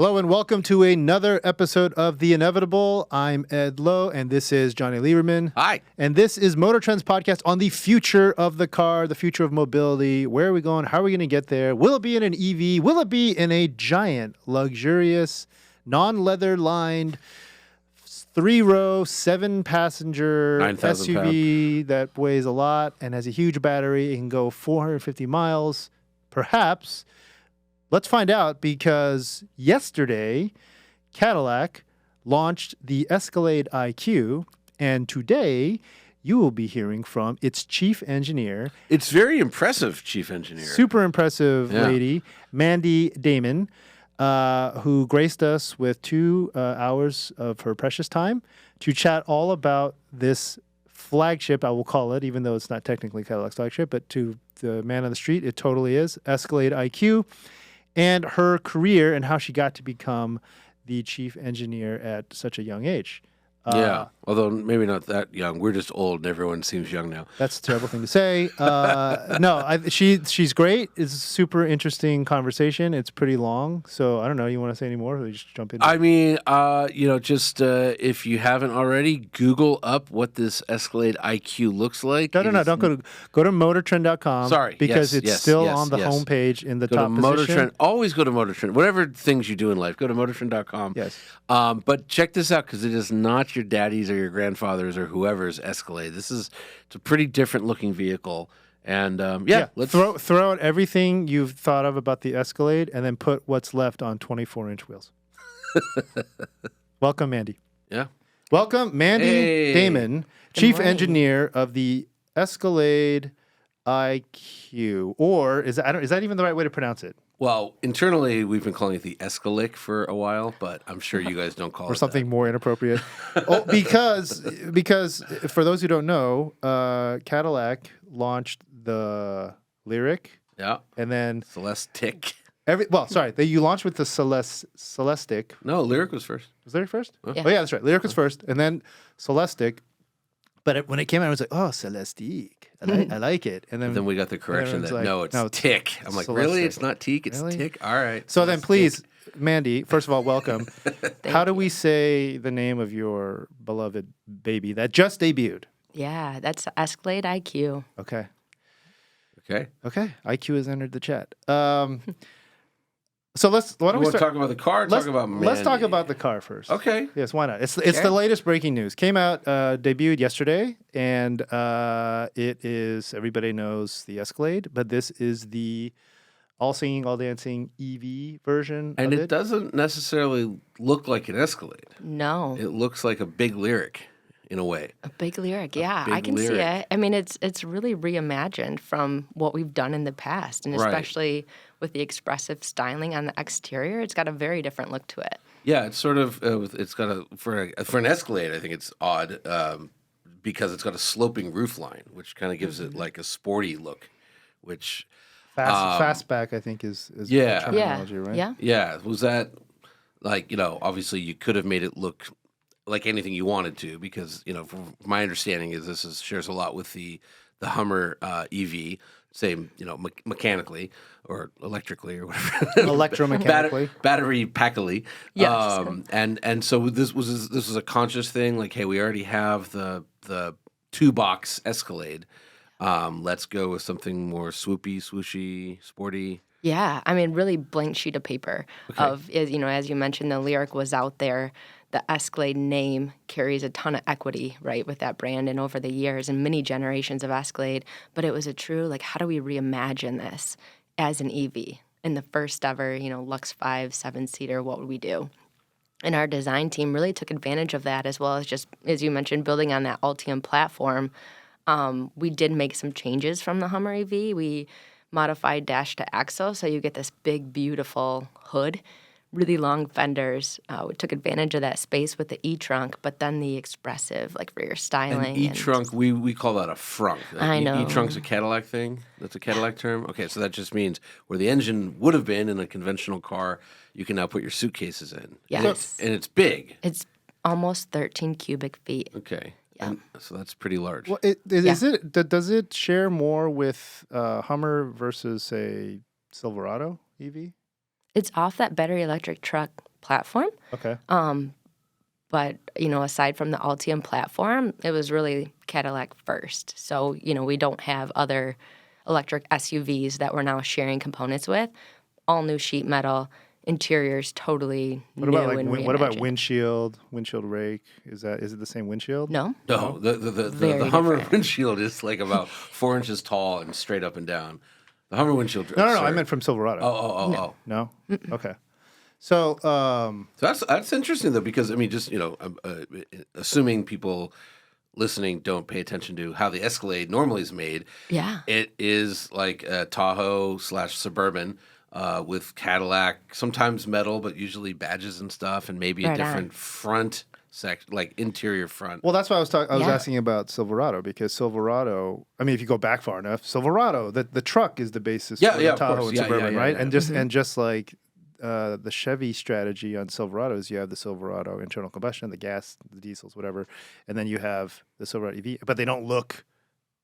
Hello and welcome to another episode of The InEVitable. I'm Ed Lowe and this is Johnny Lieberman. Hi. And this is MotorTrend's podcast on the future of the car, the future of mobility. Where are we going? How are we going to get there? Will it be in an EV? Will it be in a giant, luxurious, non-leather lined, 3-row, 7-passenger 9,000 SUV that weighs a lot and has a huge battery? It can go 450 miles, perhaps. Let's find out, because yesterday, Cadillac launched the Escalade IQ, and today you will be hearing from its chief engineer. It's very impressive, chief engineer. Super impressive lady, Mandi Damman, who graced us with 2 hours of her precious time to chat all about this flagship, I will call it, even though it's not technically Cadillac's flagship, but to the man on the street, it totally is, Escalade IQ. And her career and how she got to become the chief engineer at such a young age. Yeah, although maybe not that young. We're just old and everyone seems young now. That's a terrible thing to say. She's great. It's a super interesting conversation. It's pretty long. So I don't know. You want to say any more? Or you just jump in? I mean, if you haven't already, Google up what this Escalade IQ looks like. No. Don't go to MotorTrend.com. Sorry. Because it's still on the homepage in the top position. MotorTrend. Always go to MotorTrend. Whatever things you do in life, go to MotorTrend.com. Yes. But check this out, because it is not your daddy's or your grandfather's or whoever's Escalade. It's a pretty different looking vehicle. And let's throw out everything you've thought of about the Escalade and then put what's left on 24-inch wheels. Welcome, Mandi. Yeah. Welcome, Mandi Damman, chief engineer of the Escalade IQ, or is that even the right way to pronounce it? Well, internally, we've been calling it the Escalic for a while, but I'm sure you guys don't call it or something that. More inappropriate. Because for those who don't know, Cadillac launched the Lyric. Yeah. And then Celestiq. You launched with the Celestiq. No, Lyric was first. Was Lyric first? Huh? Yeah. Oh, yeah, that's right. Lyric was first, and then Celestiq. But when it came out, I was like, oh, Celestiq. I like it. And then we got the correction that, it's Tick. I'm like, Celestiq. really? It's not Teak, it's Really? Tick? All right. So then please, Mandi, first of all, welcome. How do we say the name of your beloved baby that just debuted? Yeah, that's Escalade IQ. Okay. Okay. IQ has entered the chat. So why don't we start? Talk about the car? Talk about Mandi? Let's talk about the car first. Okay. Yes, why not? It's the latest breaking news. Came out, debuted yesterday, and it is, everybody knows the Escalade, but this is the all singing, all dancing EV version. And of it doesn't necessarily look like an Escalade. No. It looks like a big Lyric in a way. A big Lyric, yeah. big I can Lyric. see it. I mean, it's really reimagined from what we've done in the past, and especially with the expressive styling on the exterior, it's got a very different look to it. Yeah, it's sort of it's got for an Escalade. I think it's odd because it's got a sloping roof line, which kind of gives it like a sporty look. Which fastback, I think, is the terminology, right? Yeah. Yeah, was that like obviously you could have made it look like anything you wanted to, because from my understanding is this shares a lot with the Hummer EV. Same, mechanically or electrically or whatever. Electromechanically. Battery packily. Yes. And so this was a conscious thing. Like, hey, we already have the 2-box Escalade. Let's go with something more swoopy, swooshy, sporty. Yeah, I mean, really blank sheet of paper of, as you mentioned, the Lyric was out there. The Escalade name carries a ton of equity, right, with that brand and over the years and many generations of Escalade. But it was a true, how do we reimagine this as an EV? In the first ever, Lux 5 7-seater, what would we do? And our design team really took advantage of that, as well as just, as you mentioned, building on that Ultium platform. We did make some changes from the Hummer EV. We modified dash to axle, so you get this big, beautiful hood. Really long fenders. We took advantage of that space with the E-trunk, but then the expressive, rear styling. And E-trunk, we call that a frunk. I know. E-trunk's a Cadillac thing? That's a Cadillac term? Okay, so that just means where the engine would have been in a conventional car, you can now put your suitcases in. Yes. And it's big. It's almost 13 cubic feet. Okay. Yeah. So that's pretty large. Well, does it share more with Hummer versus, say, Silverado EV? It's off that battery electric truck platform. Okay. But, aside from the Ultium platform, it was really Cadillac first. So, we don't have other electric SUVs that we're now sharing components with. All new sheet metal, interiors totally new and reimagined. What about windshield rake? Is it the same windshield? No. No, the Hummer windshield is like about 4 inches tall and straight up and down. The Hummer windshield. No. I meant from Silverado. Oh. No. Okay. So, So that's interesting though, because I mean, just assuming people listening don't pay attention to how the Escalade normally is made. Yeah. It is like a Tahoe / Suburban with Cadillac, sometimes metal, but usually badges and stuff, and maybe a different front like interior front. Well, that's why I was asking about Silverado, because Silverado, I mean, if you go back far enough, Silverado, the truck is the basis for the Tahoe and Suburban, right? Yeah. And just like the Chevy strategy on Silverados, you have the Silverado internal combustion, the gas, the diesels, whatever, and then you have the Silverado EV, but they don't look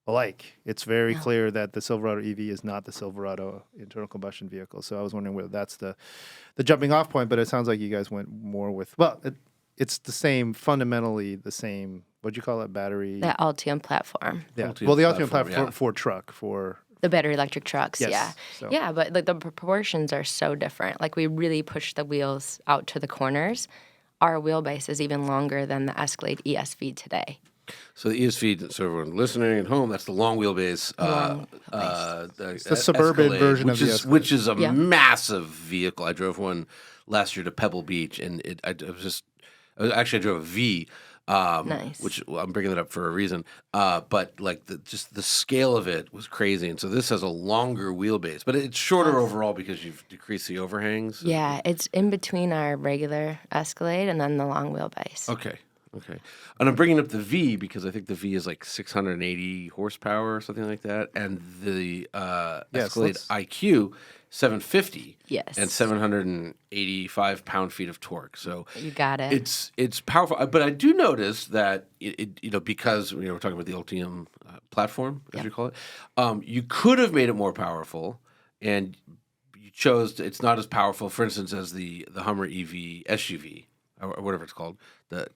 alike. It's very clear that the Silverado EV is not the Silverado internal combustion vehicle. So I was wondering whether that's the jumping off point, but it sounds like you guys went more with, it's the same, fundamentally the same, what'd you call it, battery? The Ultium platform. Yeah. The Ultium platform for truck, for the battery electric trucks, yes. yeah. So. Yeah, but like the proportions are so different. Like we really push the wheels out to the corners. Our wheelbase is even longer than the Escalade ESV today. So the ESV, so everyone listening at home, that's the long wheelbase. It's the Suburban Escalade, version of the Escalade. Which is a massive vehicle. I drove one last year to Pebble Beach, and I drove a V. Nice. Which I'm bringing that up for a reason. But like just the scale of it was crazy, and so this has a longer wheelbase, but it's shorter overall because you've decreased the overhangs. Yeah, it's in between our regular Escalade and then the long wheelbase. Okay. And I'm bringing up the V because I think the V is like 680 horsepower or something like that, and the Escalade IQ 750. Yes. And 785 pound-feet of torque. So you got it. It's powerful, but I do notice that because we're talking about the Ultium platform, as you call it, you could have made it more powerful, and you chose it's not as powerful, for instance, as the Hummer EV SUV. Or whatever it's called. The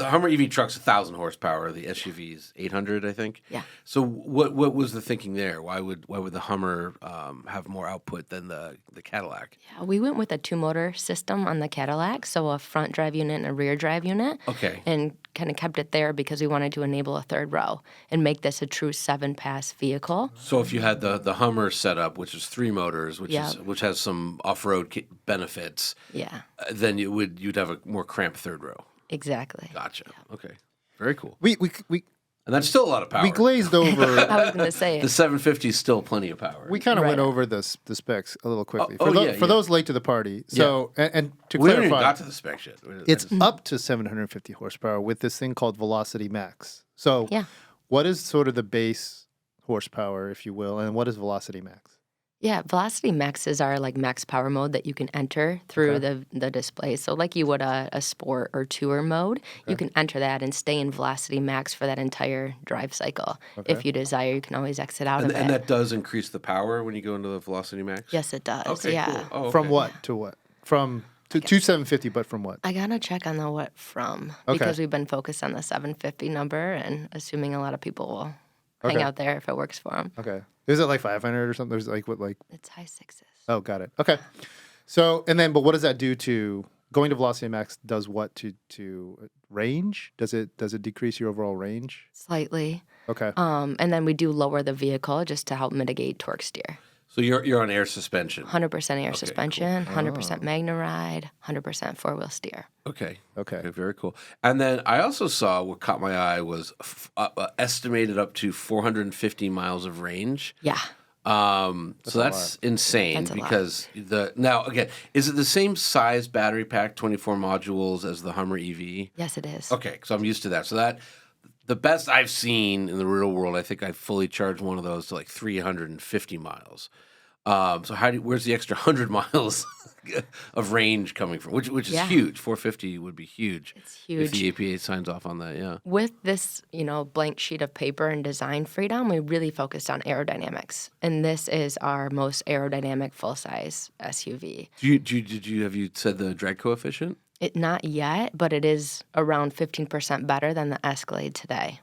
Hummer EV truck's 1,000 horsepower. The SUV is 800, I think. Yeah. So what was the thinking there? Why would the Hummer have more output than the Cadillac? Yeah, we went with a 2-motor system on the Cadillac, so a front drive unit and a rear drive unit. Okay. And kind of kept it there because we wanted to enable a third row and make this a true 7-pass vehicle. So if you had the Hummer setup, which is 3 motors, which has some off-road benefits, then you'd have a more cramped third row. Exactly. Gotcha. Yeah. Okay. Very cool. we And that's still a lot of power. we glazed over. I was going to say The 750 is still plenty of power. We kind of went over the specs a little quickly for those late to the party. So and to we haven't clarify, even got to the spec yet. it's up to 750 horsepower with this thing called Velocity Max. So what is sort of the base horsepower, if you will, and what is Velocity Max? Yeah, Velocity Max is our max power mode that you can enter through the display. So like you would a sport or tour mode, you can enter that and stay in Velocity Max for that entire drive cycle. If you desire, you can always exit out of it. And that does increase the power when you go into the Velocity Max? Yes, it does. Okay, yeah. cool. Oh, okay. From what to what? From to 750, but from what? I gotta check on the what from because we've been focused on the 750 number and assuming a lot of people will hang out there if it works for them. Okay. Is it like 500 or something? There's It's high 6s. Oh, got it. Okay. So, but what does that do to going to Velocity Max? Does what to range? Does it decrease your overall range? Slightly. Okay. And then we do lower the vehicle just to help mitigate torque steer. So you're on air suspension. 100% air suspension, 100% Magna Ride, 100% 4-wheel steer. Okay, very cool. And then I also saw what caught my eye was estimated up to 450 miles of range. Yeah. So that's insane because now again, is it the same size battery pack, 24 modules as the Hummer EV? Yes, it is. Okay, so I'm used to that. So that the best I've seen in the real world, I think I fully charged one of those to like 350 miles. So where's the extra 100 miles of range coming from? Which is Yeah. huge. 450 would be huge. It's huge. If the APA signs off on that, yeah. With this, blank sheet of paper and design freedom, we really focused on aerodynamics, and this is our most aerodynamic full-size SUV. Have you said the drag coefficient? Not yet, but it is around 15% better than the Escalade today.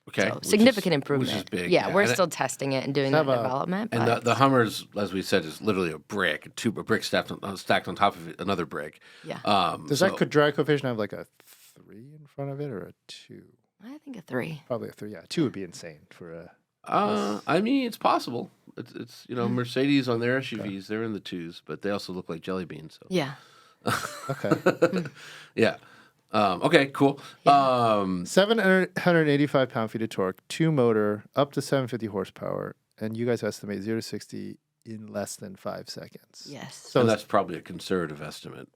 Okay. So significant improvement. Which is big. Yeah, we're still testing it and doing that development. And but the Hummers, as we said, is literally a brick, a brick stacked on top of it, another brick. Yeah. Does that drag coefficient have like a 3 in front of it or a 2? I think a 3. Probably a 3. Yeah, 2 would be insane for a. I mean, it's possible. It's Mercedes on their SUVs, they're in the 2s, but they also look like jelly beans. So. Yeah. Okay. Yeah. Okay, cool. 785 pound-feet of torque, 2 motor, up to 750 horsepower, and you guys estimate 0 to 60 in less than 5 seconds. Yes. So that's probably a conservative estimate.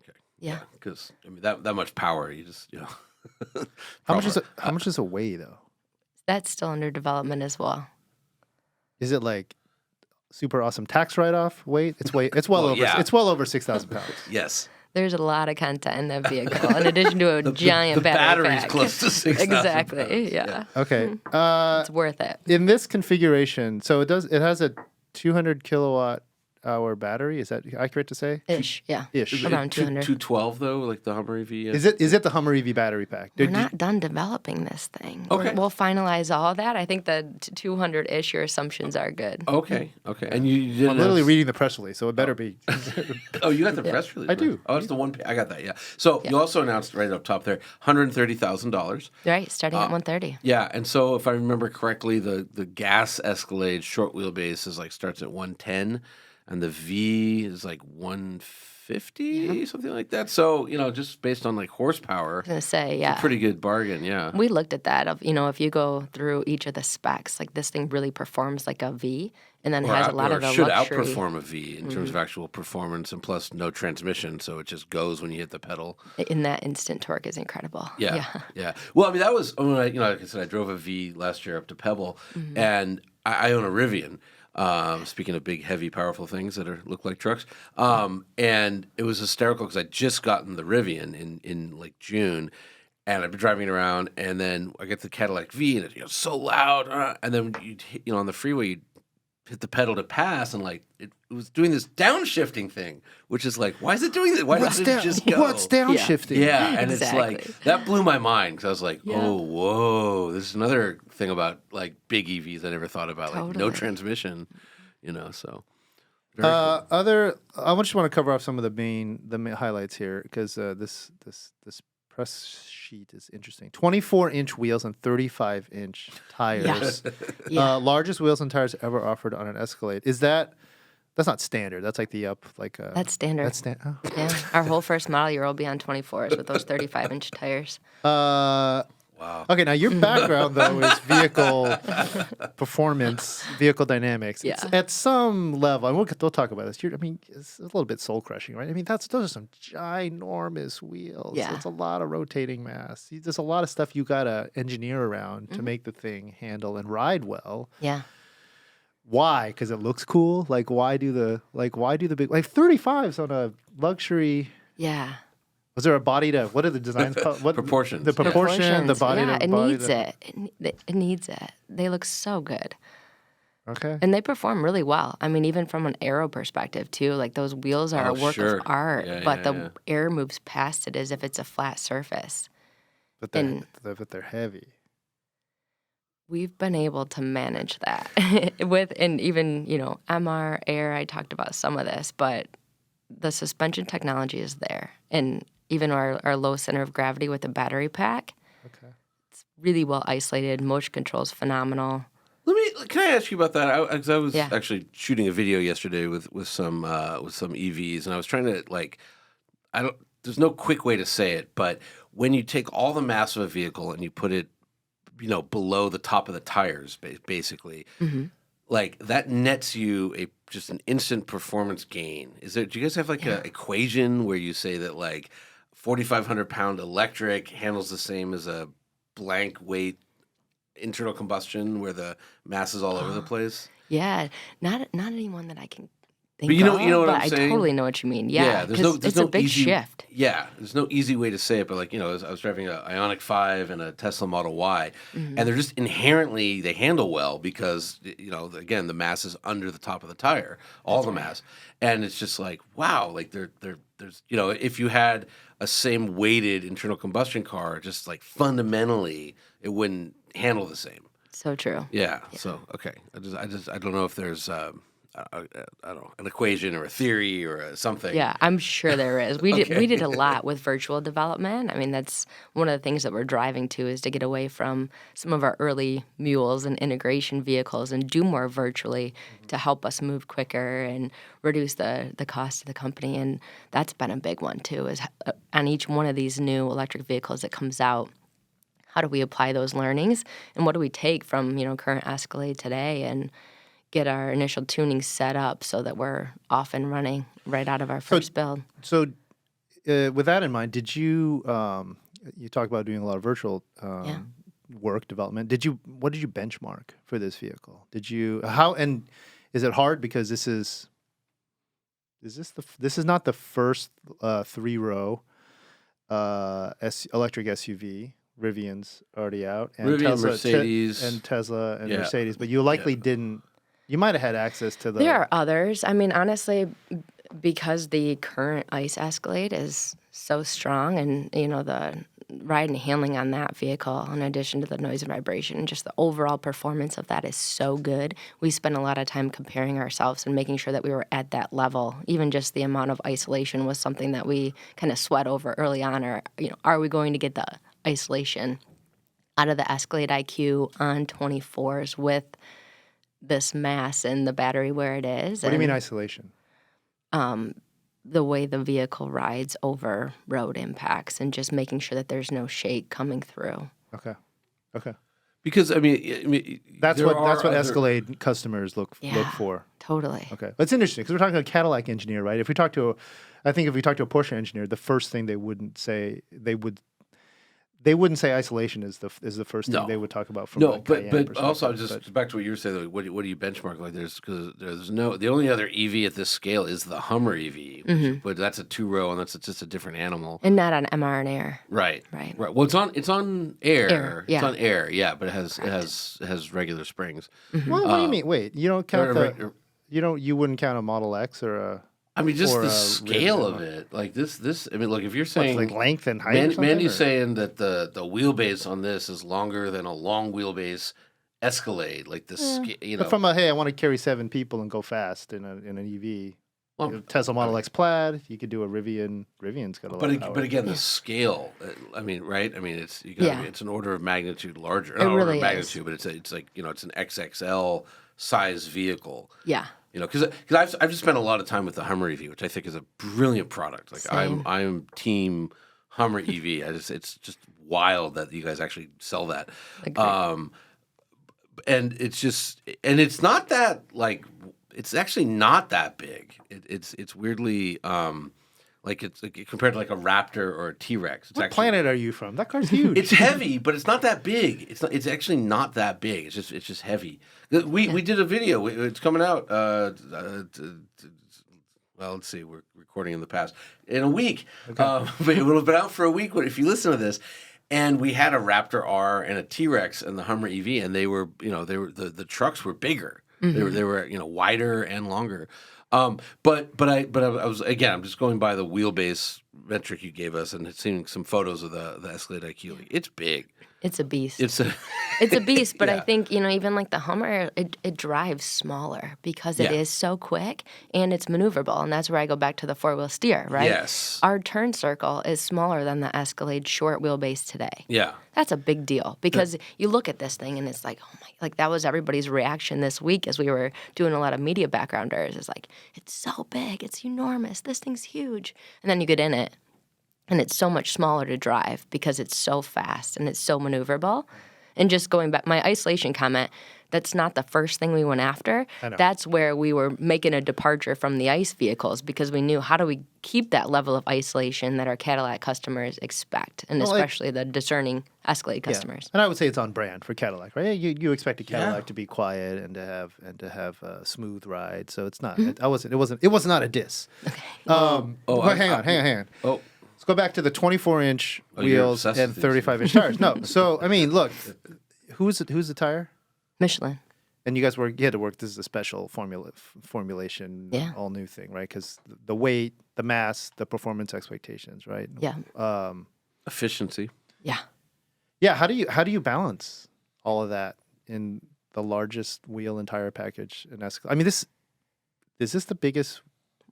Okay. Yeah. Because that much power, you just How much does it weigh though? That's still under development as well. Is it like super awesome tax write-off weight? It's well over. Yeah. It's well over 6,000 pounds. Yes. There's a lot of content in that vehicle, in addition to a giant battery battery's pack. close to 6,000 Exactly. pounds. Yeah. Okay. It's worth it. In this configuration, so it has a 200 kilowatt hour battery. Is that accurate to say? Ish. Yeah. Ish. Around 200. 212 though, like the Hummer EV. Is it the Hummer EV battery pack? We're not done developing this thing. Okay. We'll finalize all that. I think the 200-ish, your assumptions are good. Okay. And you didn't. I'm literally reading the press release, so it better be. Oh, you got the press release. I do. Oh, it's the one. I got that. Yeah. So you also announced right up top there, $130,000. Right, starting at 130. Yeah, and so if I remember correctly, the gas Escalade short wheelbase starts at 110, and the V is like 150, something like that. So just based on like horsepower, I was gonna say, it's a pretty good bargain. Yeah. We looked at that. If you go through each of the specs, like this thing really performs like a V, and then has a lot of the should luxury. outperform a V in terms of actual performance, and plus no transmission, so it just goes when you hit the pedal. In that instant torque is incredible. Yeah. Well, I mean, that was like I said, I drove a V last year up to Pebble, and I own a Rivian. Speaking of big, heavy, powerful things that look like trucks, and it was hysterical because I'd just gotten the Rivian in like June, and I've been driving it around, and then I get the Cadillac V, and it's so loud, and then you on the freeway you hit the pedal to pass, and like it was doing this downshifting thing, which is like, why is it doing that? Why doesn't it just go? What's downshifting? Yeah, and Exactly. it's like that blew my mind because I was like, oh, whoa, this is another thing about like big EVs I never thought about, like no Totally. transmission, so. Very cool. I just want to cover off some of the main highlights here because this press sheet is interesting. 24-inch wheels and 35-inch tires. Yeah. Largest wheels and tires ever offered on an Escalade. That's not standard. That's like the up like. That's standard. That's standard. Oh. Yeah, our whole first model year will be on 24s with those 35-inch tires. Wow. Okay, now your background though is vehicle performance, vehicle dynamics. Yeah. It's at some level, and we'll talk about this. It's a little bit soul crushing, right? I mean, those are some ginormous wheels. Yeah. It's a lot of rotating mass. There's a lot of stuff you gotta engineer around to make the thing handle and ride well. Yeah. Why? Because it looks cool. Like why do the big 35s on a luxury? Yeah. Was there a body to what are the designs called? What Proportions. The proportion, the body. Yeah, to it body needs to, it. It needs it. They look so good. Okay. And they perform really well. I mean, even from an aero perspective, too. Like, those wheels are a work sure. of art, Yeah, but yeah, the yeah. air moves past it as if it's a flat surface. But And- they're heavy. We've been able to manage that and even, MR, air, I talked about some of this, but the suspension technology is there. And even our low center of gravity with the battery pack, Okay. it's really well isolated. Motion control is phenomenal. Can I ask you about that? Because I was Yeah. actually shooting a video yesterday with some EVs, and I was trying to there's no quick way to say it, but when you take all the mass of a vehicle and you put it, below the top of the tires, basically, like that nets you just an instant performance gain. Do you guys have like an equation where you say that like 4,500 pound electric handles the same as a blank weight internal combustion where the mass is all over the place? Yeah, not anyone that I can think But you know of, what but I'm I saying? totally know what you mean. Yeah, there's because it's a big easy, shift. Yeah, there's no easy way to say it, but like, I was driving a Ioniq 5 and a Tesla Model Y, and they're just inherently, they handle well because, again, the mass is under the top of the tire, all the mass. And it's just like, wow, like there's, if you had a same weighted internal combustion car, just like fundamentally, it wouldn't handle the same. So true. Yeah. So, okay. I don't know if there's, I don't know, an equation or a theory or something. Yeah, I'm sure there is. We Okay. did a lot with virtual development. I mean, that's one of the things that we're driving to is to get away from some of our early mules and integration vehicles and do more virtually to help us move quicker and reduce the cost of the company. And that's been a big one too, is on each one of these new electric vehicles that comes out, how do we apply those learnings and what do we take from, current Escalade today and get our initial tuning set up so that we're off and running right out of our first build. So, with that in mind, did you you talk about doing a lot of virtual work development? What did you benchmark for this vehicle? And is it hard because this is not the first 3-row electric SUV. Rivian's already out, and Rivian, Mercedes, and Tesla and Mercedes, but you likely didn't. You might have had access to the. There are others. I mean, honestly, because the current ICE Escalade is so strong, and the ride and handling on that vehicle, in addition to the noise and vibration, just the overall performance of that is so good. We spent a lot of time comparing ourselves and making sure that we were at that level. Even just the amount of isolation was something that we kind of sweat over early on. Or are we going to get the isolation out of the Escalade IQ on 24s with this mass and the battery where it is? What do you mean isolation? The way the vehicle rides over road impacts and just making sure that there's no shake coming through. Okay. Because I mean that's what Escalade customers look for. Totally. Okay, it's interesting because we're talking to a Cadillac engineer, right? If we talk to a Porsche engineer, the first thing they wouldn't say isolation is the first thing they would talk about. From but also just back to what you were saying. Like, what do you benchmark? Like, the only other EV at this scale is the Hummer EV, but that's a 2-row and that's just a different animal, and not on MR and Air. Right. Well, it's on air. Yeah. It's on air. Yeah, but it has regular springs. Well, what do you mean? Wait, you don't count you wouldn't count a Model X or a. I mean, just the scale of it, like this. I mean, look, if you're saying like length and height, Mandy's saying that the wheelbase on this is longer than a long wheelbase Escalade, like this. But from I want to carry 7 people and go fast in an EV. Well, Tesla Model X Plaid, you could do a Rivian. Rivian's got a lot of power. But again, the scale. I mean, right? I mean, it's an order of magnitude larger. It really is. Magnitude, but it's like it's an XXL size vehicle. Yeah. Because I've just spent a lot of time with the Hummer EV, which I think is a brilliant product. Like Same. I'm team Hummer EV. It's just wild that you guys actually sell that. And it's not that like it's actually not that big. It's weirdly like compared to like a Raptor or a T-Rex. What planet are you from? That car's huge. It's heavy, but it's not that big. It's actually not that big. It's just heavy. We did a video. It's coming out. Well, let's see. We're recording in the past. In a week. Okay. But it will have been out for a week if you listen to this. And we had a Raptor R and a T-Rex and the Hummer EV, and they were the trucks were bigger. Mm-hmm. They were wider and longer. But I was, again, I'm just going by the wheelbase metric you gave us and seeing some photos of the Escalade IQ. Like, it's big. It's a beast. It's a beast, but I think, even like the Hummer, it drives smaller because it is so quick and it's maneuverable. And that's where I go back to the 4-wheel steer, right? Yes. Our turn circle is smaller than the Escalade short wheelbase today. Yeah. That's a big deal because you look at this thing and it's like, oh my, like that was everybody's reaction this week as we were doing a lot of media backgrounders. It's like, it's so big, it's enormous, this thing's huge. And then you get in it and it's so much smaller to drive because it's so fast and it's so maneuverable. And just going back, my isolation comment, that's not the first thing we went after. That's where we were making a departure from the ICE vehicles because we knew how do we keep that level of isolation that our Cadillac customers expect, and especially the discerning Escalade customers. And I would say it's on brand for Cadillac, right? You expect a Cadillac to be quiet and to have a smooth ride, so it's not. It was not a diss. Okay. But hang on. Oh. Let's go back to the 24-inch wheels and 35-inch tires. No, so I mean, look, who's the tire? Michelin. And you had to work. This is a special formulation, all new thing, right? Because the weight, the mass, the performance expectations, right? Yeah. Efficiency. Yeah. Yeah. How do you balance all of that in the largest wheel and tire package in Escalade? I mean, is this the biggest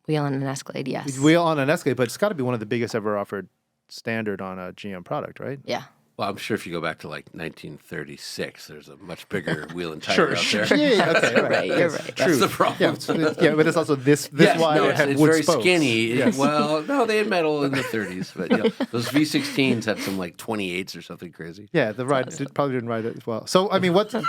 wheel on an Escalade? Yes. Wheel on an Escalade, but it's got to be one of the biggest ever offered standard on a GM product, right? Yeah. Well, I'm sure if you go back to like 1936, there's a much bigger wheel and tire out there. Yeah, okay, right. You're right. That's the problem. Yeah, but it's also this wide. It's wood very spokes. skinny. Yes. Well, no, they had metal in the 30s, but those V16s had some like 28s or something crazy. Yeah, the ride probably didn't ride it as well. So I mean, what is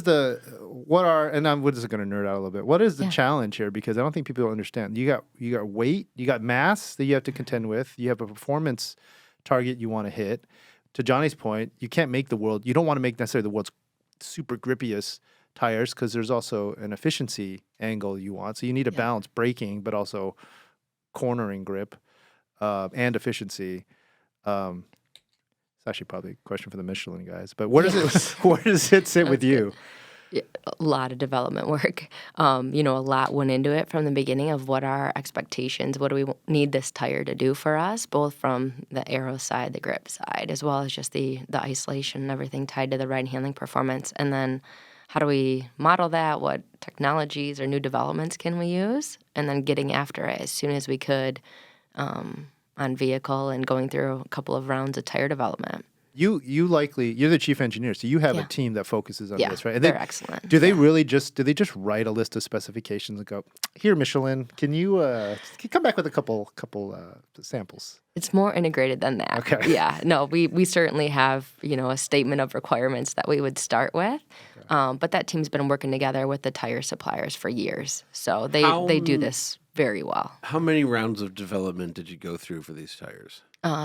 the and we're just going to nerd out a little bit. What is the challenge here? Because I don't think people understand. You got weight, you got mass that you have to contend with. You have a performance target you want to hit. To Johnny's point, you don't want to make necessarily the world's super grippiest tires because there's also an efficiency angle you want. So you need a balance braking, but also cornering grip and efficiency. It's actually probably a question for the Michelin guys, but where does it sit with you? A lot of development work. A lot went into it from the beginning of what our expectations, what do we need this tire to do for us, both from the aero side, the grip side, as well as just the isolation and everything tied to the ride handling performance. And then how do we model that? What technologies or new developments can we use? And then getting after it as soon as we could on vehicle and going through a couple of rounds of tire development. You're the chief engineer, so you have a team that focuses on this, right? And they're excellent. Do they just write a list of specifications and go, here, Michelin, can you come back with a couple samples? It's more integrated than that. Okay. Yeah. No, we certainly have, a statement of requirements that we would start with. Okay. But that team's been working together with the tire suppliers for years. So they do this very well. How many rounds of development did you go through for these tires?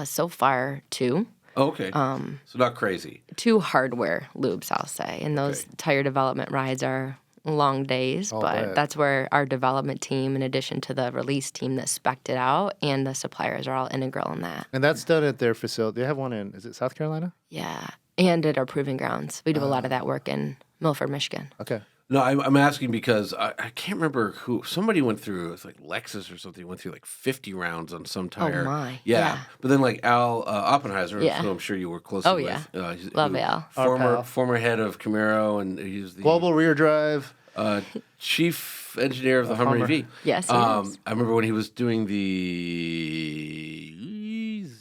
So far, 2. Oh, okay. So not crazy. 2 hardware loops, I'll say. And those tire development rides are long days, that's where our development team, in addition to the release team that spec'd it out, and the suppliers are all integral in that. And that's done at their facility. They have one is it South Carolina? Yeah. And at our proving grounds. We do a lot of that work in Milford, Michigan. Okay. No, I'm asking because I can't remember somebody went through. It's like Lexus or something. Went through like 50 rounds on some tire. Oh my! Yeah. But then like Al Oppenheiser, who I'm sure you were closely with. Love Al. Former head of Camaro, and he's the global rear drive chief engineer of the Hummer EV. Yes. I remember when he was doing the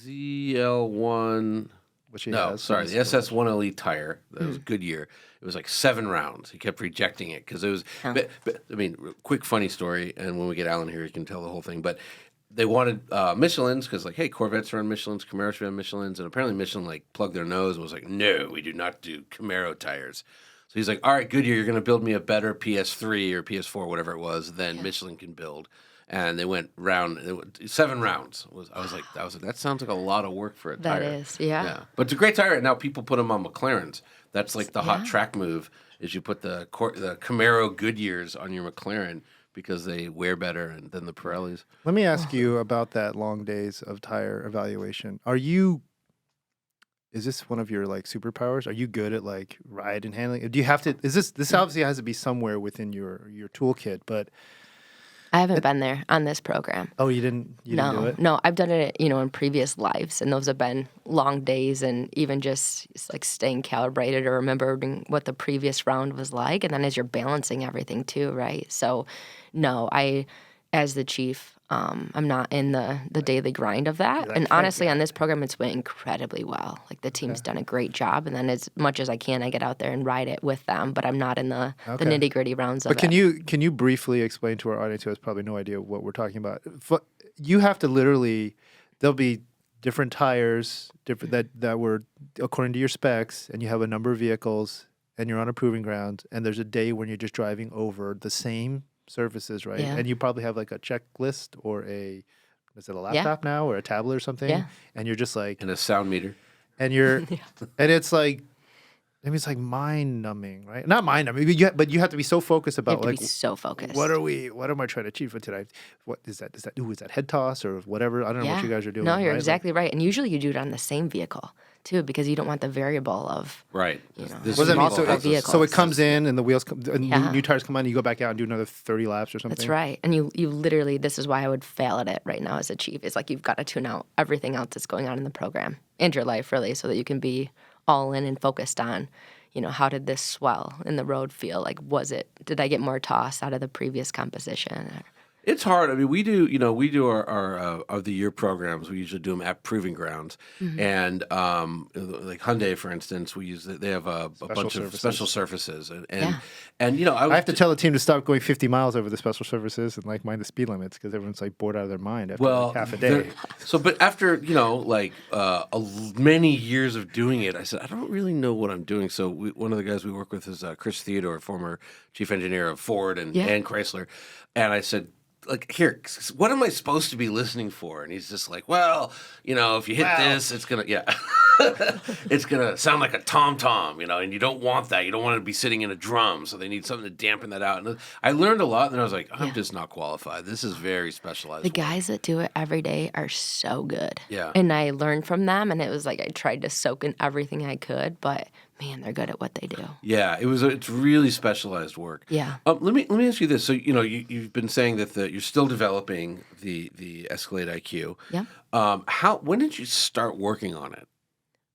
ZL1. The SS1LE tire. That was Goodyear. It was like 7 rounds. He kept rejecting it because it was. But, quick funny story. And when we get Alan here, he can tell the whole thing. But they wanted Michelins because, like, hey, Corvettes run Michelins, Camaros run Michelins, and apparently Michelin like plugged their nose and was like, no, we do not do Camaro tires. So he's like, all right, Goodyear, you're going to build me a better PS3 or PS4, whatever it was, than Michelin can build. And they went 7 rounds. I was like, that sounds like a lot of work for a tire. That is, yeah. But it's a great tire. And now people put them on McLarens. That's like the hot track move is you put the Camaro Goodyears on your McLaren because they wear better than the Pirellis. Let me ask you about that long days of tire evaluation. Is this one of your like superpowers? Are you good at like ride and handling? Do you have to? This obviously has to be somewhere within your toolkit, but. I haven't been there on this program. Oh, you didn't do it? No, I've done it, in previous lives, and those have been long days, and even just like staying calibrated or remembering what the previous round was like, and then as you're balancing everything too, right? So, no, as the chief, I'm not in the daily grind of that. And honestly, on this program, it's went incredibly well. Like the team's done a great job, and then as much as I can, I get out there and ride it with them. But I'm not in the nitty gritty rounds of it. But can you briefly explain to our audience who has probably no idea what we're talking about? You have to literally, there'll be different tires, that were according to your specs, and you have a number of vehicles, and you're on a proving ground, and there's a day when you're just driving over the same surfaces, right? Yeah. And you probably have like a checklist or is it a laptop now or a tablet or something? Yeah. And you're just like, And a sound meter. and you're, and it's like, I mean, it's like mind numbing, right? Not mind numbing, but you have to be so focused You about have to like, be so focused. what am I trying to achieve for today? What is that? Is that head toss or whatever? I don't know what you guys are doing. No, you're right? exactly right. And usually you do it on the same vehicle too, because you don't want the variable of Right. You know, This What does that mean? multiple So, vehicles. so it comes in and the wheels, Yeah. new tires come on, and you go back out and do another 30 laps or something? That's right. And you literally, this is why I would fail at it right now as a chief. It's like you've got to tune out everything else that's going on in the program and your life, really, so that you can be all in and focused on, how did this swell in the road feel? Like, did I get more toss out of the previous composition? It's hard. I mean, we do our of the year programs. We usually do them at proving grounds, and like Hyundai, for instance, they have a bunch of special surfaces, and I have to tell the team to stop going 50 miles over the special surfaces and like mind the speed limits because everyone's like bored out of their mind after like half a day. But after many years of doing it, I said I don't really know what I'm doing. So one of the guys we work with is Chris Theodore, former chief engineer of Ford and Chrysler, and I said, like, here, what am I supposed to be listening for? And he's just like, well, if you hit this, it's going to, it's going to sound like a tom-tom, and you don't want that. You don't want to be sitting in a drum, so they need something to dampen that out. And I learned a lot, and I was like, I'm just not qualified. This is very specialized The work. guys that do it every day are so good. Yeah. And I learned from them, and it was like I tried to soak in everything I could, but man, they're good at what they do. Yeah, it's really specialized work. Yeah. Let me ask you this. So you've been saying that you're still developing the Escalade IQ. Yeah. When did you start working on it?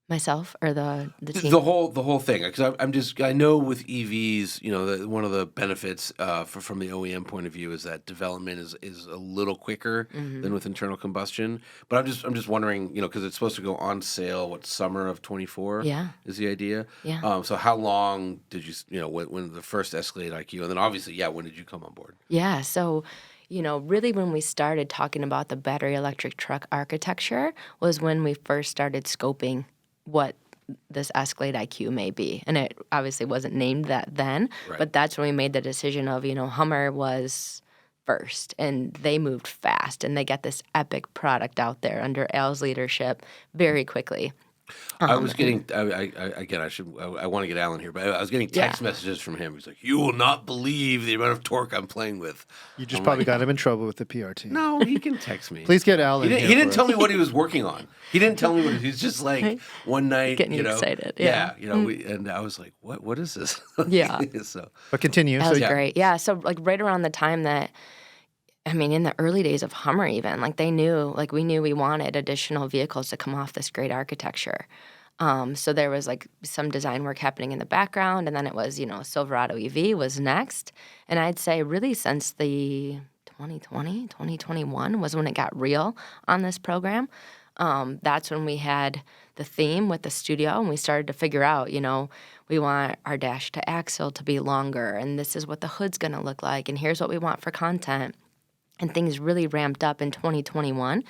Myself or the team? The whole thing, because I know with EVs, one of the benefits from the OEM point of view is that development is a little quicker than with internal combustion. But I'm just wondering, because it's supposed to go on sale summer of 24? Yeah. Is the idea? Yeah. So how long did you when the first Escalade IQ, and then obviously when did you come on board? Yeah. So, really when we started talking about the battery electric truck architecture was when we first started scoping what this Escalade IQ may be. And it obviously wasn't named that then, but that's when we made the decision of, Hummer was first and they moved fast and they got this epic product out there under Al's leadership very quickly. I was getting, I want to get Alan here, but I was getting text messages from him. He's like, you will not believe the amount of torque I'm playing with. You just probably got him in trouble with the PR team. No, he can text me. Please get Alan here. He didn't tell me what he was working on. He didn't tell me what he was just like one night. Getting excited. And I was like, what is this? Yeah. But continue. That was great. Yeah. So like right around the time that, in the early days of Hummer even, we knew we wanted additional vehicles to come off this great architecture. So there was some design work happening in the background, and then it was, Silverado EV was next. And I'd say really since the 2020, 2021 was when it got real on this program. That's when we had the theme with the studio, and we started to figure out, we want our dash to axle to be longer, and this is what the hood's going to look like, and here's what we want for content. And things really ramped up in 2021.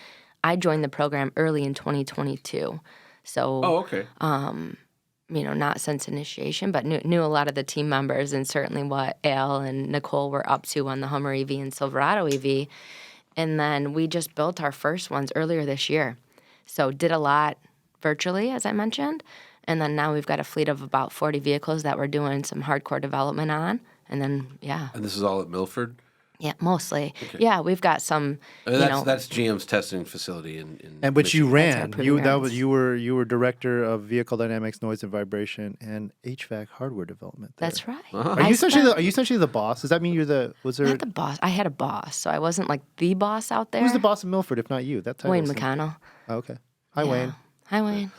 I joined the program early in 2022. So, okay. Not since initiation, but knew a lot of the team members and certainly what Al and Nicole were up to on the Hummer EV and Silverado EV. And then we just built our first ones earlier this year. So did a lot virtually, as I mentioned. And then now we've got a fleet of about 40 vehicles that we're doing some hardcore development on. And then, And this is all at Milford? Yeah, mostly. Okay. Yeah, we've got some. That's GM's testing facility in which you ran. That's You were director of vehicle dynamics, noise and vibration, and HVAC hardware development. There. That's right. Uh-huh. Are you essentially the boss? Does that mean you're the? Was there? Not the boss. I had a boss, so I wasn't the boss out there. Who's the boss of Milford, if not you? That title. Wayne McConnell. Oh, okay. Hi, Wayne. Hi, Wayne.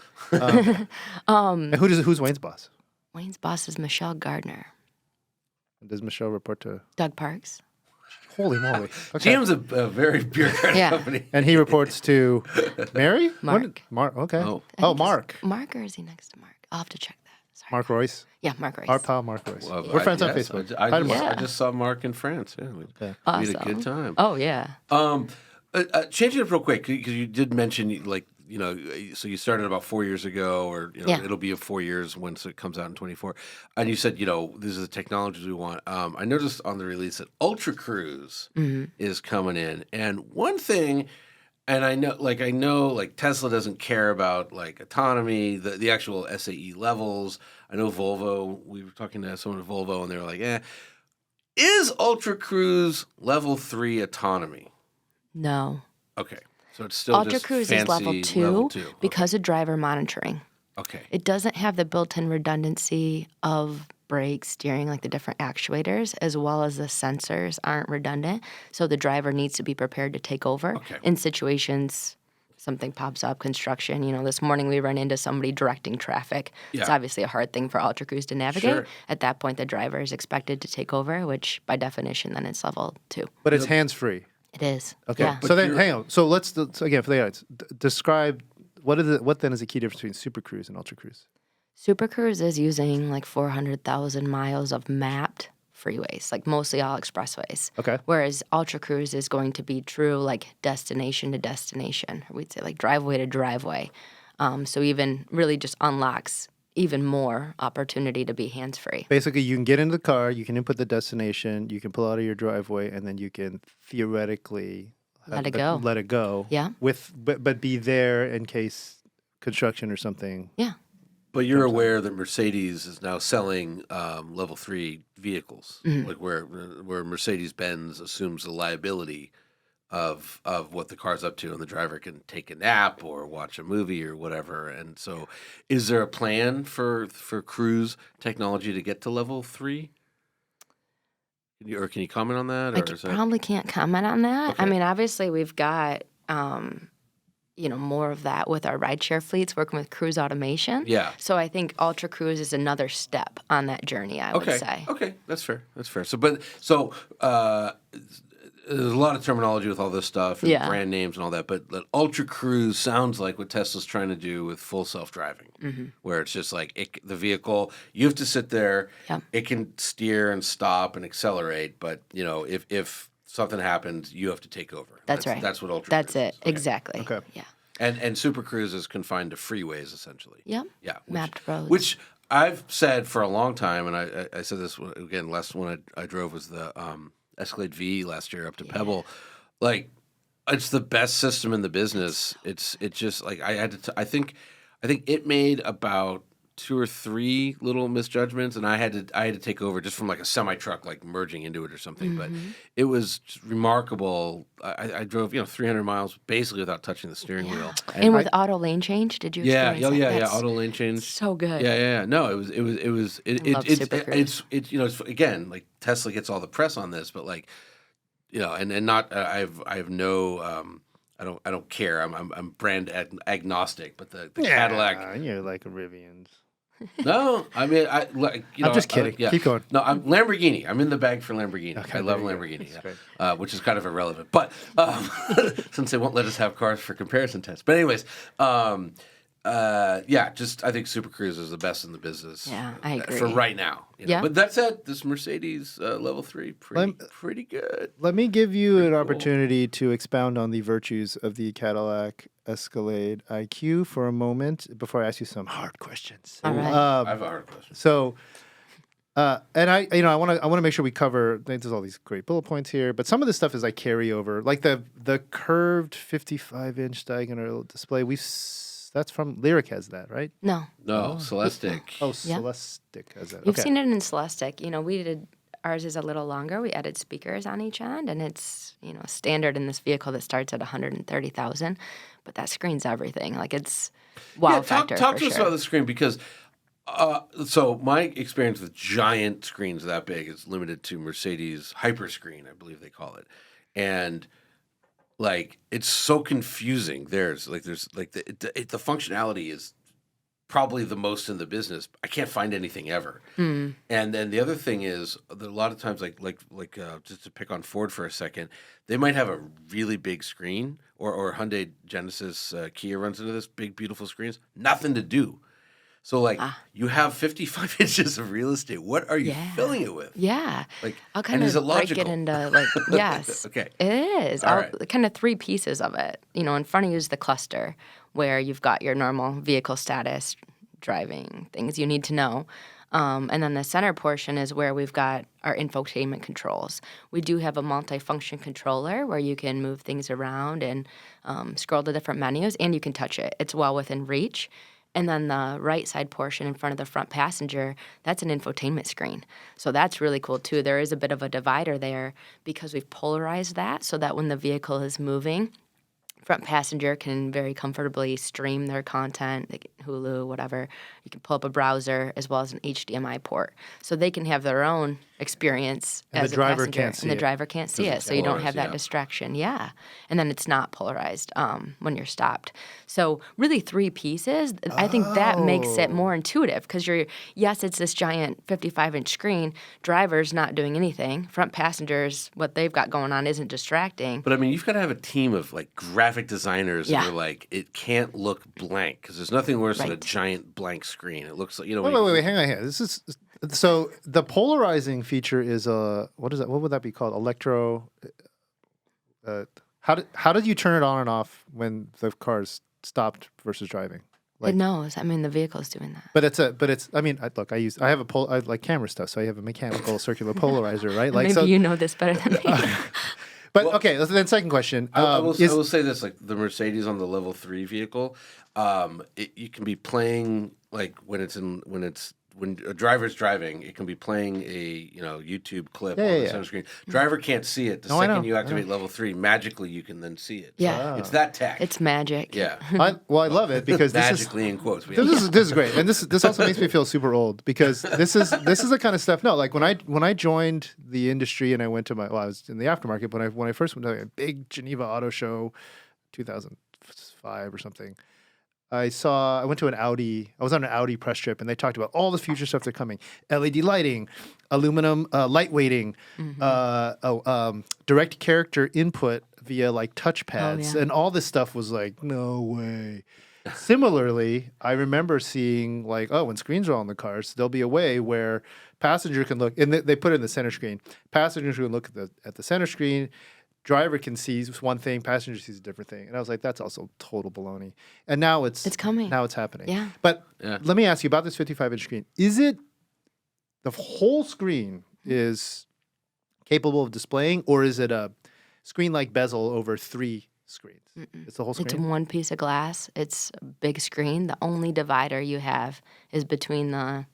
And who's Wayne's boss? Wayne's boss is Michelle Gardner. Does Michelle report to Doug Parks. Holy moly. Okay. GM's a very bureaucratic company. And he reports to Mary? Mark. Mark, okay. Oh. Mark. Mark, or is he next to Mark? I'll have to check that. Sorry. Mark Royce. Yeah, Mark Royce. Our pal Mark Royce. Well, We're friends on Facebook. I just saw Mark in France. Yeah, we had a good time. Oh, yeah. Changing it up real quick, because you did mention, so you started about 4 years ago, or Yeah. it'll be 4 years once it comes out in 24. And you said, these are the technologies we want. I noticed on the release that Ultra Cruise is coming in, and one thing. And I know, like Tesla doesn't care about like autonomy, the actual SAE levels. I know Volvo. We were talking to someone at Volvo, and they were like, is Ultra Cruise level 3 autonomy? No. Okay, so it's still Ultra just Cruise fancy is level 2 Okay. because of driver monitoring. Okay. It doesn't have the built-in redundancy of brakes, steering, like the different actuators, as well as the sensors aren't redundant. So the driver needs to be prepared to take over in situations something pops up, construction. This morning we ran into somebody directing traffic. It's obviously a hard thing for Ultra Cruise to navigate. Sure. At that point, the driver is expected to take over, which by definition then it's level 2. But it's hands-free. It is. Okay. Yeah. So then, hang on. So again, for the audience, describe what then is the key difference between Super Cruise and Ultra Cruise? Super Cruise is using like 400,000 miles of mapped freeways, like mostly all expressways. Okay. Whereas Ultra Cruise is going to be true like destination to destination. Or we'd say like driveway to driveway. So even really just unlocks even more opportunity to be hands-free. Basically, you can get into the car, you can input the destination, you can pull out of your driveway, and then you can theoretically Let it go. Let it go. Yeah. But be there in case construction or something. Yeah. But you're aware that Mercedes is now selling level 3 vehicles, like where Mercedes-Benz assumes the liability of what the car's up to, and the driver can take a nap or watch a movie or whatever. And so, is there a plan for Cruise technology to get to level 3? Can you comment on that? Probably can't comment on that. Okay. I mean, obviously we've got more of that with our rideshare fleets working with cruise automation. Yeah. So I think Ultra Cruise is another step on that journey, I would say. Okay, that's fair. So, there's a lot of terminology with all this stuff and brand names and all that, but Ultra Cruise sounds like what Tesla's trying to do with full self-driving, where it's just like the vehicle, you have to sit there, it can steer and stop and accelerate, but if something happens, you have to take over. That's right. That's what Ultra That's Cruise it. is. Okay. Exactly. Okay. Yeah. And Super Cruise is confined to freeways, essentially. Yep. Yeah. Mapped roads. Which I've said for a long time, and I said this again last one I drove was the Escalade V last year up to Pebble. Like, it's the best system in the business. It's just like I think it made about 2 or 3 little misjudgments, and I had to take over just from like a semi truck like merging into it or something. But it was just remarkable. I drove 300 miles basically without touching the steering wheel. And with auto lane change, did you experience that? That's auto lane change. so good. Yeah. No, it was it's again, like Tesla gets all the press on this, but like and not I have no I don't care. I'm brand agnostic, but the Cadillac. You're like a Rivian's. No, I mean I'm just kidding. Keep going. No, I'm Lamborghini. I'm in the bag for Lamborghini. Okay, I love there you go. Lamborghini, That's which is kind of irrelevant, but since they won't let us have cars for comparison tests. But anyways, I think Super Cruise is the best in the business. Yeah, I agree. For right now. But that said, this Mercedes level 3 pretty good. Let me give you an opportunity to expound on the virtues of the Cadillac Escalade IQ for a moment before I ask you some hard questions. All right. I have a hard question. So, and I want to make sure we cover. There's all these great bullet points here, but some of this stuff is like carryover, like the curved 55-inch diagonal display. That's from Lyric has that, right? No. Celestic. Celestic has that. You've seen it in Celestic. We did ours is a little longer. We added speakers on each end, and it's standard in this vehicle that starts at 130,000. But that screen's everything. Like it's wow factor. Talk to for us sure. about the screen because. So my experience with giant screens that big is limited to Mercedes Hyperscreen, I believe they call it, and like it's so confusing. There's the functionality is probably the most in the business. I can't find anything ever. And then the other thing is that a lot of times, like just to pick on Ford for a second, they might have a really big screen, or Hyundai, Genesis, Kia runs into this big beautiful screens, nothing to do. So, like, you have 55 inches of real estate. What are you filling it with? Yeah. Like, I'll kind is of it break logical? it into, like, yes. Okay. It is. All right. Kind of three pieces of it. You know, in front of you is the cluster, where you've got your normal vehicle status, driving, things you need to know. And then the center portion is where we've got our infotainment controls. We do have a multi-function controller where you can move things around and scroll to different menus, and you can touch it. It's well within reach. And then the right side portion in front of the front passenger, that's an infotainment screen. So that's really cool too. There is a bit of a divider there because we've polarized that so that when the vehicle is moving, front passenger can very comfortably stream their content, like Hulu, whatever. You can pull up a browser as well as an HDMI port. So they can have their own experience and as the driver a passenger. can't see And the it. driver can't see it, so you don't have that yeah. distraction. Yeah. And then it's not polarized when you're stopped. So really three pieces. I think that makes it more intuitive because yes, it's this giant 55-inch screen. Driver's not doing anything. Front passengers, what they've got going on isn't distracting. But I mean, you've got to have a team of like graphic designers that are like, it can't look blank because there's nothing worse than a giant blank screen. It looks like, you know. Wait, hang on here. This is so the polarizing feature is what is that? What would that be called? Electro. How did you turn it on and off when the car's stopped versus driving? It knows. I mean, the vehicle's doing that. But I mean, I have I like camera stuff, so I have a mechanical circular polarizer, right? Like, Maybe so you know this better than me. But okay, then second question. I will say this: like the Mercedes on the Level 3 vehicle, you can be playing like when a driver's driving, it can be playing a YouTube clip on the center screen. Driver can't see it. The second you activate Level 3, magically you can then see it. Yeah, it's that tech. It's magic. Yeah, I love it because magically in quotes. This is great, and this also makes me feel super old because this is the kind of stuff. No, like when I joined the industry and I went to I was in the aftermarket, but when I first went to a big Geneva Auto Show, 2005 or something. I went to I was on an Audi press trip, and they talked about all the future stuff they're coming. LED lighting, aluminum lightweighting, direct character input via like touchpads, and all this stuff was like, no way. Similarly, I remember seeing like, when screens are on the cars, there'll be a way where passenger can look, and they put it in the center screen. Passengers can look at the center screen. Driver can see one thing, passenger sees a different thing. And I was like, that's also total baloney. And now it's coming. Now it's happening. Yeah. But let me ask you about this 55-inch screen. Is it the whole screen is capable of displaying, or is it a screen-like bezel over 3 screens? It's the whole screen? It's one piece of glass. It's a big screen. The only divider you have is between the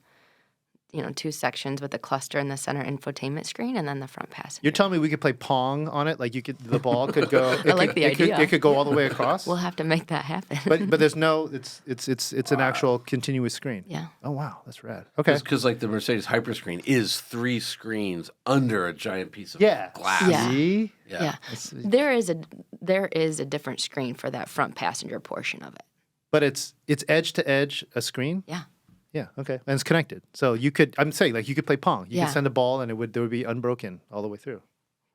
2 sections with the cluster and the center infotainment screen, and then the front passenger. You're telling me we could play Pong on it? Like the ball could go. I like the idea. It could go all the way across. We'll have to make that happen. But there's no. It's an actual continuous screen. Yeah. Oh wow, that's rad. Okay. Because like the Mercedes Hyperscreen is 3 screens under a giant piece of glass. Yeah. See? Yeah. There is a different screen for that front passenger portion of it. But it's edge to edge a screen. Yeah. Yeah. Okay. And it's connected, so you could. I'm saying like you could play Pong. You Yeah. could send a ball, and there would be unbroken all the way through.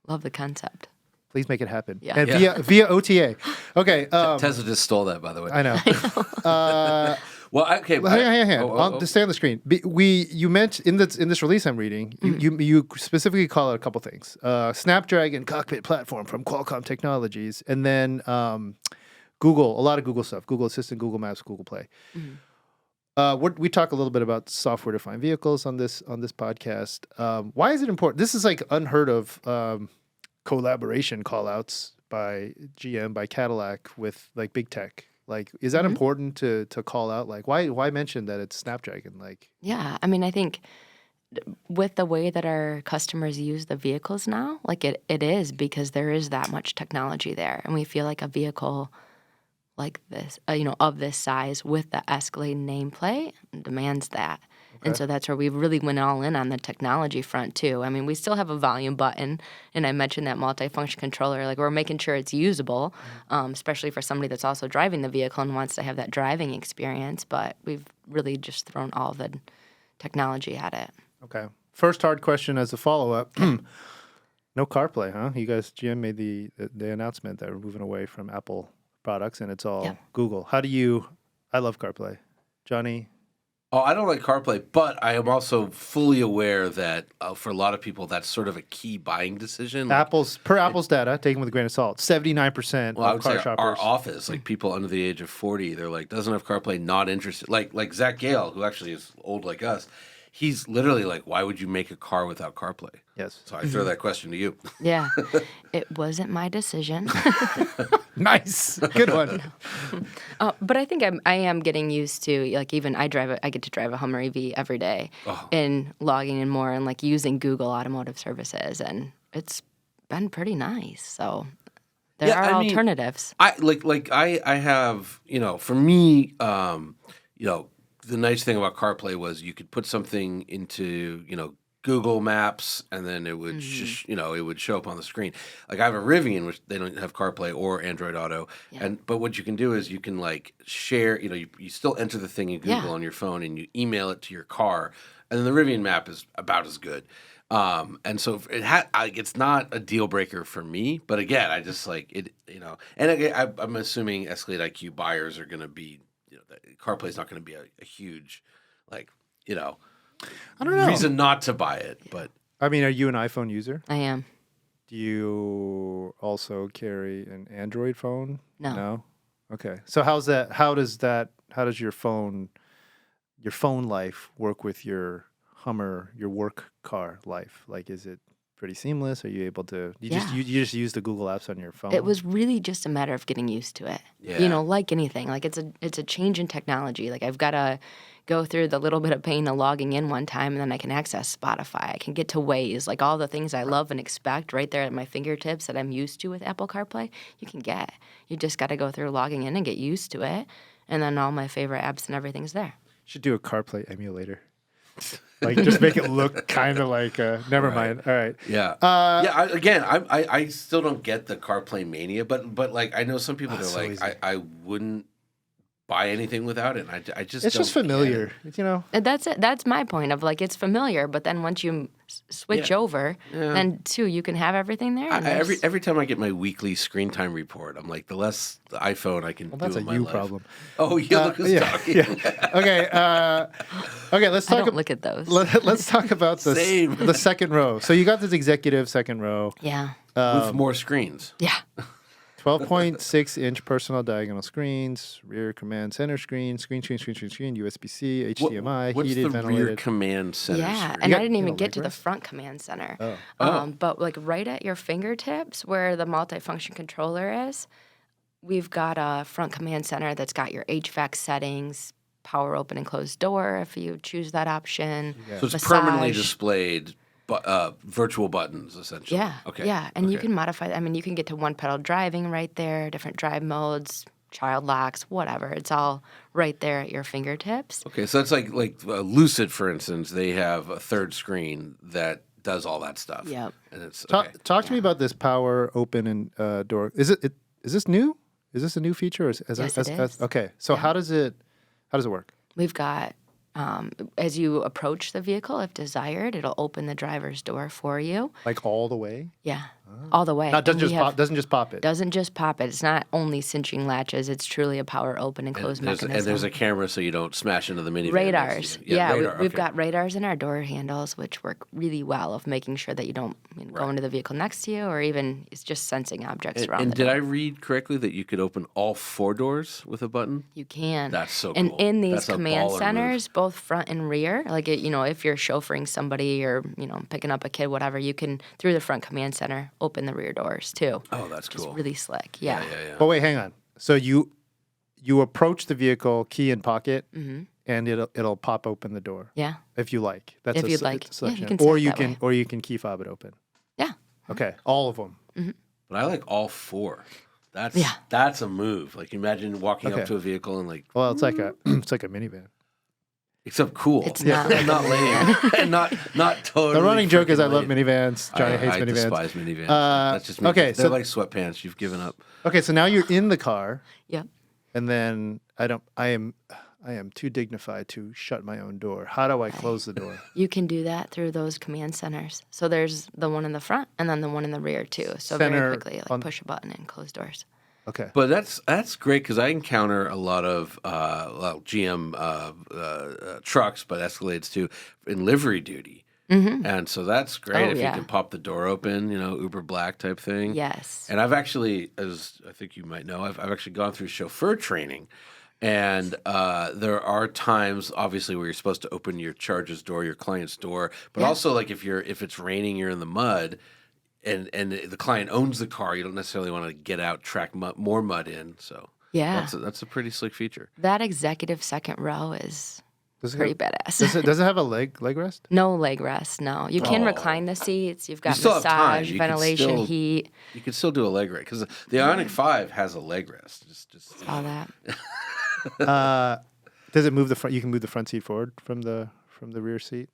Love the concept. Please make it happen. Yeah. And via OTA. Okay. Tesla just stole that, by the way. I know. Well, okay. Hang on. To stay on the screen. You meant in this release I'm reading, you specifically call it a couple things. Snapdragon Cockpit Platform from Qualcomm Technologies, and then Google, a lot of Google stuff, Google Assistant, Google Maps, Google Play. We talk a little bit about software-defined vehicles on this podcast. Why is it important? This is like unheard of collaboration call-outs by GM, by Cadillac with like big tech. Like, is that important to call out? Like, why mention that it's Snapdragon? Like, yeah, I mean, I think with the way that our customers use the vehicles now, like it is because there is that much technology there, and we feel like a vehicle like this, of this size with the Escalade nameplate demands that. Okay. And so that's where we really went all in on the technology front too. I mean, we still have a volume button, and I mentioned that multifunction controller. Like, we're making sure it's usable, especially for somebody that's also driving the vehicle and wants to have that driving experience. But we've really just thrown all the technology at it. Okay. First hard question as a follow-up. No CarPlay, huh? You guys, GM made the announcement that we're moving away from Apple products, and it's all Google. I love CarPlay. Johnny? Oh, I don't like CarPlay, but I am also fully aware that for a lot of people, that's sort of a key buying decision. Like, Apple's data, taken with a grain of salt, 79% well, I of would car say shoppers. our office, like people under the age of 40, they're like, doesn't have CarPlay, not interested. Like Zach Gale, who actually is old like us, he's literally like, why would you make a car without CarPlay? Yes. So I throw that question to you. Yeah, it wasn't my decision. Nice. Good one. But I think I am getting used to, like, even I get to drive a Hummer EV every day and logging in more and like using Google Automotive Services, and it's been pretty nice. So there are alternatives. I have, for me, the nice thing about CarPlay was you could put something into, Google Maps, and then it would it would show up on the screen. Like I have a Rivian, which they don't have CarPlay or Android Auto, but what you can do is you can like share. You still enter the thing in Google on your phone, and you email it to your car, and then the Rivian map is about as good. And so it's not a deal breaker for me, but again, I just like it, And again, I'm assuming Escalade IQ buyers are going to be, CarPlay is not going to be a huge, I don't know. reason not to buy it, but I mean, are you an iPhone user? I am. Do you also carry an Android phone? No. No? Okay. So how does your phone life work with your Hummer, your work car life? Like, is it pretty seamless? Are you able to, you just use the Google apps on your phone? It was really just a matter of getting used to it. Yeah. Like anything, like it's a change in technology. Like I've got to go through the little bit of pain of logging in one time, and then I can access Spotify. I can get to Waze, like all the things I love and expect right there at my fingertips that I'm used to with Apple CarPlay. You can get. You just got to go through logging in and get used to it, and then all my favorite apps and everything's there. Should do a CarPlay emulator. Like, just make it look kind of like. Never mind. All right. yeah, I still don't get the CarPlay mania, but like I know some people that are like, easy. I wouldn't buy anything without it. And I just It's just familiar, And that's it. That's my point of like it's familiar, but then once you switch over, then too you can have everything there. And every time I get my weekly screen time report, I'm like, the less the iPhone I can do that's a in my you life. problem. Oh yeah, look who's talking. Yeah. Okay. Let's talk. I don't look at those. Let's talk about the second row. So you got this executive second row. Yeah. With more screens. Yeah. 12.6-inch personal diagonal screens, rear command center screen, USB-C, HDMI, What's heated, the ventilated. rear command center? Yeah, screen? and I didn't even get to the front command center. Oh. But like right at your fingertips where the multifunction controller is, we've got a front command center that's got your HVAC settings, power open and close door if you choose that option. Yeah. So it's massage. permanently displayed, virtual buttons essentially. Yeah. Okay. Yeah, and you can modify. I mean, you can get to one pedal driving right there, different drive modes, child locks, whatever. It's all right there at your fingertips. Okay, so it's like Lucid, for instance. They have a third screen that does all that stuff. Yep. And it's Talk to me about this power open and door. Is this new? Is this a new feature? Or is Yes, it is. Okay. So how does it work? We've got, as you approach the vehicle, if desired, it'll open the driver's door for you. Like all the way? Yeah, all the way. Doesn't And just pop it. Doesn't just pop it. It's not only cinching latches. It's truly a power open and close mechanism. And there's a camera so you don't smash into the minivan. Radars. Radar, we've okay. got radars in our door handles, which work really well of making sure that you don't go into the vehicle next to you, or even it's just sensing objects around. And the did door. I read correctly that you could open all four doors with a button? You can. That's so And cool. in these That's a command baller centers, both front and rear, like if you're chauffeuring somebody or picking up a kid, whatever, you can through the front command center open the rear doors too. Oh, that's Which is cool. really slick. Yeah. But wait, hang on. So you approach the vehicle, key in pocket, Mm-hmm. and it'll pop open the door. Yeah. If you like. That's If a you'd like. Yeah, selection. you can set or it you that can way. or you can key fob it open. Yeah. Okay. All of them. But I like all four. Yeah. That's a move. Like imagine walking Okay. up to a vehicle and like, Well, it's like a minivan. except cool. It's not. and not lame. And not totally. The running joke is I freaking love lame. minivans. Johnny hates I minivans. despise minivans. That's just me. okay, They're so- like sweatpants. You've given up. Okay, so now you're in the car, Yep. and then I am too dignified to shut my own door. How do I close the door? You can do that through those command centers. So there's the one in the front and then the one in the rear too. So Center very quickly, on- push a button and close doors. Okay. But that's great because I encounter a lot of GM trucks, but Escalades too, in livery duty. And so that's great if you can pop the door open, Uber Black type thing. Yes. And I've actually, as I think you might know, I've actually gone through chauffeur training. And there are times, obviously, where you're supposed to open your charge's door, your client's door, but also like if it's raining, you're in the mud, and the client owns the car, you don't necessarily want to get out, track more mud in. So that's a pretty slick feature. That executive second row is pretty badass. Does it have a leg rest? No leg rest. No, you can recline the seats. You've got still have time. massage, You ventilation, can heat. You can still do a leg rest because the Ioniq 5 has a leg rest. Just All that. Does it move the front? You can move the front seat forward from the rear seat.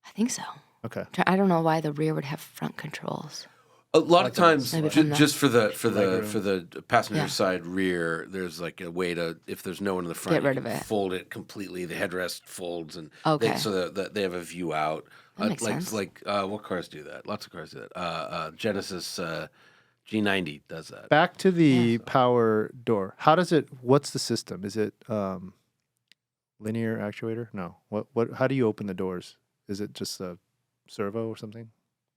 I think so. Okay. I don't know why the rear would have front controls. a lot of times, Maybe from just for the legroom. passenger side rear, there's like a way to, if there's no one in the front, Get rid you of can it. fold it completely. The headrest folds, and Okay. so that they have a view out. That makes sense. What cars do that? Lots of cars do that. Genesis G90 does that. Back to the power door. What's the system? Is it linear actuator? No. What? How do you open the doors? Is it just a servo or something?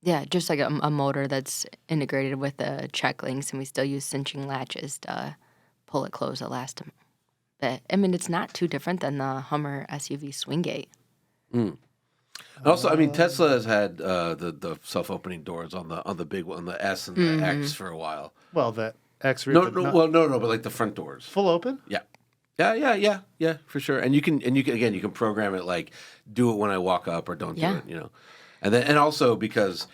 Yeah, just like a motor that's integrated with the check links, and we still use cinching latches to pull it closed the last bit. I mean, it's not too different than the Hummer SUV Swinggate. Mm. Also, I mean, Tesla has had the self-opening doors on the big one, the S and the X for a while. Well, the X. No, but like the front doors. Full open. Yeah, for sure. And you can program it like do it when I walk up or don't do it, And also because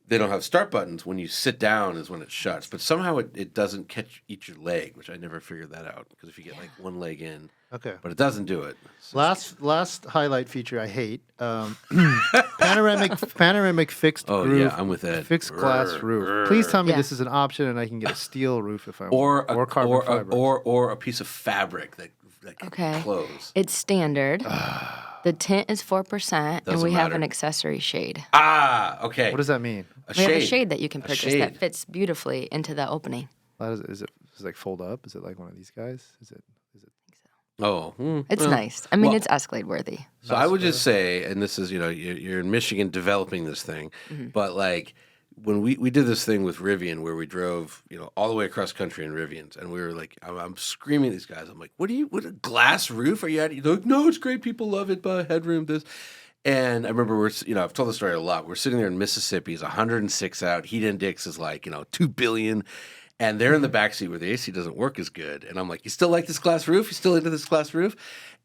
they don't have start buttons, when you sit down is when it shuts. But somehow it doesn't eat your leg, which I never figured that out. Because if you get like one leg in, okay, but it doesn't do it. So last highlight feature I hate: panoramic fixed roof. Oh yeah, I'm with Ed. Fixed glass roof. Please tell me this is an option, and I can get a steel roof if I want, or carbon fiber, or a piece of fabric that can close. It's standard. The tint is 4%, and we have an accessory shade. Okay. What does that mean? We have a shade that you can purchase that fits beautifully into the opening. Is it like fold up? Is it like one of these guys? Is it? Oh, it's nice. I mean, it's Escalade worthy. So I would just say, and this is, you're in Michigan developing this thing, but like when we did this thing with Rivian where we drove, all the way across country in Rivians, and we were like, I'm screaming at these guys. I'm like, what a glass roof are you at? They're like, no, it's great. People love it, but headroom, this. And I remember I've told the story a lot. We're sitting there in Mississippi, it's 106 out. Heat index is like, 2 billion. And they're in the backseat where the AC doesn't work as good. And I'm like, you still like this glass roof? You still into this glass roof?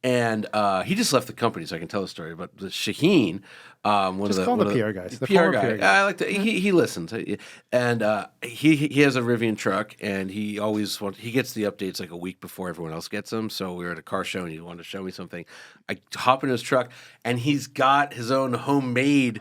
And he just left the company, so I can tell the story. But Shaheen, one of the PR guys. The PR guy. I like to. He listens, and he has a Rivian truck, and he gets the updates like a week before everyone else gets them. So we were at a car show, and he wanted to show me something. I hop in his truck, and he's got his own homemade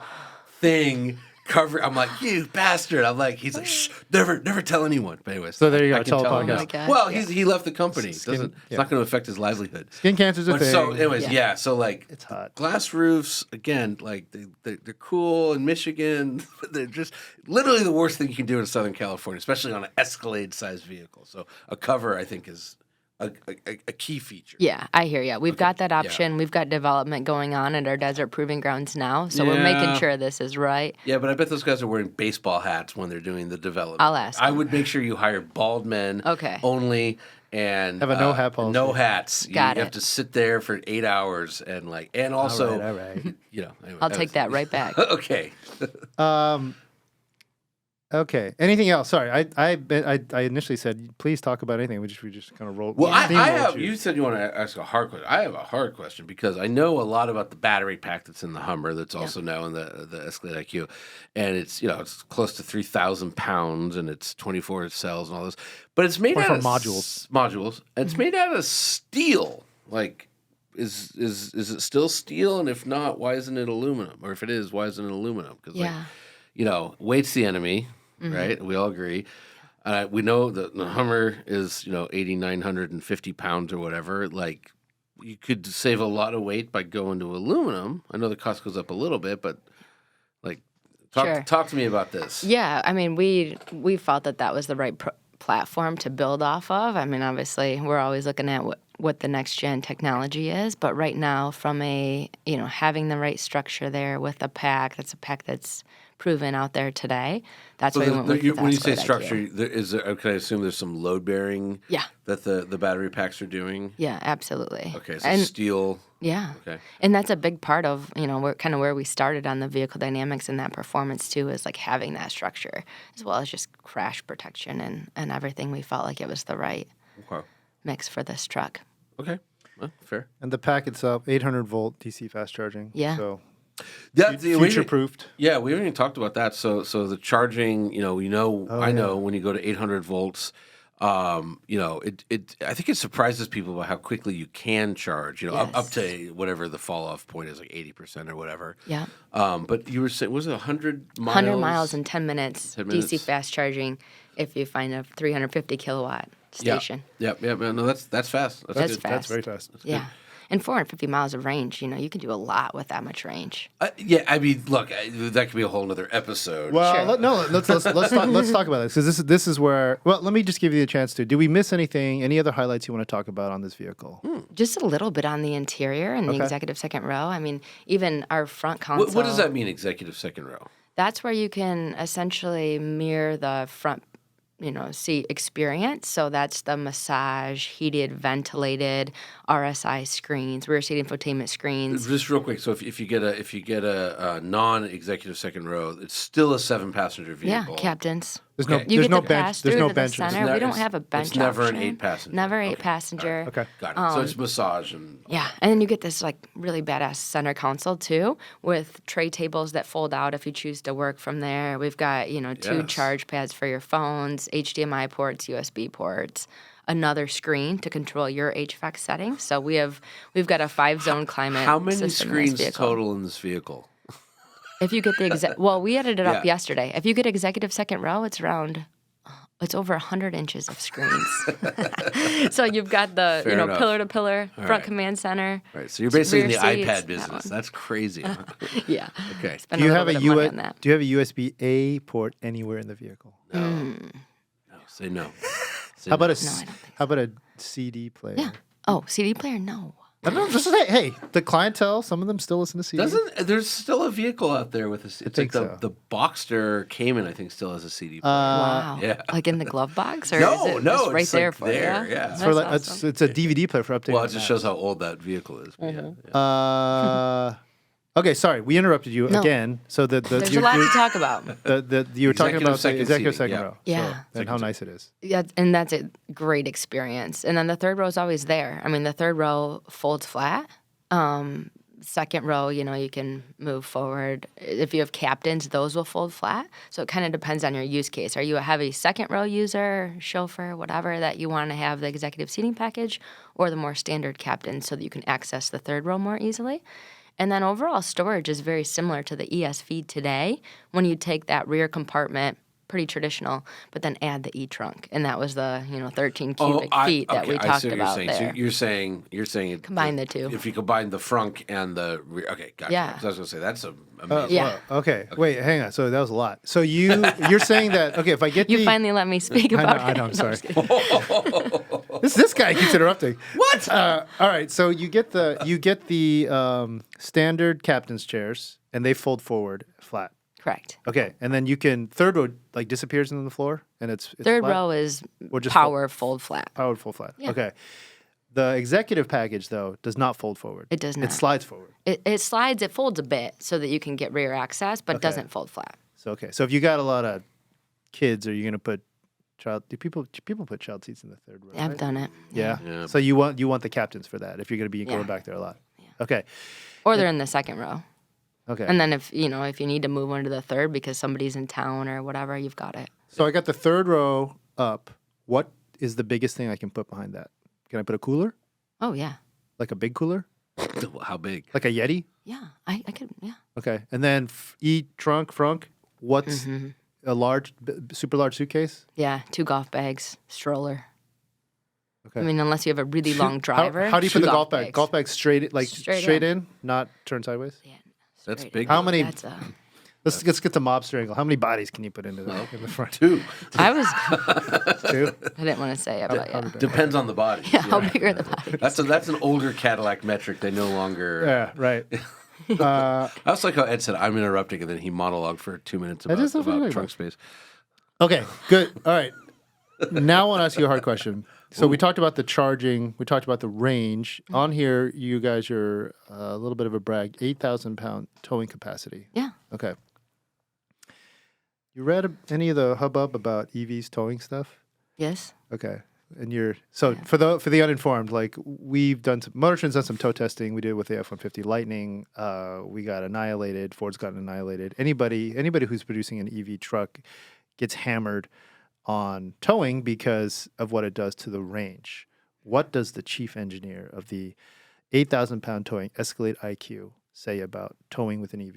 thing. I'm like, you bastard. I'm like, he's like, shh, never tell anyone. But anyways, so there you go. Tell him now. Well, he left the company. It's not going to affect his livelihood. Skin cancer's a thing. So anyways, so like it's hot. Glass roofs again, like they're cool in Michigan. They're just literally the worst thing you can do in Southern California, especially on an Escalade-sized vehicle. So a cover, I think, is a key feature. Yeah, I hear you. We've got that option. Yeah. We've got development going on at our desert proving grounds now, so we're making sure this is right. Yeah, but I bet those guys are wearing baseball hats when they're doing the development. I'll ask I would make sure you hire bald men only and have a no hat policy. No hats. You have to sit there for 8 hours and also all right. Anyway, I'll take that right back. Okay. Okay. Anything else? Sorry, I initially said please talk about anything. We just kind of rolled. Well, I have. You said you want to ask a hard question. I have a hard question because I know a lot about the battery pack that's in the Hummer. That's also now in the Escalade IQ, and it's it's close to 3,000 pounds and it's 24 cells and all this. But it's made out of modules. Modules. And it's made out of steel. Like, is it still steel? And if not, why isn't it aluminum? Or if it is, why isn't it aluminum? Because weight's the enemy. Right, we all agree. We know that the Hummer is 8,950 pounds or whatever. Like, you could save a lot of weight by going to aluminum. I know the cost goes up a little bit, but talk to me about this. Yeah, I mean we felt that was the right platform to build off of. I mean, obviously, we're always looking at what the next gen technology is, but right now, from having the right structure there with a pack that's proven out there today, that's why we went with the when you say Escalade structure, IQ. can I assume there's some load bearing? Yeah. That the battery packs are doing. Yeah, absolutely. Okay, so steel. Yeah. Okay. And that's a big part of, where we started on the vehicle dynamics and that performance too, is like having that structure as well as just crash protection and everything. We felt like it was the right mix for this truck. Okay. Well, fair. And the pack itself, 800-volt DC fast charging. Yeah. So That's future-proofed. Yeah, we haven't even talked about that. So the charging, I know when you go to 800 volts, I think it surprises people about how quickly you can charge. Up to whatever the fall off point is, like 80% or whatever. Yeah. But you were saying, was it 100 miles? 100 miles in 10 minutes. 10 minutes. DC fast charging if you find a 350 kilowatt station. Yeah. No, that's fast. That's good. fast. That's very fast. Yeah. And 450 miles of range, you can do a lot with that much range. I mean, look, that could be a whole other episode. Well, Sure. let's talk about this, because this is where. Well, let me just give you the chance to. Do we miss anything? Any other highlights you want to talk about on this vehicle? Just a little bit on the interior and the executive second row. I mean, even our front console. What does that mean, executive second row? That's where you can essentially mirror the front seat experience. So that's the massage, heated, ventilated, RSI screens, rear seat infotainment screens. Just real quick, so if you get a non-executive second row, it's still a 7-passenger vehicle. Yeah, captains. There's You no get to bench. pass There's through no to the benches. center. We don't have a bench It's never an option. 8-passenger. Never 8-passenger. Okay. Got it. So it's massage and Yeah, and then you get this like really badass center console too, with tray tables that fold out if you choose to work from there. We've got 2 Yes. charge pads for your phones, HDMI ports, USB ports, another screen to control your HVAC settings. So we've got a 5-zone climate. How many system in this screens vehicle. total in this vehicle? If you get the we added it up yesterday. If you get executive second row, it's over 100 inches of screens. So you've got the Fair enough. pillar to pillar front right. command center. Right. So you're basically in the rear seats, iPad that business. one. That's crazy. Yeah. Okay. Spend Do you a have little a bit of money on that. Do you have a USB-A port anywhere in the vehicle? No. Say no. Say How about No, I don't think how about a CD player? Yeah. Oh, CD player? No. I don't know. Just say, hey, the clientele. Some of them still listen to CD. There's still a vehicle out there with a it's like think so. the Boxster Cayman, I think, still has a CD player. Wow. yeah. Like in the glove box, or No, is it no, just right it's there like for there, you? yeah. It's, That's for like, awesome. it's a DVD player for updating. Well, it just maps. shows how old that vehicle is. But yeah. Okay, sorry, we interrupted you No. again. So the There's a lot to talk about. you were talking Executive about the second executive seat, second yeah. row. Yeah. So, and how nice it is. Yeah, and that's a great experience. And then the third row is always there. I mean, the third row folds flat. Second row, you can move forward. If you have captains, those will fold flat. So it kind of depends on your use case. Are you a heavy second row user, chauffeur, whatever, that you want to have the executive seating package, or the more standard captain so that you can access the third row more easily? And then overall storage is very similar to the ESV today when you take that rear compartment, pretty traditional, but then add the e-trunk. And that was the 13 cubic feet that we I talked see what about you're saying. there. So you're saying Combine the two. If you combine the frunk and the rear, okay, gotcha. Yeah. 'Cause I was gonna say that's amazing. Yeah. Well, okay. Wait, hang on. So that was a lot. So you're saying that if I get You finally let me speak about I it. know. I'm No, sorry. just kidding. This guy keeps interrupting. What? All right. So you get the standard captain's chairs, and they fold forward flat. Correct. Okay, and then you can third row like disappears into the floor, and it's Third flat? row is Or just power fold flat. powered full flat. Yeah. Okay. The executive package though does not fold forward. It does It not. slides forward. It slides, it folds a bit so that you can get rear access, but doesn't fold flat. So okay. So if you got a lot of kids, are you gonna put child? Do people put child seats in the third row? I've right? done it. Yeah. Yeah. So you want the captains for that if you're gonna be going Yeah. back there a lot. Okay. Or they're in the second row. Okay. And then if you need to move one to the third because somebody's in town or whatever, you've got it. So I got the third row up. What is the biggest thing I can put behind that? Can I put a cooler? Oh yeah. Like a big cooler? How big? Like a Yeti? Yeah. I could Okay. And then frunk. What's a large, super large suitcase? Yeah, 2 golf bags, stroller. Okay. I mean, unless you have a really long driver. How do you put 2 the golf bag? bags. Golf bag straight Straight in, not turn sideways? Yeah, That's straight big. in. How many? That's Let's get the mobster angle. How many bodies can you put into that in the front? Two. I was. Two. I didn't want to say it, but yeah. Depends on the body. Yeah, how big are the bodies? That's an older Cadillac metric. They no longer. Yeah, right. I also like how Ed said, "I'm interrupting," and then he monologued for 2 minutes about trunk space. Okay, good. All right. Now I want to ask you a hard question. So we talked about the charging. We talked about the range. On here, you guys are a little bit of a brag. 8,000-pound towing capacity. Yeah. Okay. You read any of the hubbub about EVs towing stuff? Yes. Okay. And for the uninformed, like MotorTrend's done some tow testing. We did it with the F-150 Lightning. We got annihilated. Ford's gotten annihilated. Anybody who's producing an EV truck gets hammered on towing because of what it does to the range. What does the chief engineer of the 8,000-pound towing Escalade IQ say about towing with an EV?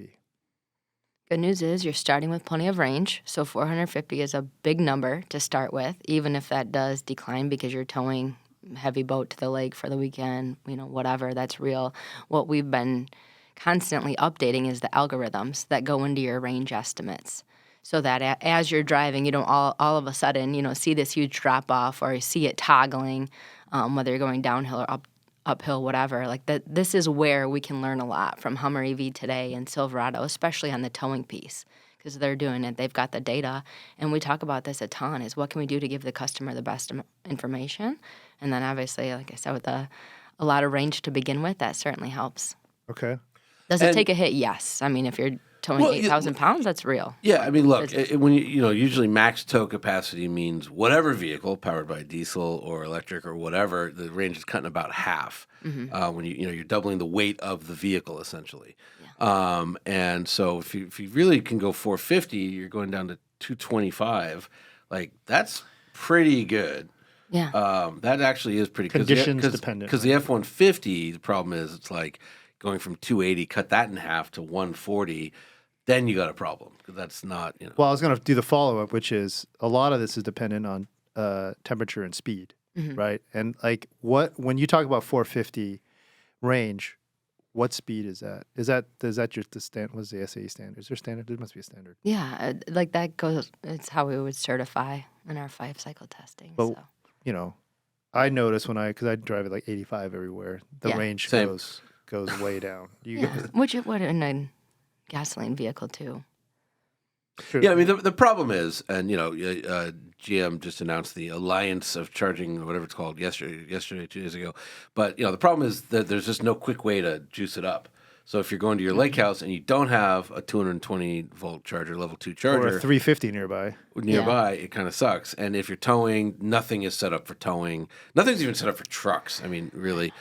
Good news is you're starting with plenty of range, so 450 is a big number to start with, even if that does decline because you're towing heavy boat to the lake for the weekend, whatever, that's real. What we've been constantly updating is the algorithms that go into your range estimates, so that as you're driving, you don't all of a sudden, see this huge drop-off or you see it toggling, whether you're going downhill or uphill, whatever. Like this is where we can learn a lot from Hummer EV today and Silverado, especially on the towing piece, because they're doing it. They've got the data, and we talk about this a ton, is what can we do to give the customer the best information? And then obviously, like I said, with a lot of range to begin with, that certainly helps. Okay. Does it take a hit? Yes. I mean, if you're towing 8,000 pounds, that's real. Yeah, I mean, look, when usually max tow capacity means whatever vehicle powered by diesel or electric or whatever, the range is cut in about half. When you're doubling the weight of the vehicle essentially. Yeah. And so if you really can go 450, you're going down to 225. Like that's pretty good. Yeah. That actually is pretty conditions dependent. Because the F-150, the problem is it's like going from 280, cut that in half to 140. Then you got a problem because that's not, Well, I was going to do the follow-up, which is a lot of this is dependent on temperature and speed, right? And like when you talk about 450 range, what speed is that? Is that just the standard? What's the SAE standard? Is there a standard? There must be a standard. Yeah, like that goes. It's how we would certify in our 5-cycle testing. But I notice because I drive at like 85 everywhere, the range goes way down. Which it would in a gasoline vehicle too. True. Yeah, I mean the problem is, and GM just announced the Alliance of Charging, or whatever it's called, yesterday, 2 days ago. But the problem is that there's just no quick way to juice it up. So if you're going to your lake house and you don't have a 220 volt charger, level 2 charger, or a 350 nearby, it kind of sucks. And if you're towing, nothing is set up for towing. Nothing's even set up for trucks. I mean, really,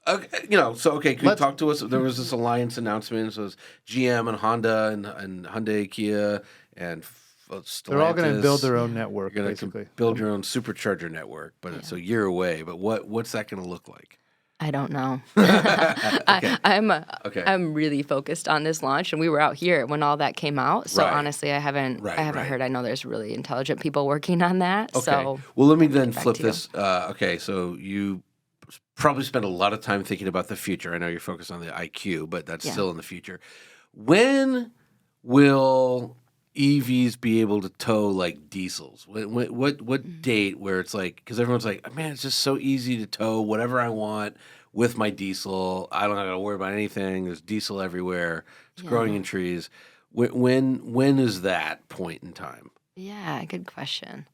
Okay, can you talk to us? There was this alliance announcement. So it was GM and Honda and Hyundai, Kia, and Stellantis. They're all going to build their own network. You're going to build your own supercharger network, but it's a year away. But what's that going to look like? I don't know. Okay. I'm really focused on this launch, and we were out here when all that came out. So honestly, I haven't heard. I know there's really intelligent people working on that. Okay. So well, let me then flip this. Okay, so you probably spend a lot of time thinking about the future. I know you're focused on the IQ, but that's still in the future. When will EVs be able to tow like diesels? What date where it's like, because everyone's like, man, it's just so easy to tow whatever I want with my diesel. I don't have to worry about anything. There's diesel everywhere. It's growing in trees. When is that point in time? Yeah, good question.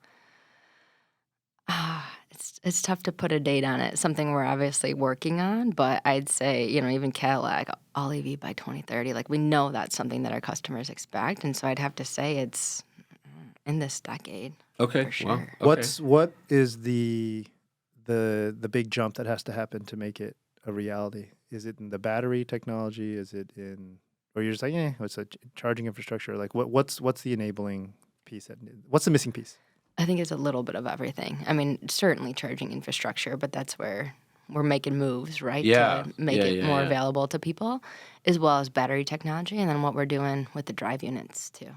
It's tough to put a date on it. Something we're obviously working on, but I'd say, even Cadillac, all EV by 2030. Like we know that's something that our customers expect, and so I'd have to say it's in this decade. Okay, for sure. Well, okay. What is the big jump that has to happen to make it a reality? Is it in the battery technology? Is it in, or you're just like, it's a charging infrastructure? Like what's the enabling piece? What's the missing piece? I think it's a little bit of everything. I mean, certainly charging infrastructure, but that's where we're making moves, right? Yeah. To make it more available to people, as well as battery technology, and then what we're doing with the drive units too.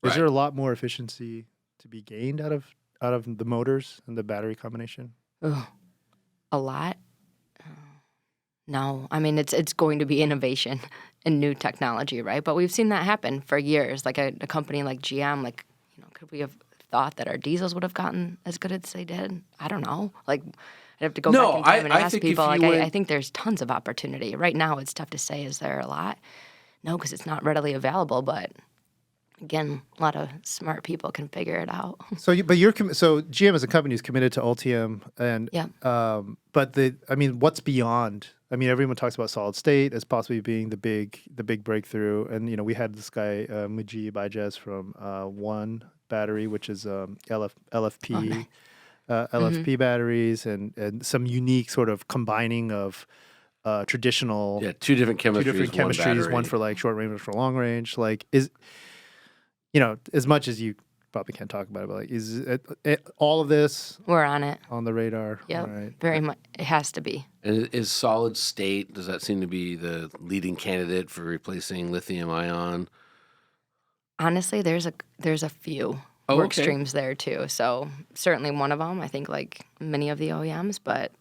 Is there a lot more efficiency to be gained out of the motors and the battery combination? Ugh, a lot. No, I mean it's going to be innovation and new technology, right? But we've seen that happen for years. Like a company like GM, like could we have thought that our diesels would have gotten as good as they did? I don't know. Like I'd have to go back in time and ask people. Like I think there's tons of opportunity. Right now, it's tough to say. Is there a lot? No, because it's not readily available. But again, a lot of smart people can figure it out. So, so GM as a company is committed to Ultium, and but what's beyond? I mean, everyone talks about solid state as possibly being the big breakthrough, and we had this guy Mujib Bijaz from One Battery, which is LFP. LFP batteries and some unique sort of combining of traditional two different chemistries, one for like short range, one for long range. Like as much as you probably can't talk about it, but like is it all of this? We're on it, on the radar. Yeah, right. Very much. It has to be. And is solid state? Does that seem to be the leading candidate for replacing lithium ion? Honestly, there's a few work streams there too. So certainly one of them. I think like many of the OEMs, but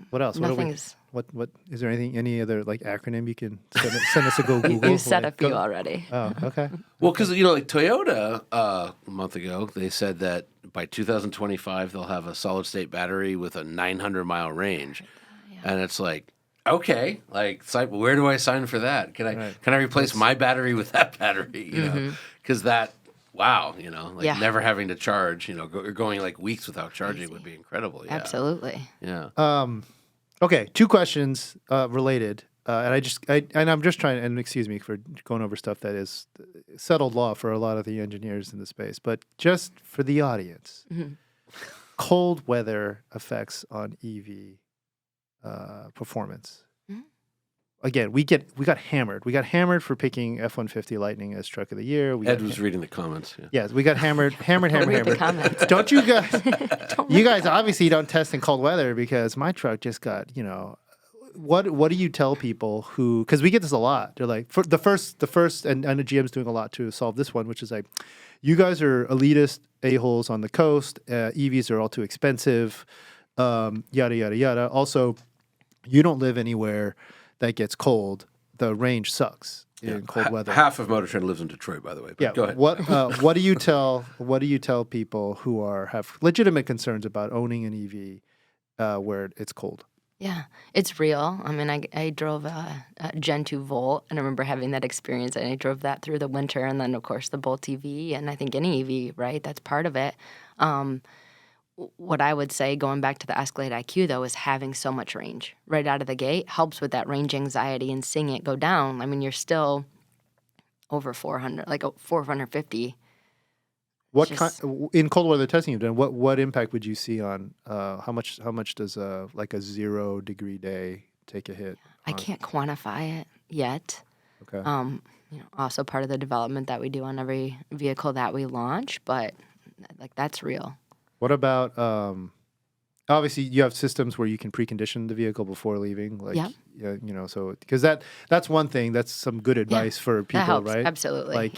what else? Nothing's. What is there any other like acronym you can send us a go Google? You said a few already. Oh, okay. Well, because like Toyota a month ago, they said that by 2025 they'll have a solid state battery with a 900-mile range, and it's like, okay, like where do I sign for that? Can I replace my battery with that battery? Because that. Wow, never having to charge, going like weeks without charging would be incredible. Yeah. Absolutely. Yeah. Okay, two questions related, and I'm just trying. And excuse me for going over stuff that is settled law for a lot of the engineers in the space, but just for the audience, cold weather effects on EV performance. Again, we got hammered. We got hammered for picking F-150 Lightning as truck of the year. Ed was reading the comments. Yeah. Yes, we got hammered. The comments. Don't you guys? You guys obviously don't test in cold weather because my truck just got. What do you tell people who? Because we get this a lot. They're like, for the first, and I know GM's doing a lot to solve this one, which is like, you guys are elitist a-holes on the coast. EVs are all too expensive. Yada yada yada. Also, you don't live anywhere that gets cold. The range sucks in cold weather. Half of MotorTrend lives in Detroit, by the way. But go ahead. What do you tell people who have legitimate concerns about owning an EV where it's cold? Yeah, it's real. I mean, I drove a Gen 2 Volt, and I remember having that experience, and I drove that through the winter, and then, of course, the Bolt EV, and I think any EV, right? That's part of it. What I would say, going back to the Escalade IQ, though, is having so much range right out of the gate helps with that range anxiety and seeing it go down. I mean, you're still over 400, like 450. What in cold weather testing you've done? What impact would you see on how much does a 0 degree day take a hit? I can't quantify it yet. Okay. Also part of the development that we do on every vehicle that we launch, but like that's real. What about, obviously you have systems where you can precondition the vehicle before leaving, so, because that's one thing, that's some good advice for people, that helps. Right? Absolutely.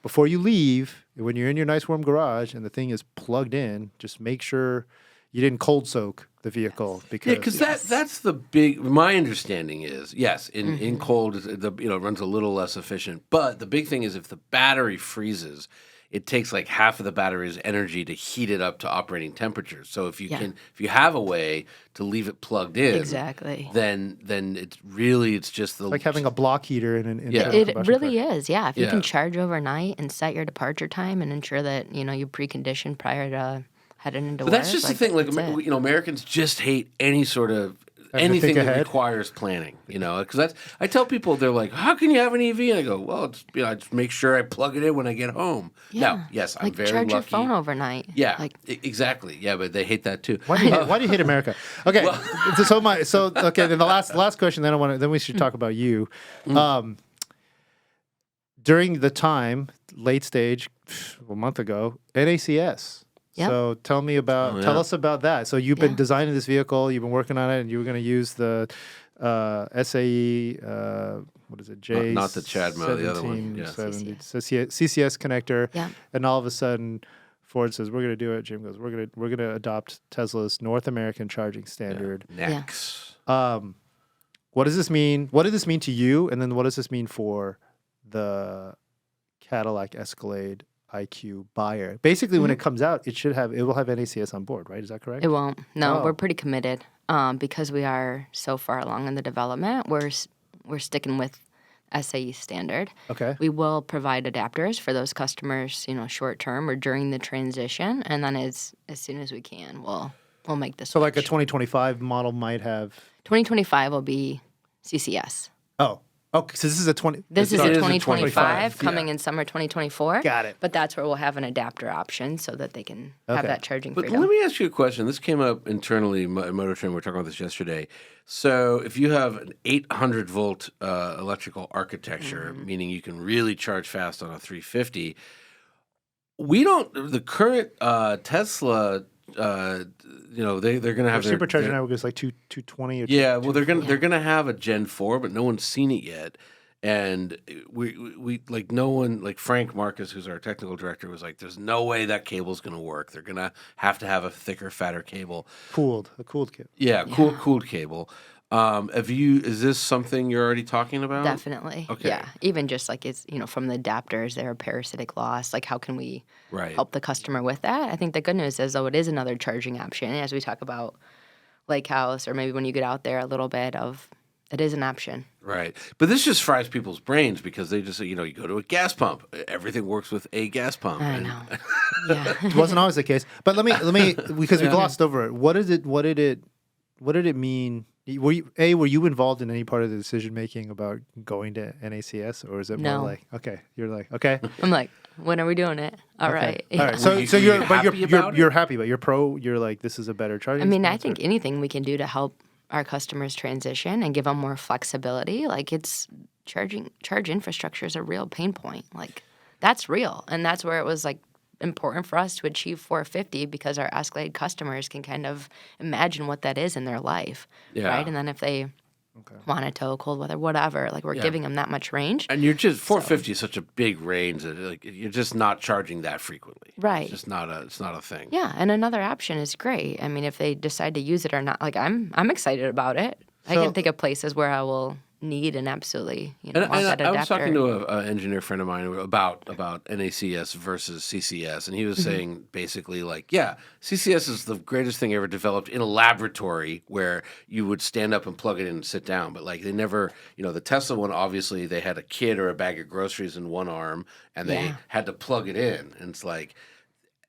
Before you leave, when you're in your nice warm garage and the thing is plugged in, just make sure you didn't cold soak the vehicle because that's the big. My understanding is in cold it runs a little less efficient, but the big thing is if the battery freezes, it takes like half of the battery's energy to heat it up to operating temperature. So if you have a way to leave it plugged in, exactly, then it's just like having a block heater in an it really car. Is. Yeah, if you can charge overnight and set your departure time and ensure that you precondition prior to heading into work. But that's just the thing. Like Americans just hate any sort of anything that requires planning, because I tell people, they're like, how can you have an EV? And I go, well, it's, I just make sure I plug it in when I get home. Yeah. Now, yes, I'm very charge lucky. Your phone overnight. Yeah, exactly. Yeah, but they hate that too. Why do you hate America? Okay, then the last question. Then we should talk about you. During the time, late stage, a month ago, NACS. Yep. So tell us about that. So you've been designing this vehicle, you've been working on it, and you were going to use the SAE, what is it, J? Not the CHAdeMO, the other one. Yeah. CCS connector. Yeah. And all of a sudden, Ford says, we're going to do it. Jim goes, we're going to adopt Tesla's North American charging standard. NACS. What does this mean? What did this mean to you? And then what does this mean for the Cadillac Escalade IQ buyer? Basically, when it comes out, it will have NACS on board, right? Is that correct? It won't. No, Oh. we're pretty committed because we are so far along in the development. We're sticking with SAE standard. Okay. We will provide adapters for those customers, short term or during the transition, and then as soon as we can, we'll make the switch. So like a 2025 model might have. 2025 will be CCS. Oh, so this is a 20. This is It a is a 2025 25, coming in summer 2024. Got it. But that's where we'll have an adapter option so that they can have Okay. that charging But freedom. let me ask you a question. This came up internally at MotorTrend. We were talking about this yesterday. So if you have an 800 volt electrical architecture, meaning you can really charge fast on a 350, the current Tesla, they're going to have Their supercharger their, network is like 220 or yeah, well, they're gonna have a Gen 4, but no one's seen it yet. And we like no one, like Frank Marcus, who's our technical director, was like, "There's no way that cable's gonna work. They're gonna have to have a thicker, fatter cable." a cooled kit. Yeah, cooled cable. Is this something you're already talking about? Definitely. Okay. Yeah. Even just like it's, from the adapters, there are parasitic loss. Like, how can we Right. help the customer with that? I think the good news is, though, it is another charging option. As we talk about Lake House, or maybe when you get out there a little bit it is an option. Right. But this just fries people's brains because they just say, you go to a gas pump. Everything works with a gas pump. I know. Yeah. It wasn't always the case. But let me because we glossed over it. What did it mean? Were you involved in any part of the decision making about going to NACS, or is it No. more like you're like okay, I'm like, when are we doing it? All right. all right. Yeah. So Were you you're happy about it? you're happy, but you're pro. You're like, this is a better charging. I mean, I experience, think anything we can do to help our customers transition and give them more flexibility, like charge infrastructure is a real pain point. Like, that's real. And that's where it was like important for us to achieve 450 because our Escalade customers can kind of imagine what that is in their life. Yeah. Right. And then if they want to tow, cold weather, whatever, like we're giving them that much range. And you're just 450 is such a big range that like you're just not charging that frequently. Right. It's just not a thing. Yeah, and another option is great. I mean, if they decide to use it or not, like I'm excited about it. I So- can think of places where I will need and absolutely want And that I adapter. was talking to an engineer friend of mine about NACS versus CCS, and he was saying basically like, yeah, CCS is the greatest thing ever developed in a laboratory where you would stand up and plug it in and sit down. But like they never, the Tesla one, obviously they had a kid or a bag of groceries in one arm, and they had to plug it in, and it's like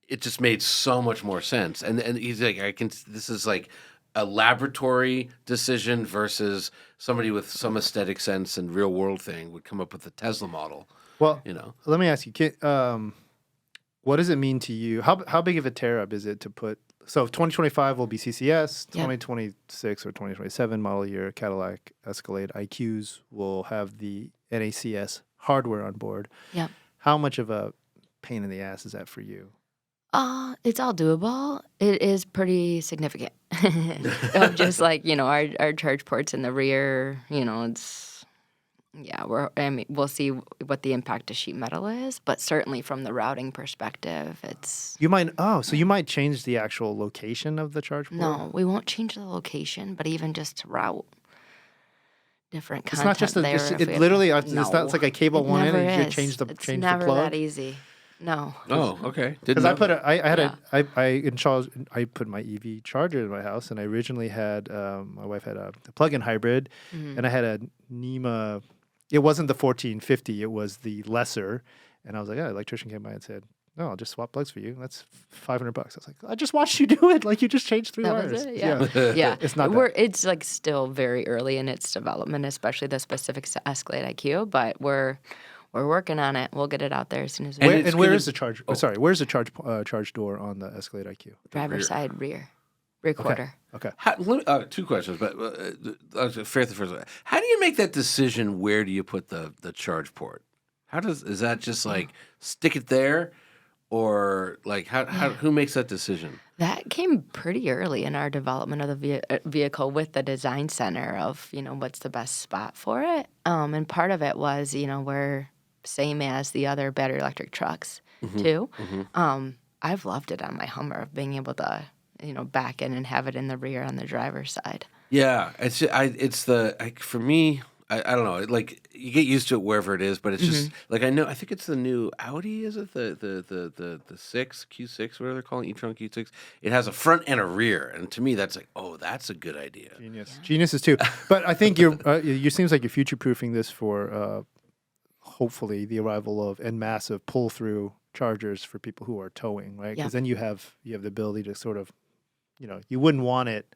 it just made so much more sense. And he's like, this is like a laboratory decision versus somebody with some aesthetic sense and real world thing would come up with the Tesla model. Well, let me ask you, what does it mean to you? How big of a tear up is it to put? So 2025 will be CCS. 2026 or 2027 model year Cadillac Escalade IQs will have the NACS hardware on board. Yeah. How much of a pain in the ass is that for you? It's all doable. It is pretty significant. Of just like, our charge ports in the rear, we'll see what the impact to sheet metal is, but certainly from the routing perspective, You might change the actual location of the charge port? no, we won't change the location, but even just to route different It's content not just there. it's like a cable one in Never and you is. change the It's plug. never that easy. No. Oh, okay. Because Didn't know. I put my EV charger in my house, and I originally had my wife had a plug-in hybrid, and I had a NEMA. It wasn't the 1450; it was the lesser. And I was like, "Yeah." Electrician came by and said, "No, I'll just swap plugs for you. That's $500." I was like, "I just watched you do it. Like you just changed 3 That wires." was it. Yeah. Yeah. It's not. It's like still very early in its development, especially the specifics to Escalade IQ, but we're working on it. We'll get it out there as soon as we And where is the charge? Sorry, where's the charge door on the Escalade IQ? driver's side rear quarter. Okay. Two questions, but fair the first one. How do you make that decision? Where do you put the charge port? Is that just like stick it there, or like who makes that decision? That came pretty early in our development of the vehicle with the design center of, what's the best spot for it. And part of it was, we're same as the other battery electric trucks too. I've loved it on my Hummer of being able to, back in and have it in the rear on the driver's side. Yeah, for me. I don't know. Like you get used to it wherever it is, but it's just like I think it's the new Audi. Is it the six Q6, whatever they're calling it, e-tron Q6? It has a front and a rear, and to me that's like, oh, that's a good idea. Geniuses too. But I think you seems like you're future proofing this for hopefully the arrival of en masse of pull through chargers for people who are towing, right? Because then you have the ability to sort of, you wouldn't want it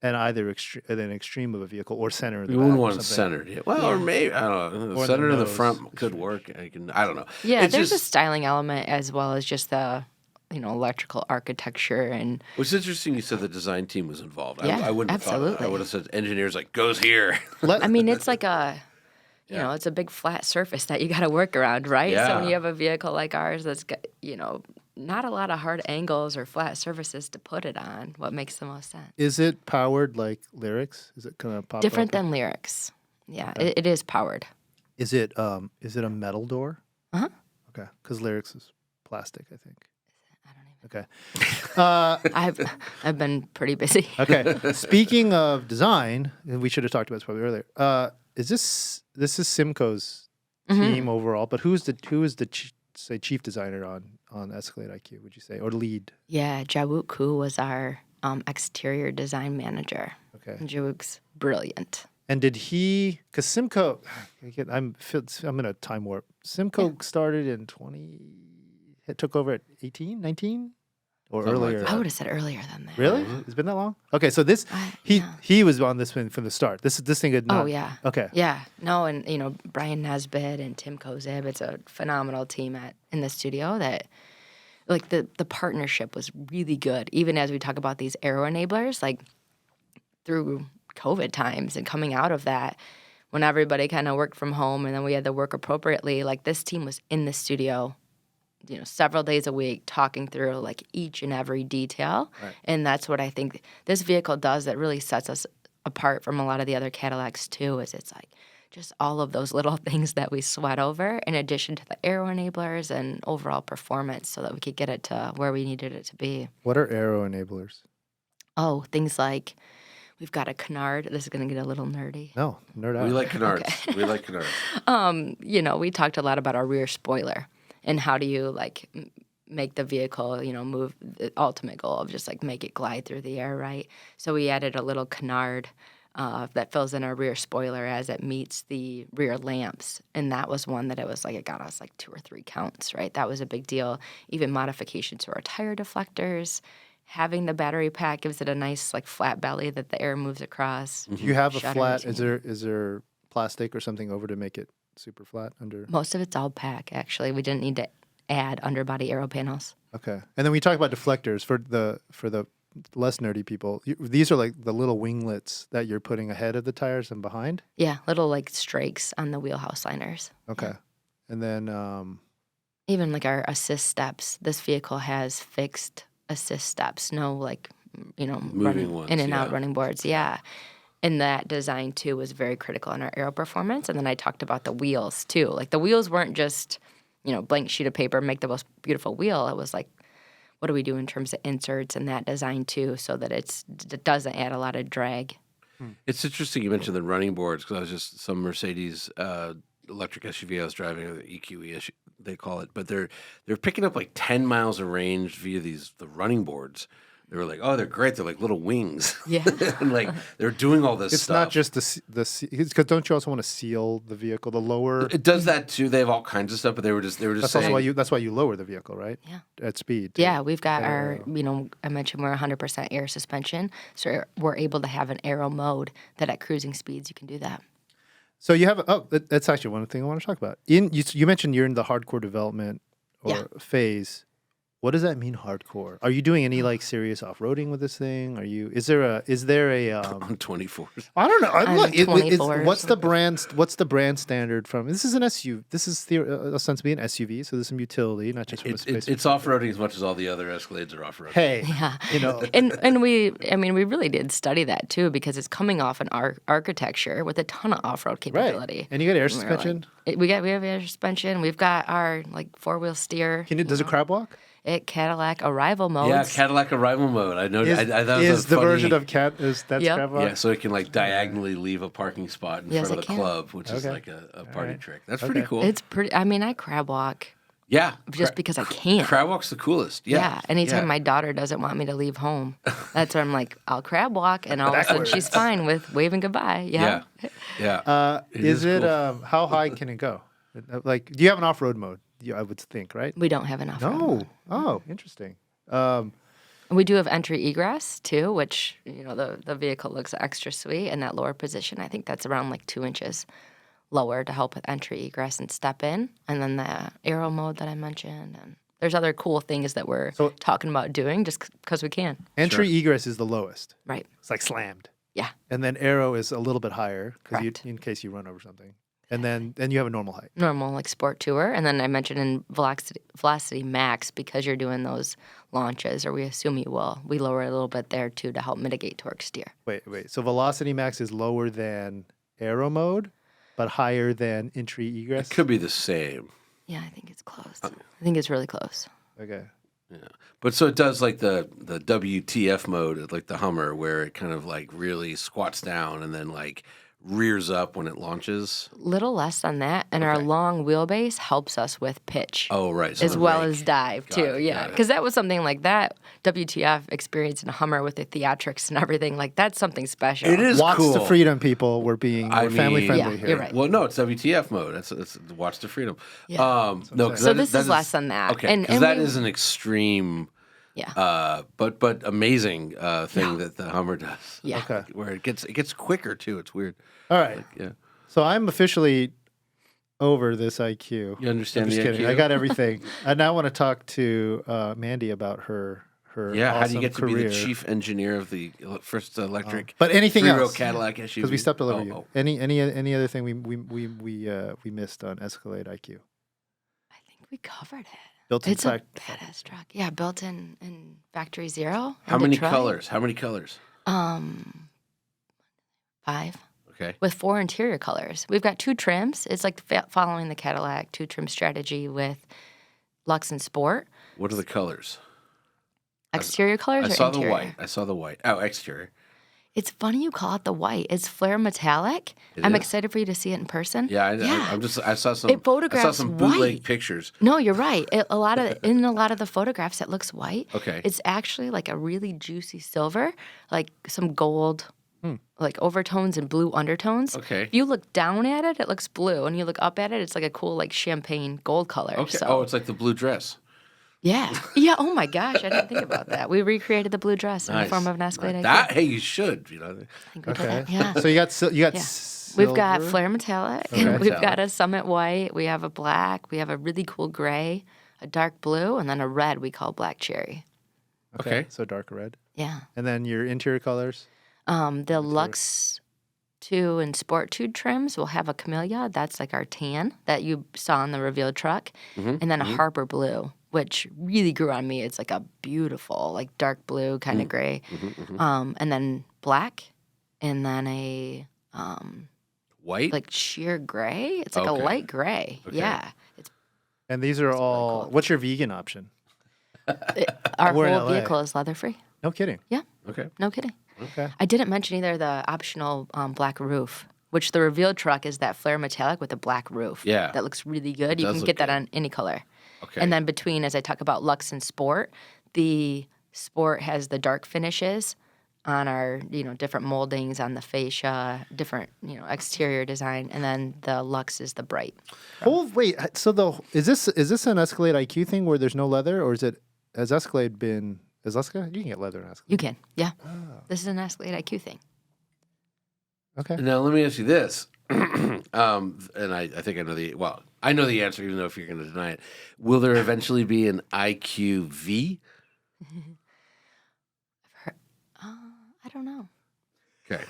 at either at an extreme of a vehicle or center in the back. You wouldn't want it centered. Yeah. Well, or maybe, I don't know. Center in the front could work. I don't know. Yeah, there's a styling element as well as just the, electrical architecture. And it's interesting you said the design team was involved. Yeah, I wouldn't have thought of that. I would have said engineers goes here. It's like it's a big flat surface that you got to work around, right? Yeah. So when you have a vehicle like ours that's got, not a lot of hard angles or flat surfaces to put it on, what makes the most sense? Is it powered like Lyrics? Is it kind of pop different than Lyrics? Yeah, okay. It is powered. Is it a metal door? Uh-huh. Okay, because Lyrics is plastic, I think. I don't even. Okay. I've been pretty busy. Okay. Speaking of design, and we should have talked about this probably earlier. This is Simcoe's team overall, but who is the chief designer on Escalade IQ, would you say, or lead? Yeah, Jawook Koo was our exterior design manager. Okay. And Jawook's brilliant. And did he? Because Simcoe, I'm in a time warp. Simcoe started in 20. It took over at 18, 19, or something earlier. Like I would have said earlier than that. Really? It's been that long? Okay, so this he was on this one from the start. This thing had not. Oh yeah. Okay. Yeah. No, and Brian Nesbitt and Tim Kozib. It's a phenomenal team in the studio that. Like the partnership was really good, even as we talk about these aero enablers, like through COVID times and coming out of that, when everybody kind of worked from home and then we had to work appropriately, like this team was in the studio, several days a week talking through like each and every detail. Right. And that's what I think this vehicle does that really sets us apart from a lot of the other Cadillacs too, is it's like, just all of those little things that we sweat over in addition to the aero enablers and overall performance so that we could get it to where we needed it to be. What are aero enablers? Oh, things like we've got a canard. This is going to get a little nerdy. No, nerd out. We like canards. Okay. We like canards. We talked a lot about our rear spoiler and how do you make the vehicle, move, the ultimate goal of just make it glide through the air, right? So we added a little canard that fills in our rear spoiler as it meets the rear lamps. And that was one that it got us 2 or 3 counts, right? That was a big deal. Even modifications to our tire deflectors. Having the battery pack gives it a nice flat belly that the air moves across. Do you have a flat, is there plastic or something over to make it super flat under? Most of it's all pack, actually. We didn't need to add underbody aero panels. Okay. And then we talk about deflectors for the less nerdy people. These are the little winglets that you're putting ahead of the tires and behind? Yeah, little strakes on the wheelhouse liners. Okay. Yeah. And then even our assist steps. This vehicle has fixed assist steps, no moving ones, in and out running boards. Yeah. And that design too was very critical in our aero performance. And then I talked about the wheels too. The wheels weren't just, blank sheet of paper, make the most beautiful wheel. It was what do we do in terms of inserts and that design too, so that it doesn't add a lot of drag. It's interesting you mentioned the running boards because I was just some Mercedes electric SUV I was driving, or the EQE they call it, but they're picking up 10 miles of range via the running boards. They were they're great. They're like little wings. Yeah. And they're doing all this stuff. It's not just because don't you also want to seal the vehicle, the lower? It does that too. They have all kinds of stuff, but they were just that's saying. That's why you lower the vehicle, right? Yeah. At speed. Too. Yeah, we've got our, I mentioned we're 100% air suspension. So we're able to have an aero mode that at cruising speeds you can do that. So you have, that's actually one thing I want to talk about. You mentioned you're in the hardcore development phase. What does that mean, hardcore? Are you doing any serious off-roading with this thing? Is there a on 24s? I don't know. What's the brand standard from? This is an SUV. This is ostensibly an SUV, so there's some utility, not just from a space. It's off-roading as much as all the other Escalades are off-roading. Hey, and we really did study that too, because it's coming off an architecture with a ton of off-road capability. Right. And you got air suspension. We have air suspension. We've got our 4-wheel steer. Does it crab walk? Cadillac Arrival Mode. Yeah, Cadillac Arrival Mode. I know. Is, that was is a the funny, version of that's Yep. Crab Walk? Yeah, so it can like diagonally leave a parking spot in Yes, front of it the can. club, which is Okay. like a party right. trick. That's Okay. pretty cool. It's pretty. I mean, I crab walk yeah, just because I can. Crab walk's the coolest. Yeah. Anytime yeah. my daughter doesn't want me to leave home, that's where I'm like, I'll crab walk, and all of a sudden she's fine with waving goodbye. Yeah. Yeah. Is it cool. how high can it go? Like, do you have an off-road mode? I would think, right? We don't have enough. No. Oh, interesting. We do have entry egress too, which the vehicle looks extra sweet in that lower position. I think that's around like 2 inches lower to help with entry egress and step in, and then the aero mode that I mentioned, and there's other cool things that we're talking about doing just because we can. Entry egress is the lowest. Right. It's like slammed. Yeah. And then aero is a little bit higher Correct. in case you run over something. And then you have a normal height. Normal like sport tour, and then I mentioned in velocity max, because you're doing those launches, or we assume you will. We lower it a little bit there too to help mitigate torque steer. Wait. So velocity max is lower than aero mode, but higher than entry egress? It could be the same. Yeah, I think it's close. I think it's really close. Okay. Yeah. But so it does like the WTF mode, like the Hummer, where it kind of like really squats down and then like rears up when it launches. Little less than that, and our long wheelbase helps us with pitch. Oh, right. So as the well rake. as dive too. Yeah, because that was something like that WTF experience in a Hummer with the theatrics and everything. Like that's something special. It is Walks cool. to freedom, people. We're family friendly Yeah, here. you're right. Well, no, it's WTF mode. That's Watch to Freedom. Yeah. No, So this is less than that. Okay, And- because and that we- is an extreme, Yeah. but amazing thing that the Hummer does. Yeah. Okay. Where it gets quicker too. It's weird. All right. Yeah. So I'm officially over this IQ. You understand I'm just the kidding. IQ? I got everything. I now want to talk to Mandi about her Yeah. How do you awesome get to career. be the chief engineer of the first electric? But anything three-row else? Cadillac SUV. Because we stepped all over you. Oh. Any other thing we missed on Escalade IQ? I think we covered it. Built in It's a badass truck. Yeah, built in Factory Zero. How in many Detroit. colors? How many colors? 5. Okay. With 4 interior colors. We've got 2 trims. It's like following the Cadillac 2-trim strategy with Luxe and Sport. What are the colors? Exterior colors I or saw interior? the white. I saw the white. Oh, exterior. It's funny you call it the white. It's flare metallic. It I'm is? excited for you to see it in person. Yeah, I saw some. It photographs I saw some bootleg white. pictures. No, you're right. In a lot of the photographs, it looks white. Okay. It's actually like a really juicy silver, like some gold, like overtones and blue undertones. Okay. If you look down at it, it looks blue, and you look up at it, it's like a cool like champagne gold color. Okay. So, Oh, it's like the blue dress. yeah. Oh my gosh, I didn't think about that. We recreated the blue dress in the Nice. form of an Escalade IQ. That hey, you should. You know. I think we did Okay. that. Yeah. So you got Yeah. We've got silver? flare metallic. Okay. We've got a summit white. We have a black. We have a really cool gray, a dark blue, and then a red we call black cherry. Okay. So dark red. Yeah. And then your interior colors. The Luxe 2 and Sport 2 trims will have a camellia. That's like our tan that you saw in the revealed truck. And then a Harbor Blue, which really grew on me. It's like a beautiful, like dark blue kind of gray. And then black, and then a White. like sheer gray. It's like Okay. a light gray. Okay. Yeah. It's And these are all. cool. What's your vegan option? our We're in whole LA. vehicle is leather free. No kidding. Yeah. Okay. No kidding. Okay. I didn't mention either the optional black roof, which the revealed truck is that flare metallic with a black roof. Yeah. That looks really good. You does can look get that good. on any color. Okay. And then between, as I talk about Luxe and Sport, the Sport has the dark finishes on our, different moldings on the fascia, different, exterior design, and then the Luxe is the bright. Oh wait. So is this an Escalade IQ thing where there's no leather, or has Escalade been? Is Escalade? You can get leather in Escalade. You can, yeah. This is an Escalade IQ thing. Okay. Now let me ask you this, and I think I know I know the answer, even though if you're going to deny it. Will there eventually be an IQV? I don't know. Okay.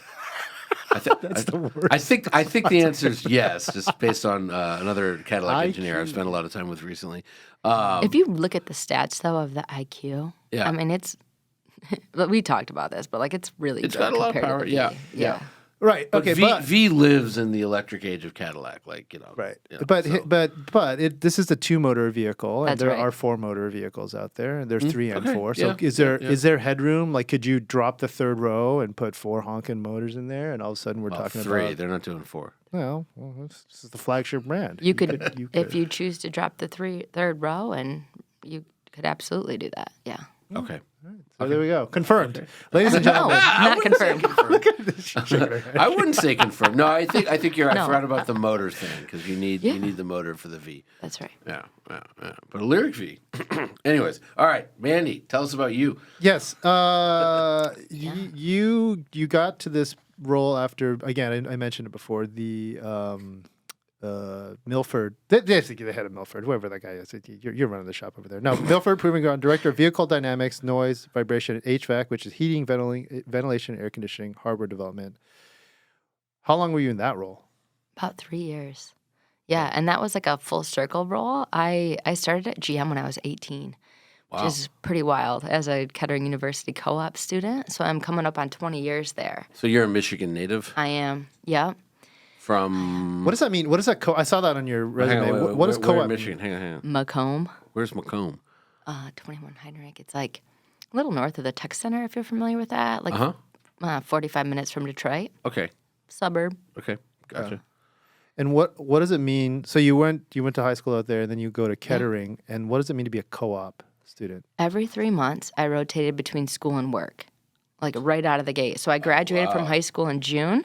That's the worst. I think the answer is yes, just based on another Cadillac engineer I've IQ. spent a lot of time with recently. If you look at the stats, though, of the IQ, Yeah. I mean, it's, we talked about this, but, like, it's really It's good got a lot of compared to power, the yeah, V. yeah. Right. But Okay. V lives in the electric age of Cadillac, like Right. you know, But so. this is a 2-motor vehicle, and That's there right. are 4-motor vehicles out there, and there's 3 and okay, 4. So yeah, is there headroom? Like, could you drop the third row and put 4 honking motors in there, and all of a sudden we're talking 3. about They're not doing 4. well, this is the flagship brand. You could, if you choose to drop the third row, and you could absolutely do that. Yeah. Okay. So there we go. Confirmed, ladies and gentlemen. Not confirmed. I wouldn't say confirmed. No, I think you're right. I No. forgot about the motor thing because you need the motor for the V. That's right. Yeah. But a Lyric V. Anyways, all right, Mandi, tell us about you. Yes. You got to this role after, again, I mentioned it before, the Milford. They had a Milford, whoever that guy is. You're running the shop over there. No, Milford Proving Ground Director of Vehicle Dynamics, Noise, Vibration, and HVAC, which is heating, ventilation, air conditioning, hardware development. How long were you in that role? About 3 years. Yeah, and that was like a full circle role. I started at GM when I was 18, which is pretty wild as a Kettering University co-op student. So I'm coming up on 20 years there. So you're a Michigan native? I am. Yeah. From What does that mean? What is that? I saw that on your resume. hang on, What is where co-op? in Michigan? Hang on. Macomb, Where's Macomb? 21 Heinrich. It's like a little north of the Tech Center, if you're familiar with that. Like 45 minutes from Detroit. Okay. Suburb. Okay. Gotcha. And what does it mean? So you went to high school out there, and then you go to Kettering. And what does it mean to be a co-op student? Every 3 months, I rotated between school and work, like right out of the gate. So I graduated from high school in June,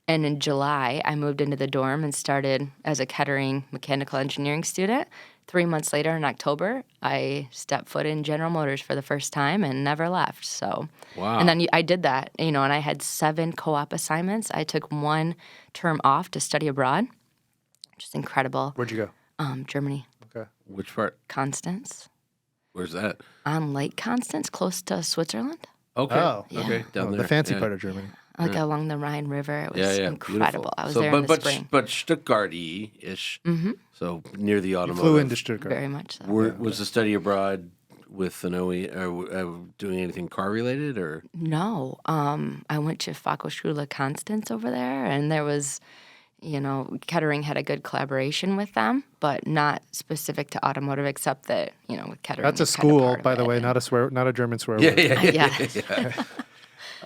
and in July, I moved into the dorm and started as a Kettering mechanical engineering student. 3 months later, in October, I stepped foot in General Motors for the first time and never left. So, Wow. And then I did that, and I had 7 co-op assignments. I took 1 term off to study abroad, which is incredible. Where'd you go? Germany, Okay. Which part? Constance, Where's that? on Lake Constance, close to Switzerland. Okay. Oh. Okay. Down there. The fancy Yeah. part of Germany. Like along the Rhine River. It was Yeah. incredible. Beautiful. I was there in the spring. But Stuttgart-y-ish. So near the automotive. Flew into Stuttgart. Very much so. Was the study abroad with an OE or doing anything car related or? No. I went to Fachhochschule Constance over there, and there was, Kettering had a good collaboration with them, but not specific to automotive, except that, with Kettering. That's a was kind of school, part of by the it, way, and- not a German swear Yeah. word.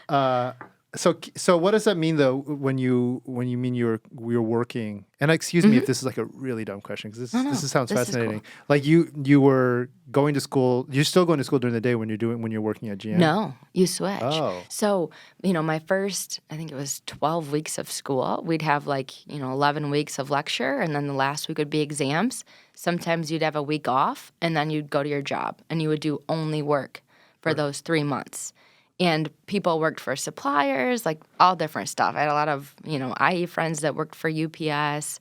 Yeah. So what does that mean though when you mean you're working? And excuse me if this is like a really dumb question because this sounds this is fascinating. cool. Like you were going to school. You're still going to school during the day when you're working at GM. No, you switch. Oh. So, my first, I think it was 12 weeks of school, we'd have 11 weeks of lecture, and then the last week would be exams. Sometimes you'd have a week off, and then you'd go to your job, and you would do only work for those 3 months. And people worked for suppliers, like all different stuff. I had a lot of, IE friends that worked for UPS.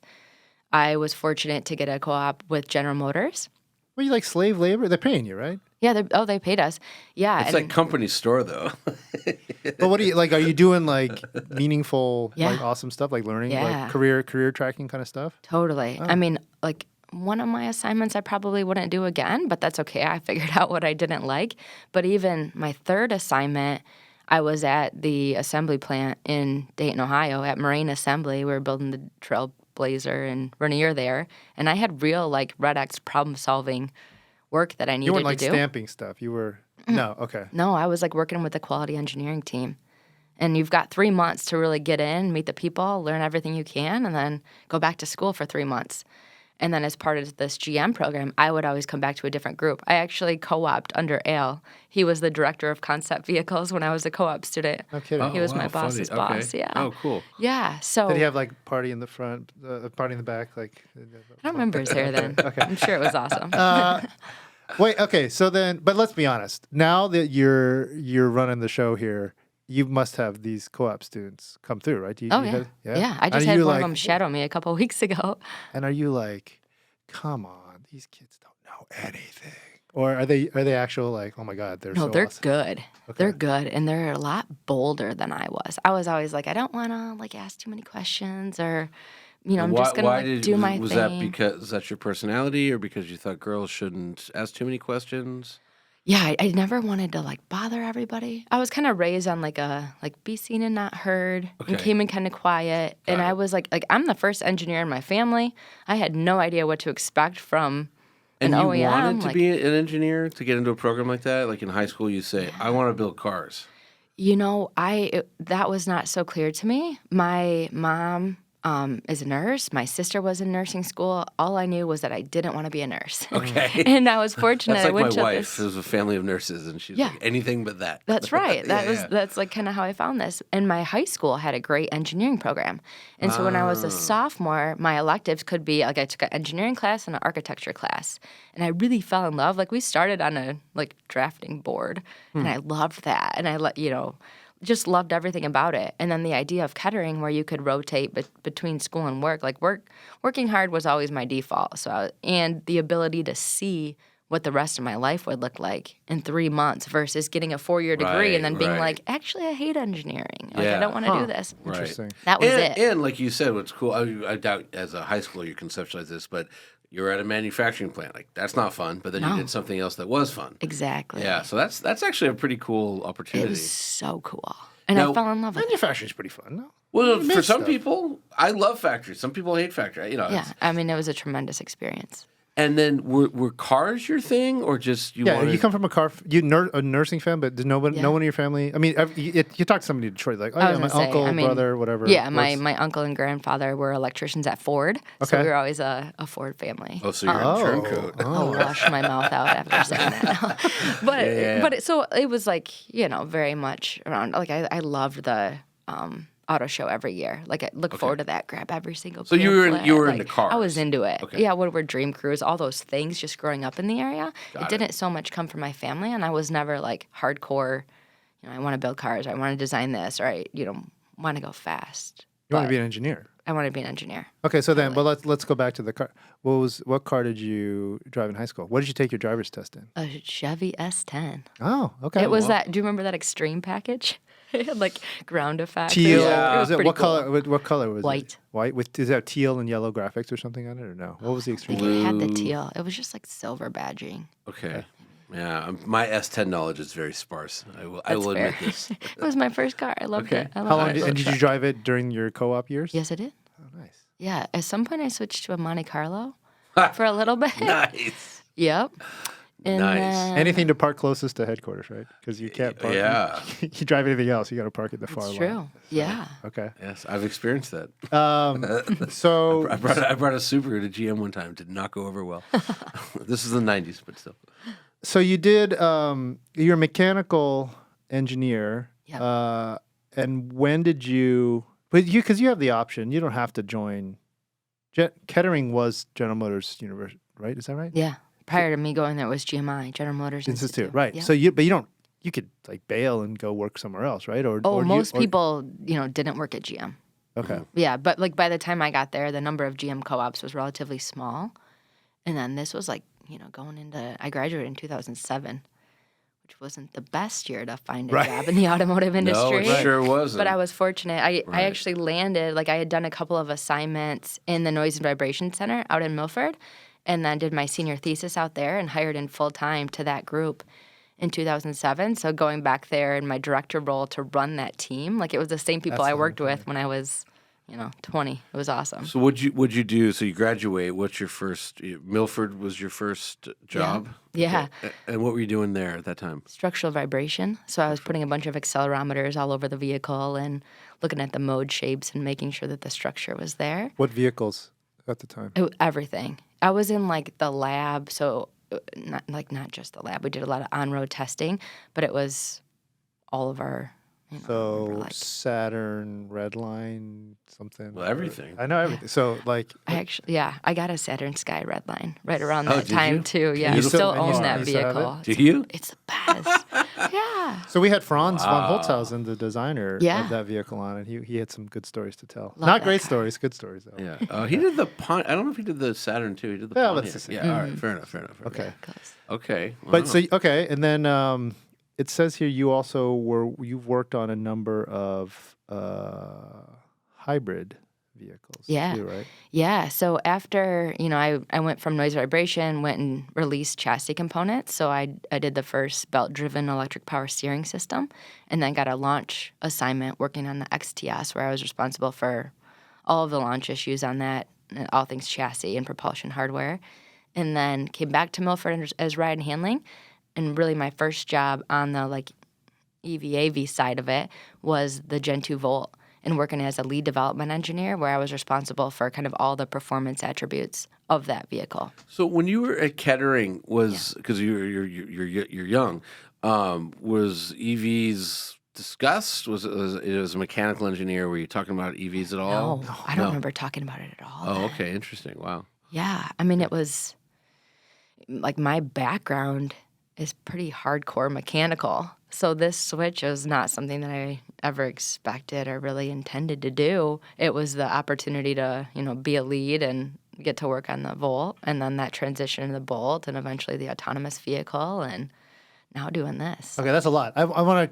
I was fortunate to get a co-op with General Motors. Well, you like slave labor? They're paying you, right? Yeah, they paid us. Yeah. It's like company store though. But what do you like? Are you doing like meaningful, Yeah. like awesome stuff, like learning, Yeah. like career tracking kind of stuff? Totally. I mean, one of my assignments I probably wouldn't do again, but that's okay. I figured out what I didn't like. But even my third assignment, I was at the assembly plant in Dayton, Ohio, at Marine Assembly. We were building the Trailblazer and Rainier there. And I had real, Red X problem-solving work that I needed You weren't to like do. stamping stuff. You were no, okay. No, I was working with the quality engineering team. And you've got 3 months to really get in, meet the people, learn everything you can, and then go back to school for 3 months. And then as part of this GM program, I would always come back to a different group. I actually co-opted under Al. He was the director of concept vehicles when I was a co-op student. No kidding. He was my funny. boss's Okay. boss, yeah. Oh, cool. Yeah, so Did he have like party in the front, party in the back? Like I don't remember his hair then. Okay. I'm sure it was awesome. Wait, okay. So then, but let's be honest. Now that you're running the show here, you must have these co-op students come through, right? Yeah. I just And had you one of them shadow me a couple weeks ago. And are you like, come on, these kids don't know anything, or are they actual like, oh my god, they're No, so they're awesome? good. Okay. They're good, and they're a lot bolder than I was. I was always like, I don't want to ask too many questions, or I'm just gonna do my was thing. that because that's your personality, or because you thought girls shouldn't ask too many questions? Yeah, I never wanted to like bother everybody. I was kind of raised on like be seen and not heard, and came in kind of quiet. And I was like I'm the first engineer in my family. I had no idea what to expect from And an you OEM. wanted to be an engineer to get into a program like that? Like in high school, you say, I want to build cars. That was not so clear to me. My mom is a nurse. My sister was in nursing school. All I knew was that I didn't want to be a nurse. Okay. And I was fortunate. That's like I went my to wife. There's a family of nurses, and she's like, anything but that. That's right. Yeah. That's like kind of how I found this. And my high school had a great engineering program. And so when I was a sophomore, my electives could be like I took an engineering class and an architecture class. And I really fell in love. Like we started on a drafting board, and I loved that. And I just loved everything about it. And then the idea of Kettering, where you could rotate between school and work, working hard was always my default. And the ability to see what the rest of my life would look like in 3 months versus getting a 4-year degree and then being like, actually, I hate engineering. I don't want to do this. Interesting. That was it. And like you said, what's cool, I doubt as a high schooler you conceptualize this, but you're at a manufacturing plant. Like, that's not fun, but then you did something else that was fun. Exactly. Yeah, so that's actually a pretty cool opportunity. It was so cool. And I fell in love with it. Manufacturing's pretty fun, no? Well, for some people, I love factories. Some people hate factory. Yeah, I mean, it was a tremendous experience. And then were cars your thing, or just you? Yeah, wanted... you come from a nursing fan, but there's no one in your family. I mean, you talk to somebody in Detroit, like, my uncle, brother, whatever. Yeah, my uncle and grandfather were electricians at Ford, so we were always a Ford family. Oh, so you're a turncoat. I'll wash my mouth out after saying that. But it was like very much around. Like I loved the auto show every year. Like I look forward to that. Grab every single. So you were like, into cars. I was into it. Okay. Yeah, Woodward Dream Cruise, all those things. Just growing up in the area, it didn't so much come from my family, and I was never like hardcore. I want to build cars. I want to design this, or I want to go fast. You want to be an engineer. I want to be an engineer. Okay, so then, but let's go back to the car. What car did you drive in high school? What did you take your driver's test in? A Chevy S10. Oh, okay. It was that. Do you remember that extreme package? It had like ground effects. Teal. It was what cool. color? What color was White. it? White. Is that teal and yellow graphics or something on it, or no? What was the I extreme? think it had the teal. It was just like silver badging. Okay. Yeah, my S10 knowledge is very sparse. I will admit this. It was my first car. I loved it. How long did you drive it during your co-op years? Yes, I did. Oh, nice. Yeah. At some point, I switched to a Monte Carlo for a little bit. Nice. Yep. And Nice. Anything to park closest to headquarters, right? Because you can't park. Yeah. You drive anything else, you got to park at the far It's line. true. Yeah. Okay. Yes, I've experienced that. So I brought a Subaru to GM one time. Did not go over well. This is the 90s, but still. So you did. You're a mechanical engineer. Yep. And when did you? Because you have the option. You don't have to join. Kettering was General Motors University, right? Is that right? Yeah. Prior to me going there was GMI, General Motors Institute, right? Yep. So you don't. You could like bail and go work somewhere else, right? Or most people didn't work at GM. Okay. Yeah, but like by the time I got there, the number of GM co-ops was relatively small, and then this was like going into. I graduated in 2007, which wasn't the best year to find a job in the automotive industry. No, it sure wasn't. But I was fortunate. I actually landed. Like I had done a couple of assignments in the Noise and Vibration Center out in Milford. And then did my senior thesis out there and hired in full time to that group in 2007. So going back there in my director role to run that team, like it was the same people I worked with when I was, 20. It was awesome. So what'd you do? So you graduate. What's your first? Milford was your first job. Yeah. Okay. And what were you doing there at that time? Structural vibration. So I was putting a bunch of accelerometers all over the vehicle and looking at the mode shapes and making sure that the structure was there. What vehicles at the time? Everything. I was in like the lab, so not just the lab. We did a lot of on-road testing, but it was all of our. Saturn, Redline, something. Well, everything. I know everything. So like. I got a Saturn Sky Redline right around that time too. Yeah, I Beautiful. still And you own still that have it? vehicle. Do you? It's the best. Yeah. So we had Franz von Holzhausen, the designer of Yeah. that vehicle, on it. He had some good stories to tell. Love Not that great car. stories, good stories though. Yeah. He did the I don't know if he did the Saturn too. He did the Yeah, Pontiac. that's the same. Yeah. All right. Fair enough. Okay. Close. Okay. But Wow. so okay, and then it says here you've worked on a number of hybrid vehicles Yeah. too, right? Yeah. So after, I went from noise vibration, went and released chassis components. So I did the first belt-driven electric power steering system, and then got a launch assignment working on the XTS, where I was responsible for all of the launch issues on that, all things chassis and propulsion hardware. And then came back to Milford as ride and handling. And really my first job on the EV/AV side of it was the Gen 2 Volt, and working as a lead development engineer, where I was responsible for kind of all the performance attributes of that vehicle. So when you were at Kettering, because you're young, was EVs discussed? Was a mechanical engineer? Were you talking about EVs at all? No, I don't remember talking about it at all. Oh, then. okay, interesting. Wow. Yeah, I mean, it was my background is pretty hardcore mechanical. So this switch was not something that I ever expected or really intended to do. It was the opportunity to, be a lead and get to work on the Volt, and then that transition into the Bolt, and eventually the autonomous vehicle, and now doing this. Okay, that's a lot. I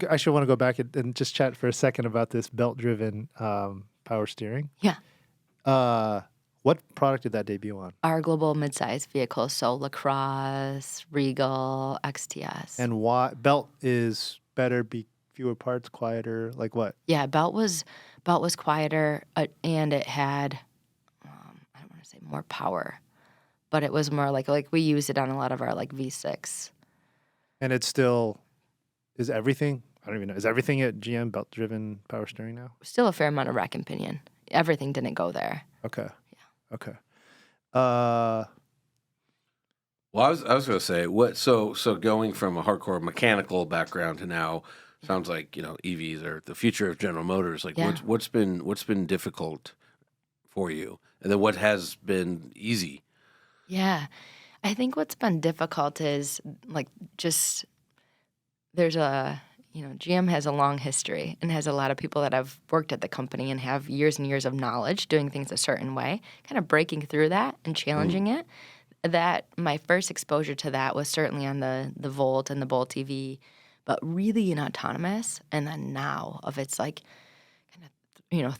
actually want to go back and just chat for a second about this belt-driven power steering. Yeah. What product did that debut on? Our global midsize vehicles, so LaCrosse, Regal, XTS. And why belt is better, fewer parts, quieter, like what? Yeah, belt was quieter, and it had, I don't want to say more power, but it was more like we use it on a lot of our V6. And it still is everything. I don't even know. Is everything at GM belt-driven power steering now? Still a fair amount of rack and pinion. Everything didn't go there. Okay. Yeah. Okay. Well, I was going to say so going from a hardcore mechanical background to now sounds like EVs are the future of General Motors. Like what's been difficult for you, and then what has been easy? Yeah, I think what's been difficult is just there's a GM has a long history and has a lot of people that have worked at the company and have years and years of knowledge doing things a certain way. Kind of breaking through that and challenging it. That my first exposure to that was certainly on the Volt and the Bolt EV, but really in autonomous. And then now of it's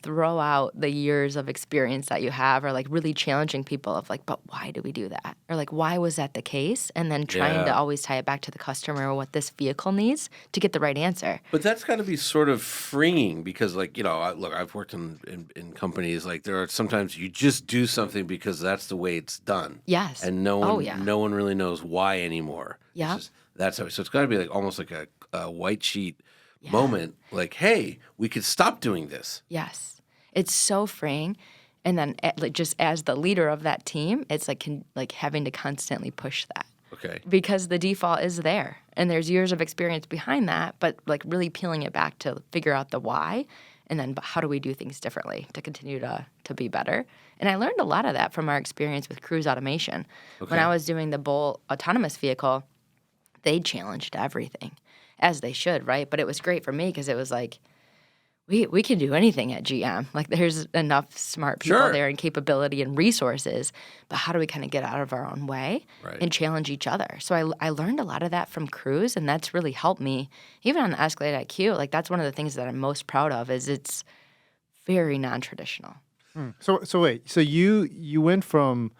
throw out the years of experience that you have, or really challenging people of but why do we do that? Or why was that the case? And then trying to always tie it back to the customer or what this vehicle needs to get the right answer. But that's got to be sort of freeing because look, I've worked in companies there are sometimes you just do something because that's the way it's done. Yes. And no one really knows why anymore. Yeah. That's how. So it's got to be almost like a white sheet moment, hey, we could stop doing this. Yes, it's so freeing, and then just as the leader of that team, it's having to constantly push that. Okay. Because the default is there, and there's years of experience behind that, but really peeling it back to figure out the why, and then how do we do things differently to continue to be better. And I learned a lot of that from our experience with cruise automation. Okay. When I was doing the Bolt autonomous vehicle, they challenged everything. As they should, right? But it was great for me because it was we can do anything at GM. There's enough smart people there and capability and resources, but how do we kind of get out of our own way and challenge each other? So I learned a lot of that from Cruise, and that's really helped me. Even on the Escalade IQ, that's one of the things that I'm most proud of is it's very non-traditional. So wait, so you went from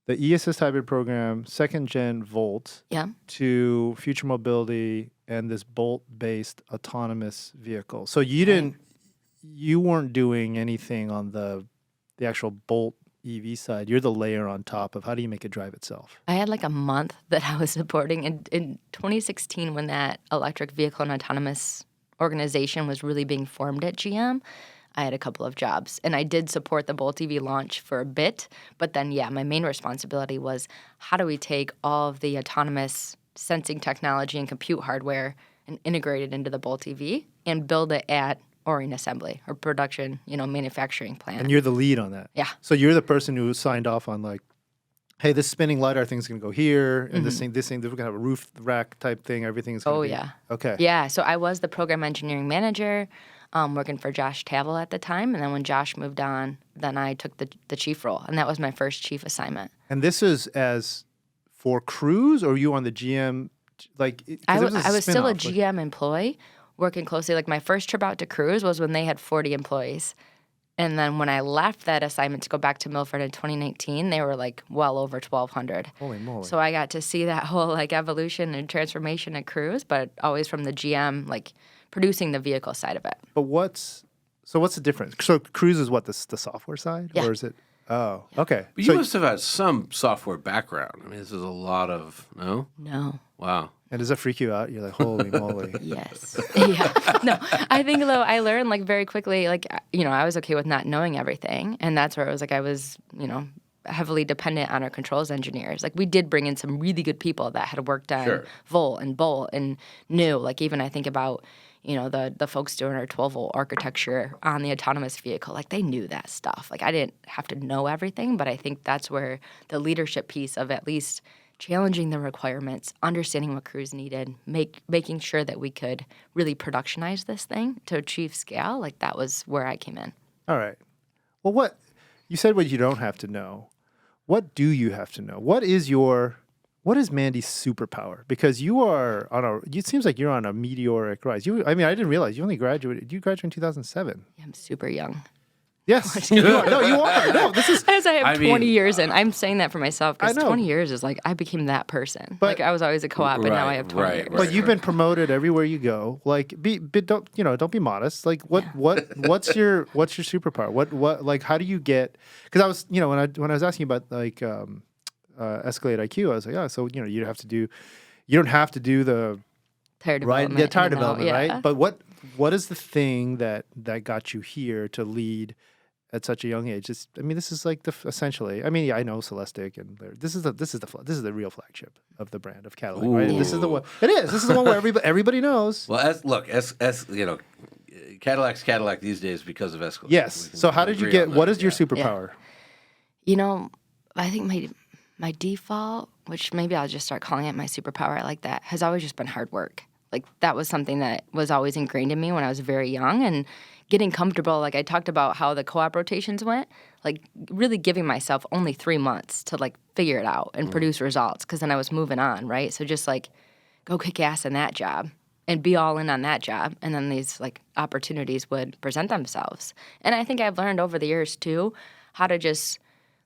the e-assist hybrid program, second gen Volt, to future mobility and this Bolt-based autonomous vehicle. So you weren't doing anything on the actual Bolt EV side. You're the layer on top of how do you make it drive itself? I had a month that I was supporting in 2016 when that electric vehicle and autonomous organization was really being formed at GM. I had a couple of jobs, and I did support the Bolt EV launch for a bit, but then, my main responsibility was how do we take all of the autonomous sensing technology and compute hardware and integrate it into the Bolt EV and build it at Orion Assembly or production, manufacturing plant. And you're the lead on that. Yeah. So you're the person who signed off on hey, this spinning LiDAR thing's going to go here, and this thing, we're going to have a roof rack type thing, everything's going to be... yeah. Okay. Yeah, so I was the program engineering manager, working for Josh Tavel at the time, and then when Josh moved on, then I took the chief role, and that was my first chief assignment. And this is as for Cruise, or you on the GM? I was still a GM employee, working closely. My first trip out to Cruise was when they had 40 employees. And then when I left that assignment to go back to Milford in 2019, they were like well over 1,200. Holy moly. So I got to see that whole like evolution and transformation at Cruise, but always from the GM, like producing the vehicle side of it. But what's the difference? So Cruise is what, the software side? Yeah. Or is it? Oh, okay. But So you must have had some software background. I mean, this is a lot of, no? No. Wow. and does it freak you out? You're like, holy moly. Yes. Yeah. No, I think though I learned like very quickly, like, I was okay with not knowing everything. And that's where it was like, I was, heavily dependent on our controls engineers. Like we did bring in some really good people that had worked on Volt and Bolt and knew, like even I think about, the folks doing our 12-volt architecture on the autonomous vehicle, like they knew that stuff. Like I didn't have to know everything, but I think that's where the leadership piece of at least challenging the requirements, understanding what Cruise needed, making sure that we could really productionize this thing to achieve scale, like that was where I came in. All right. Well, you said what you don't have to know. What do you have to know? What is Mandi's superpower? Because it seems like you're on a meteoric rise. I didn't realize you only graduated. You graduated in 2007. Yeah, I'm super young. Yes. you are. No, you are. No, this is. As I have 20 years in. I'm saying that for myself because I know. 20 years is like I became that person. But- like I was always a co-op and now I have 20 years. But you've been promoted everywhere you go. Like, don't be modest. Like, what's your superpower? What like how do you get? Because I was when I was asking about like Escalade IQ, I was like, oh, so you don't have to do the tire development. Tire development, yeah. right? But what is the thing that got you here to lead at such a young age? This is like essentially. I know Celestic, and this is the real flagship of the brand of Cadillac, right? This is the one. It is. This is the one where everybody knows. Well, Cadillac's Cadillac these days because of Escalade. Yes. So how did you get? What is your superpower? I think my default, which maybe I'll just start calling it my superpower, I like that, has always just been hard work. Like that was something that was always ingrained in me when I was very young, and getting comfortable. Like I talked about how the co-op rotations went, like really giving myself only 3 months to like figure it out and produce results, because then I was moving on, right? So just like go kick ass in that job and be all in on that job, and then these like opportunities would present themselves. And I think I've learned over the years too how to just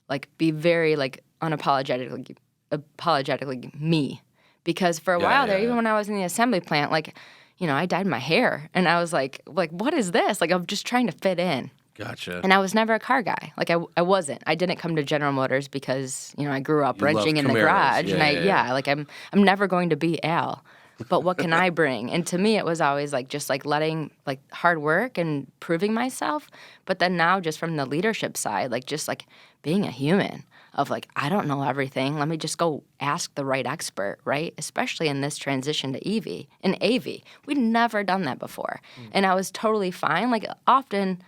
like be very like unapologetically me. Because for a while there, even when I was in the assembly plant, like, I dyed my hair. And I was like, what is this? Like, I'm just trying to fit in. Gotcha. And I was never a car guy. Like, I wasn't. I didn't come to General Motors because, I grew up wrenching in the garage. I'm never going to be Al. But what can I bring? And to me, it was always like just like letting like hard work and proving myself. But then now just from the leadership side, like just like being a human. Of like, I don't know everything. Let me just go ask the right expert, right? Especially in this transition to EV and AV. We'd never done that before. And I was totally fine. Like often,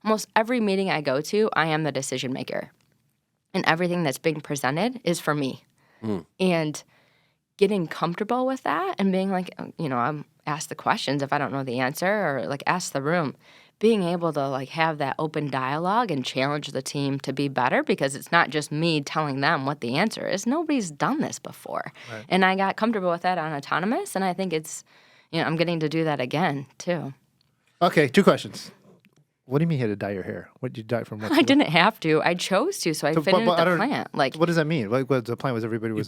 almost every meeting I go to, I am the decision maker. And everything that's being presented is for me. And getting comfortable with that and being like, I'm asked the questions if I don't know the answer, or like ask the room. Being able to like have that open dialogue and challenge the team to be better, because it's not just me telling them what the answer is. Nobody's done this before. Right. And I got comfortable with that on autonomous, and I think it's, I'm getting to do that again too. Okay, 2 questions. What do you mean you had to dye your hair? What did you dye from? I didn't have to. I chose to, so I fit in at the plant. Like, what does that mean? Like, what the plant was? Everybody was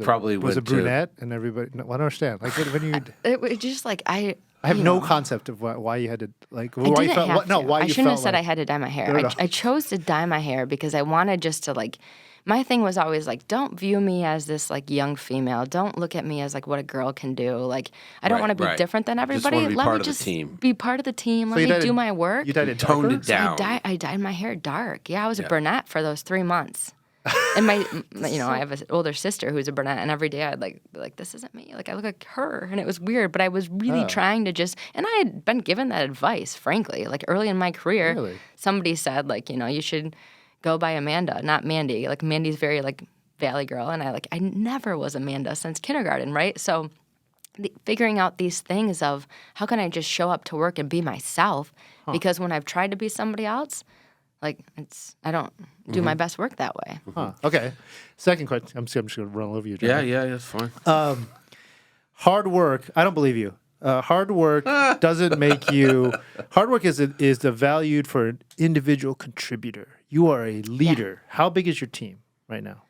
a brunette, and everybody. No, I don't understand. Like, when you. It just like I have no concept of why you had to like. Why you felt? I shouldn't have said I had to dye my hair. I chose to dye my hair because I wanted just to like. My thing was always like, don't view me as this like young female. Don't look at me as like what a girl can do. Like, I don't want to be different than everybody. Let me just be part of the team. Let me do my work. You dyed it toned it down. So I dyed my hair dark. Yeah, I was a brunette for those 3 months. And my I have an older sister who's a brunette, and every day I'd like be like, this isn't me. Like I look like her, and it was weird. But I was really trying to just, and I had been given that advice, frankly, like early in my career. Really? Somebody said like, you should go by Amanda, not Mandi. Like Mandi's very like Valley girl, and I never was Amanda since kindergarten, right? So figuring out these things of how can I just show up to work and be myself, because when I've tried to be somebody else, like I don't do my best work that way. Okay. Second question. I'm just going to run all over you, John. Yeah, that's fine. Hard work. I don't believe you. Hard work doesn't make you. Hard work is the valued for an individual contributor. You are a leader. How big is your team right now?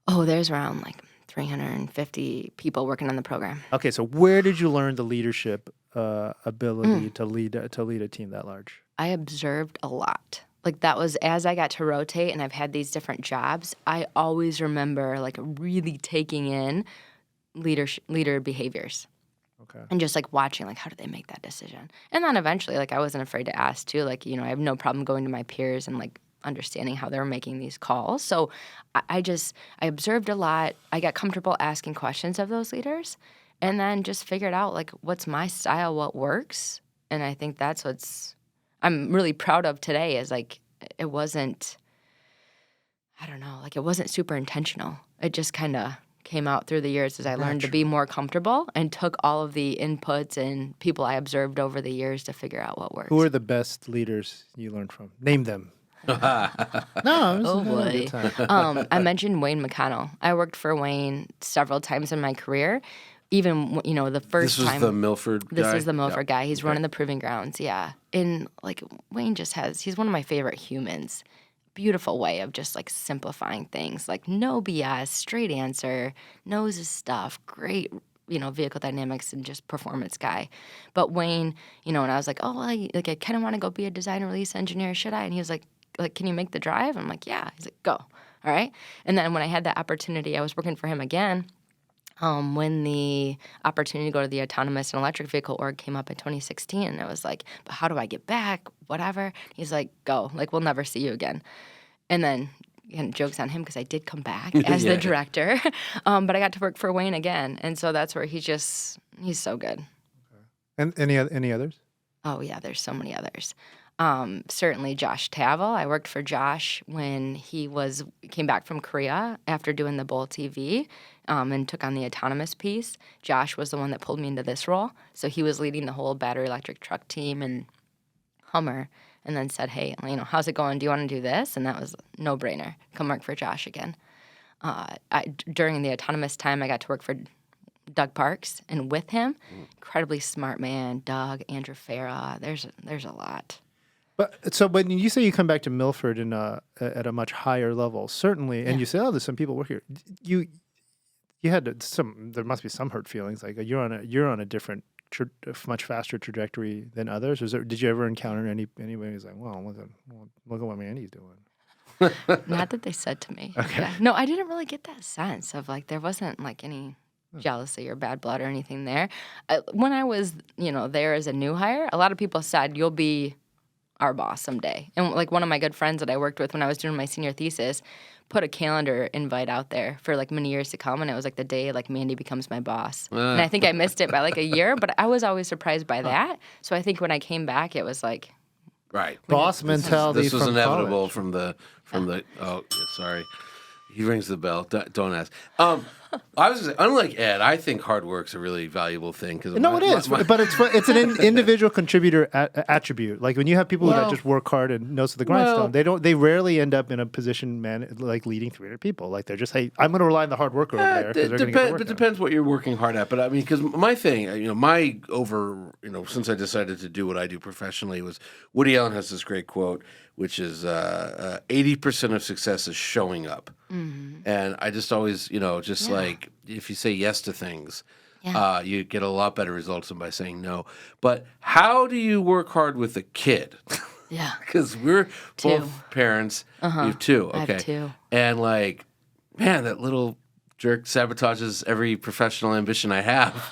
Oh, there's around like 350 people working on the program. Okay, so where did you learn the leadership ability to lead a team that large? I observed a lot. Like that was as I got to rotate and I've had these different jobs, I always remember like really taking in leader behaviors. Okay. And just like watching like how did they make that decision? And then eventually like I wasn't afraid to ask too, like, I have no problem going to my peers and like understanding how they were making these calls. So I observed a lot. I got comfortable asking questions of those leaders and then just figured out like what's my style, what works. And I think that's what's I'm really proud of today is like it wasn't, I don't know, like it wasn't super intentional. It just kind of came out through the years as I learned to be more comfortable and took all of the inputs and people I observed over the years to figure out what works. Who are the best leaders you learned from? Name them. Oh boy. I mentioned Wayne McConnell. I worked for Wayne several times in my career. Even, the first time. This was the Milford guy? This is the Milford guy. He's running the Proving Grounds, yeah. And, like, Wayne he's one of my favorite humans. Beautiful way of just, like, simplifying things. Like, no BS, straight answer, knows his stuff, great, vehicle dynamics and just performance guy. But Wayne, and I was like, I kind of want to go be a design and release engineer, should I? And he was like, can you make the drive? I'm like, yeah. He's like, go. All right. And then when I had that opportunity, I was working for him again. When the opportunity to go to the autonomous and electric vehicle org came up in 2016, and I was like, but how do I get back? Whatever. He's like, go. Like, we'll never see you again. And then, joke's on him because I did come back as the director. But I got to work for Wayne again. And so that's where he's so good. Okay. And any others? Oh, yeah, there's so many others. Certainly Josh Tavel. I worked for Josh when he came back from Korea after doing the Bolt TV and took on the autonomous piece. Josh was the one that pulled me into this role. So he was leading the whole battery electric truck team and Hummer and then said, hey, how's it going? Do you want to do this? And that was a no-brainer. Come work for Josh again. During the autonomous time, I got to work for Doug Parks, and with him, incredibly smart man, Doug, Andrew Farah. There's a lot. But so when you say you come back to Milford at a much higher level, certainly, and you say, there's some people work here. You had there must be some hurt feelings. Like you're on a different, much faster trajectory than others. Did you ever encounter anybody who's like, well, look at what Mandy's doing? Not that they said to me. Okay. Yeah. No, I didn't really get that sense of like there wasn't like any jealousy or bad blood or anything there. When I was there as a new hire, a lot of people said you'll be our boss someday. And like one of my good friends that I worked with when I was doing my senior thesis put a calendar invite out there for like many years to come, and it was like the day like Mandy becomes my boss. And I think I missed it by like a year, but I was always surprised by that. So I think when I came back, it was like right boss mentality. This was from inevitable college. from the. Oh, yeah, sorry. He rings the bell. Don't ask. I was gonna say, unlike Ed, I think hard work's a really valuable thing. No, it is, but it's an individual contributor attribute. Like when you have people that just work hard and nose to the grindstone, they rarely end up in a position like leading 300 people. Like they're just, hey, I'm going to rely on the hard worker over there. It depends what you're working hard at. But I mean, because my thing, since I decided to do what I do professionally, was Woody Allen has this great quote, which is 80% of success is showing up. Mm-hmm. And I just always, like if you say yes to things, you get a lot better results than by saying no. But how do you work hard with a kid? Yeah. Because we're both parents. You have two. Okay. I have two. And like, man, that little jerk sabotages every professional ambition I have.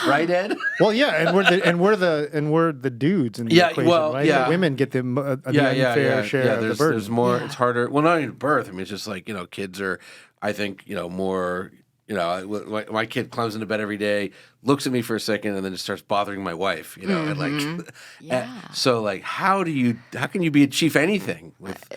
Right, Ed? Well, yeah, and we're the dudes in the equation, right? Yeah. The women get the unfair share of the burden. There's more. Yeah. It's harder. Well, not even birth. I mean, it's just like kids are. I think more. My kid climbs into bed every day, looks at me for a second, and then just starts bothering my wife. And like, so like, how can you be a chief anything with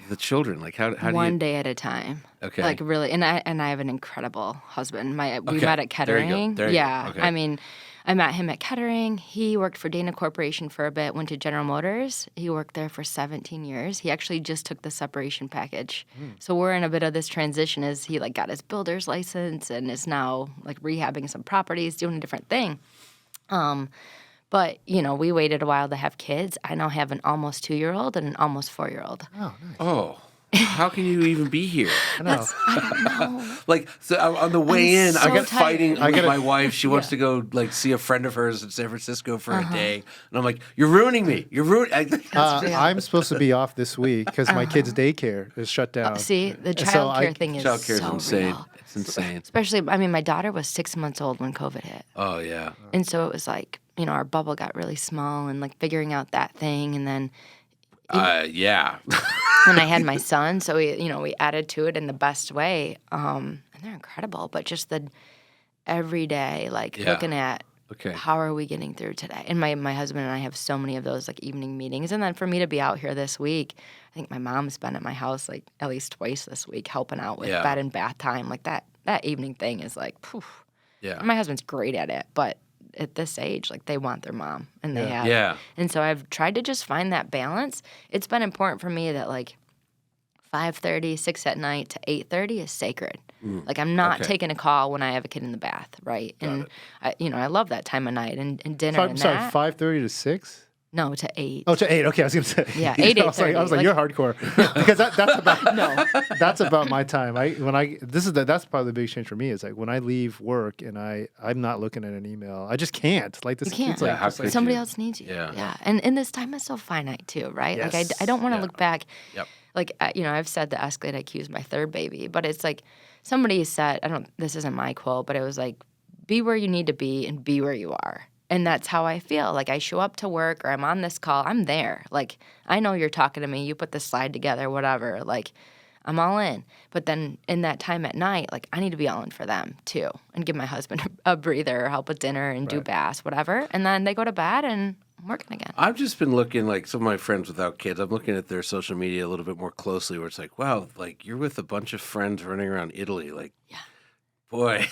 the children? Like, how do you one day at a time? Okay, like really, and I have an incredible husband. We met at Kettering. There you go. Okay. I mean, I met him at Kettering. He worked for Dana Corporation for a bit, went to General Motors. He worked there for 17 years. He actually just took the separation package. So we're in a bit of this transition as he like got his builder's license and is now like rehabbing some properties, doing a different thing. But, we waited a while to have kids. I now have an almost 2-year-old and an almost 4-year-old. Oh, nice. Oh. How can you even be here? I know. I don't know. Like, so on the way I'm I so got tired. fighting with my wife. She wants to go see a friend of hers in San Francisco for a day, and I'm like, "You're ruining me. You're ruining." I'm supposed to be off this week because my kid's daycare is shut down. See, the And so childcare thing is Childcare so is insane. real. It's insane. Especially, my daughter was 6 months old when COVID hit. Oh yeah. And so it was like, our bubble got really small and like figuring out that thing. And then Yeah. when I had my son, so we added to it in the best way. And they're incredible, but just the every day, like looking at how are we getting through today? And my husband and I have so many of those like evening meetings. And then for me to be out here this week, I think my mom's been at my house like at least twice this week helping out with bed and bath time. Like that evening thing is like, poof. Yeah. My husband's great at it, but at this age, like they want their mom and they have. Yeah. And so I've tried to just find that balance. It's been important for me that like 5:30, 6 at night to 8:30 is sacred. Like I'm not taking a call when I have a kid in the bath, right? I love that time of night and dinner. I'm sorry, 5:30 to 6? No, to 8. Oh, to 8. Okay, I was gonna say. Yeah, 8, I was like, you're hardcore because that's about that's about my time. That's probably the big change for me is like when I leave work and I'm not looking at an email. I just can't. Like this. You can't. It's like, how just like somebody else needs you. Yeah. And this time is so finite too, right? Yes. Like I don't want to look back. Yep. Like I've said the Escalade IQ is my third baby, but it's like somebody said this isn't my quote, but it was like be where you need to be and be where you are. And that's how I feel. Like I show up to work or I'm on this call, I'm there. Like I know you're talking to me, you put the slide together, whatever. Like I'm all in. But then in that time at night, like I need to be all in for them too and give my husband a breather or help with dinner and do baths, whatever. And then they go to bed and I'm working again. I've just been looking, like some of my friends without kids, I'm looking at their social media a little bit more closely where it's like, wow, like you're with a bunch of friends running around Italy. Like, boy.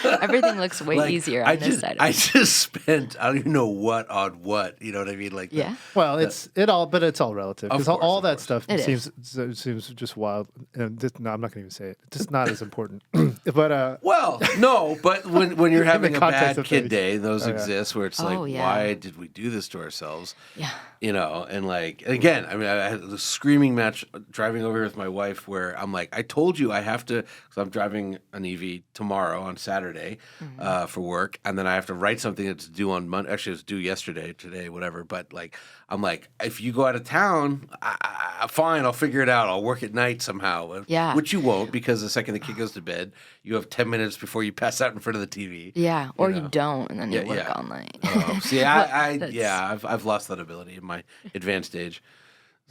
Everything looks way easier on this side of it. I just spent, I don't even know what on what, you know what I mean? Like, well, it's all relative because all that stuff It seems just wild. And no, I'm not going to even say it. It's just not as important. But well, no, but when you're having a context bad of kid things. day, those exist where it's like, Oh, yeah. why did we do this to ourselves? Yeah. You know, and like, again, I mean, I had a screaming match driving over here with my wife where I'm like, I told you I have to, because I'm driving an EV tomorrow on Saturday for work, and then I have to write something that's due on Monday. Actually, it's due yesterday, today, whatever. But like, I'm like, if you go out of town, fine, I'll figure it out. I'll work at night somehow. Yeah. Which you won't, because the second the kid goes to bed, you have 10 minutes before you pass out in front of the TV. Yeah, or you don't, and then you work all night. See, I've lost that ability in my advanced age.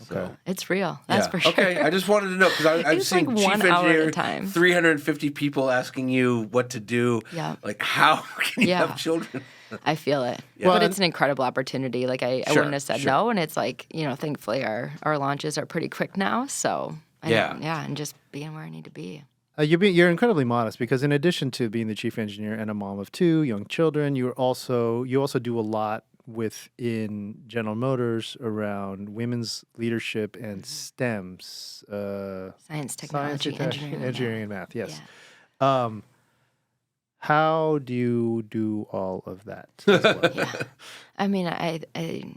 So. It's real. That's for sure. Okay, I just wanted to know because I've seen like chief 1 hour at a engineer, time. 350 people asking you what to do. Yeah. Like, how can you have children? I feel it. Yeah. But it's an incredible opportunity. Like, I wouldn't have said no. And it's like, thankfully our launches are pretty quick now. So, and just being where I need to be. You're incredibly modest because in addition to being the chief engineer and a mom of 2 young children, you also do a lot within General Motors around women's leadership and STEMs. Science, technology, engineering and math. Yes. Yeah. How do you do all of that? As well? I mean, I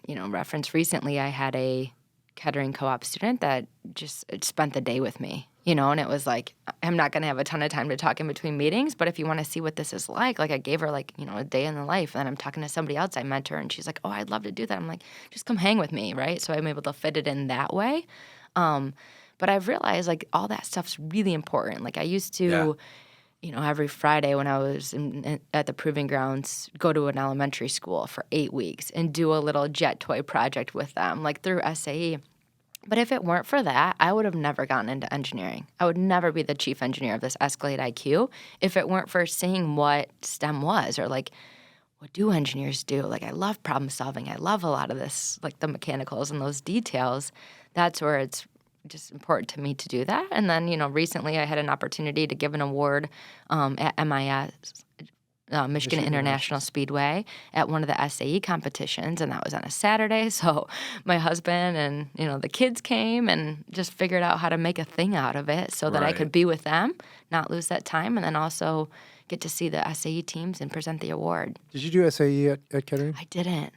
referenced recently I had a Kettering co-op student that just spent the day with me, and it was like, I'm not going to have a ton of time to talk in between meetings, but if you want to see what this is like I gave her a day in the life, and then I'm talking to somebody else I mentor, and she's like, oh, I'd love to do that. I'm like, just come hang with me, right? So I'm able to fit it in that way. But I've realized all that stuff's really important. Like I used to, every Friday when I was at the Proving Grounds, go to an elementary school for 8 weeks and do a little jet toy project with them, through SAE. But if it weren't for that, I would have never gotten into engineering. I would never be the chief engineer of this Escalade IQ if it weren't for seeing what STEM was or what do engineers do? I love problem solving. I love a lot of this, the mechanicals and those details. That's where it's just important to me to do that. And then, recently I had an opportunity to give an award at MIS Michigan International Speedway at one of the SAE competitions, and that was on a Saturday. So my husband and the kids came and just figured out how to make a thing out of it so that I could be with them, not lose that time, and then also get to see the SAE teams and present the award. Did you do SAE at Kettering? I didn't.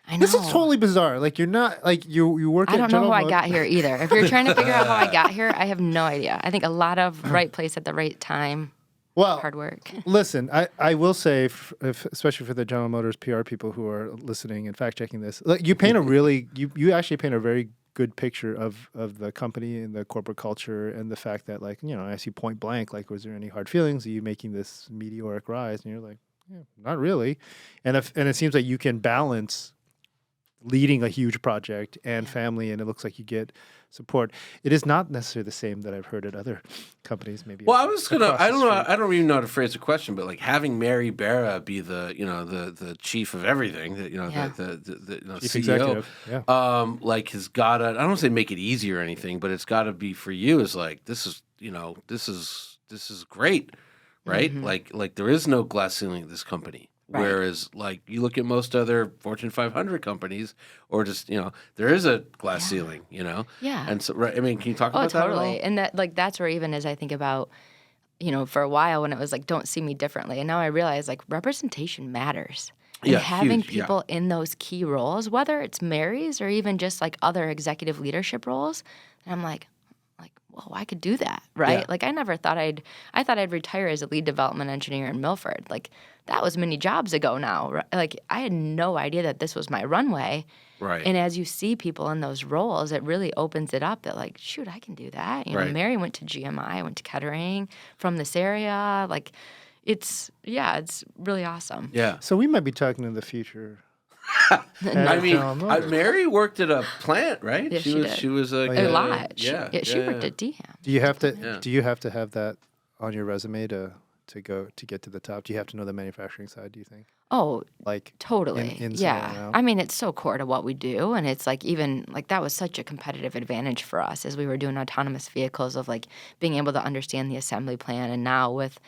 I know. This is totally bizarre. Like you're not like you work. I don't know how I got here either. If you're trying to figure out how I got here, I have no idea. I think a lot of right place at the right time. Well, hard work. Listen, I will say, especially for the General Motors PR people who are listening and fact checking this, you paint you actually paint a very good picture of the company and the corporate culture and the fact that I ask you point blank, was there any hard feelings? Are you making this meteoric rise? And you're like, not really. And it seems like you can balance leading a huge project and family, and it looks like you get support. It is not necessarily the same that I've heard at other companies. Maybe. Well, I don't even know how to phrase the question, but having Mary Barra be the chief of everything, the chief CEO, executive, has got to. I don't want to say make it easier or anything, but it's got to be for you. Is this is great, right? Mm-hmm. There is no glass ceiling at this company. Right. Whereas, you look at most other Fortune 500 companies, or just there is a glass ceiling, Yeah. And so, right, I mean, can you talk about that at all? Totally. And that's where even as I think about, for a while when it was don't see me differently, and now I realize representation matters. And having people in those key roles, whether it's Mary's or even just other executive leadership roles, and I'm like, well, I could do that, right? Yeah. I never thought I thought I'd retire as a lead development engineer in Milford. That was many jobs ago now. Right? I had no idea that this was my runway. Right. And as you see people in those roles, it really opens it up that shoot, I can do that. Mary went to GMI, I went to Kettering from this area. It's really awesome. Yeah. So we might be talking in the future. I mean, Mary worked at a plant, right? Yeah, she did. She was a lot. She worked at DM. Do you have to have that on your resume to get to the top? Do you have to know the manufacturing side, do you think? Oh, totally. Yeah. I mean, it's so core to what we do, and it's even that was such a competitive advantage for us as we were doing autonomous vehicles of being able to understand the assembly plan, and now with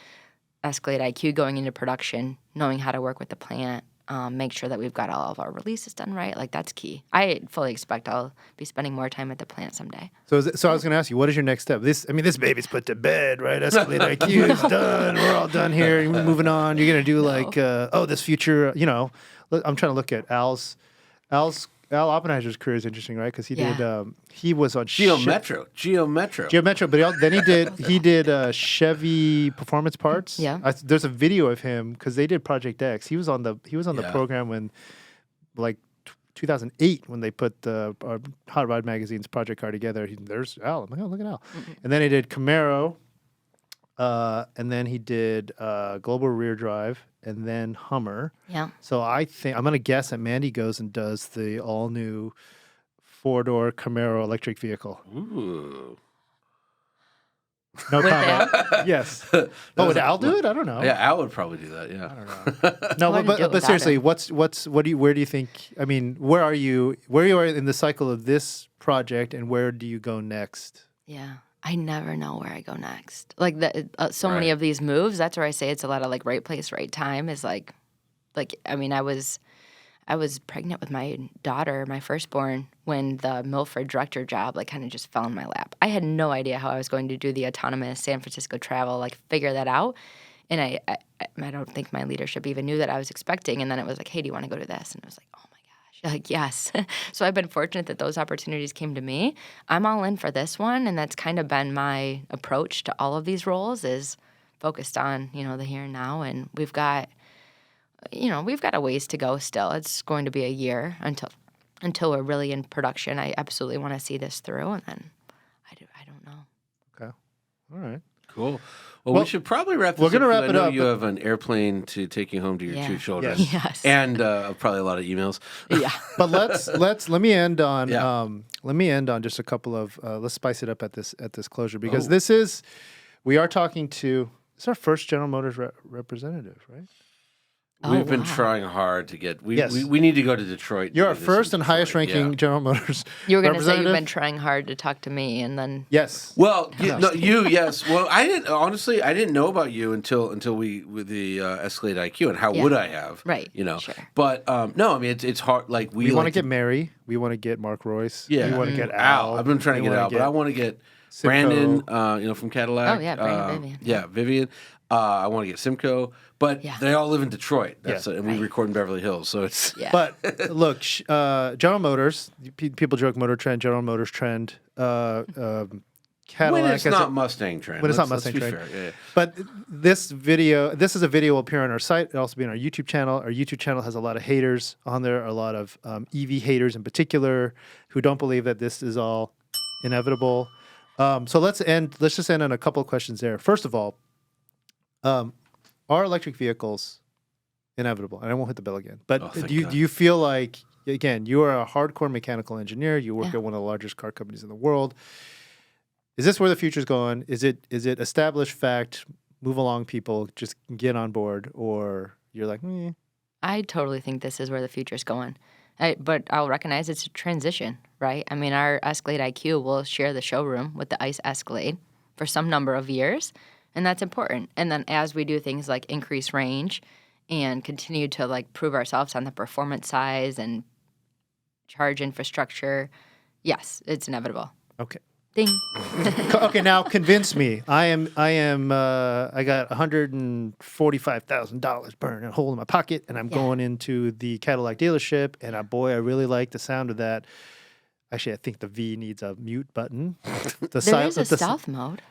Escalade IQ going into production, knowing how to work with the plant. Make sure that we've got all of our releases done right. That's key. I fully expect I'll be spending more time at the plant someday. So I was going to ask you, what is your next step? This baby's put to bed, right? Escalade IQ is done. We're all done here. You're moving on. You're going to do this future, I'm trying to look at Al Oppenheimer's career is interesting, right? Because he was on Geometro, but he did Chevy performance parts. Yeah, there's a video of him because they did Project X. He was on the program when 2008 when they put the Hot Rod Magazine's project car together. There's Al. I'm like, oh, look at Al. Mm-hmm. And then he did Camaro, and then he did Global Rear Drive, and then Hummer. Yeah. So I think I'm going to guess that Mandi goes and does the all-new four-door Camaro electric vehicle. Ooh. No comment. Yes. Would Al do it? I don't know. Yeah, Al would probably do that. Yeah. I don't know. No, but seriously, where do you think? I mean, where you are in the cycle of this project, and where do you go next? Yeah. I never know where I go next. Many of these moves, that's where I say it's a lot of right place, right time is I was pregnant with my daughter, my firstborn, when the Milford director job kind of just fell in my lap. I had no idea how I was going to do the autonomous San Francisco travel, figure that out. And I don't think my leadership even knew that I was expecting. And then it was hey, do you want to go to this? And I was oh my gosh, yes. So I've been fortunate that those opportunities came to me. I'm all in for this one. And that's kind of been my approach to all of these roles is focused on, the here and now. And we've got a ways to go still. It's going to be a year until we're really in production. I absolutely want to see this through, and then I don't know. Okay. All right. Cool. Well, we should probably wrap this up. We're going to wrap it up. You have an airplane to take you home to your two children. Yes. And probably a lot of emails. Yeah. But let me end on just a couple of let's spice it up at this closure, because we are talking to, it's our first General Motors representative, right? We've been wow. trying hard to get. We, Yes. we need to go to Detroit. You're to our do this first in and highest Detroit, ranking yeah. General Motors You were going to say you've representative. been trying hard to talk to me, and then Yes. Well, yes. Well, I didn't honestly. I didn't know about you until we with the Escalade IQ, and how Yeah. would I have? Right, You know. sure. But no, I mean it's hard. Like We want to like get Mary. We want to get Mark Royce. Yeah. We want to get Al. Al. I've been trying to We get wanna Al, but I want to get Brandon. From Cadillac. Oh, yeah, Brandon Vivian. Yeah, Vivian. I want to get Simcoe, but Yeah. they all live in Detroit. Yeah. And we record in Beverly Hills, so it's yeah. But look, General Motors. People joke MotorTrend, General Motors Trend. Cadillac. when it's not Mustang Trend. When it's not Let's Mustang be Trend. fair. Yeah. But this is a video will appear on our site. It'll also be on our YouTube channel. Our YouTube channel has a lot of haters on there, a lot of EV haters in particular, who don't believe that this is all inevitable. So let's just end on a couple of questions there. First of all, are electric vehicles inevitable? And I won't hit the bell again. But thank do God. you feel like, again, you are a hardcore mechanical engineer. You work Yeah. at one of the largest car companies in the world. Is this where the future's going? Is it established fact? Move along, people. Just get on board, or you're like, I totally think this is where the future's going. But I'll recognize it's a transition, right? I mean, our Escalade IQ will share the showroom with the ICE Escalade for some number of years, and that's important. And then as we do things like increase range and continue to like prove ourselves on the performance size and charge infrastructure, yes, it's inevitable. okay. Ding. Okay, now convince me. I got $145,000 burning a hole in my pocket, and I'm going into the Cadillac dealership, and I really like the sound of that. Actually, I think the V needs a mute button. There is a stealth mode.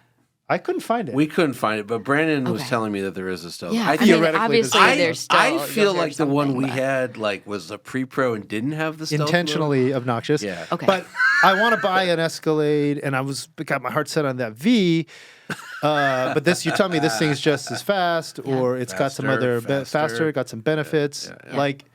I couldn't find it. We couldn't find it, but Brandon was Okay. telling me that there is a stealth. Yeah, I I think mean, theoretically, obviously there's- there's still. I you'll feel hear like the one something, we but- had was a pre-pro and didn't have the stealth mode. Intentionally obnoxious. Yeah. Okay. But I want to buy an Escalade, and I got my heart set on that V. But you tell me this thing's just as fast, or it's got some Faster, other faster, got some benefits. yeah. Like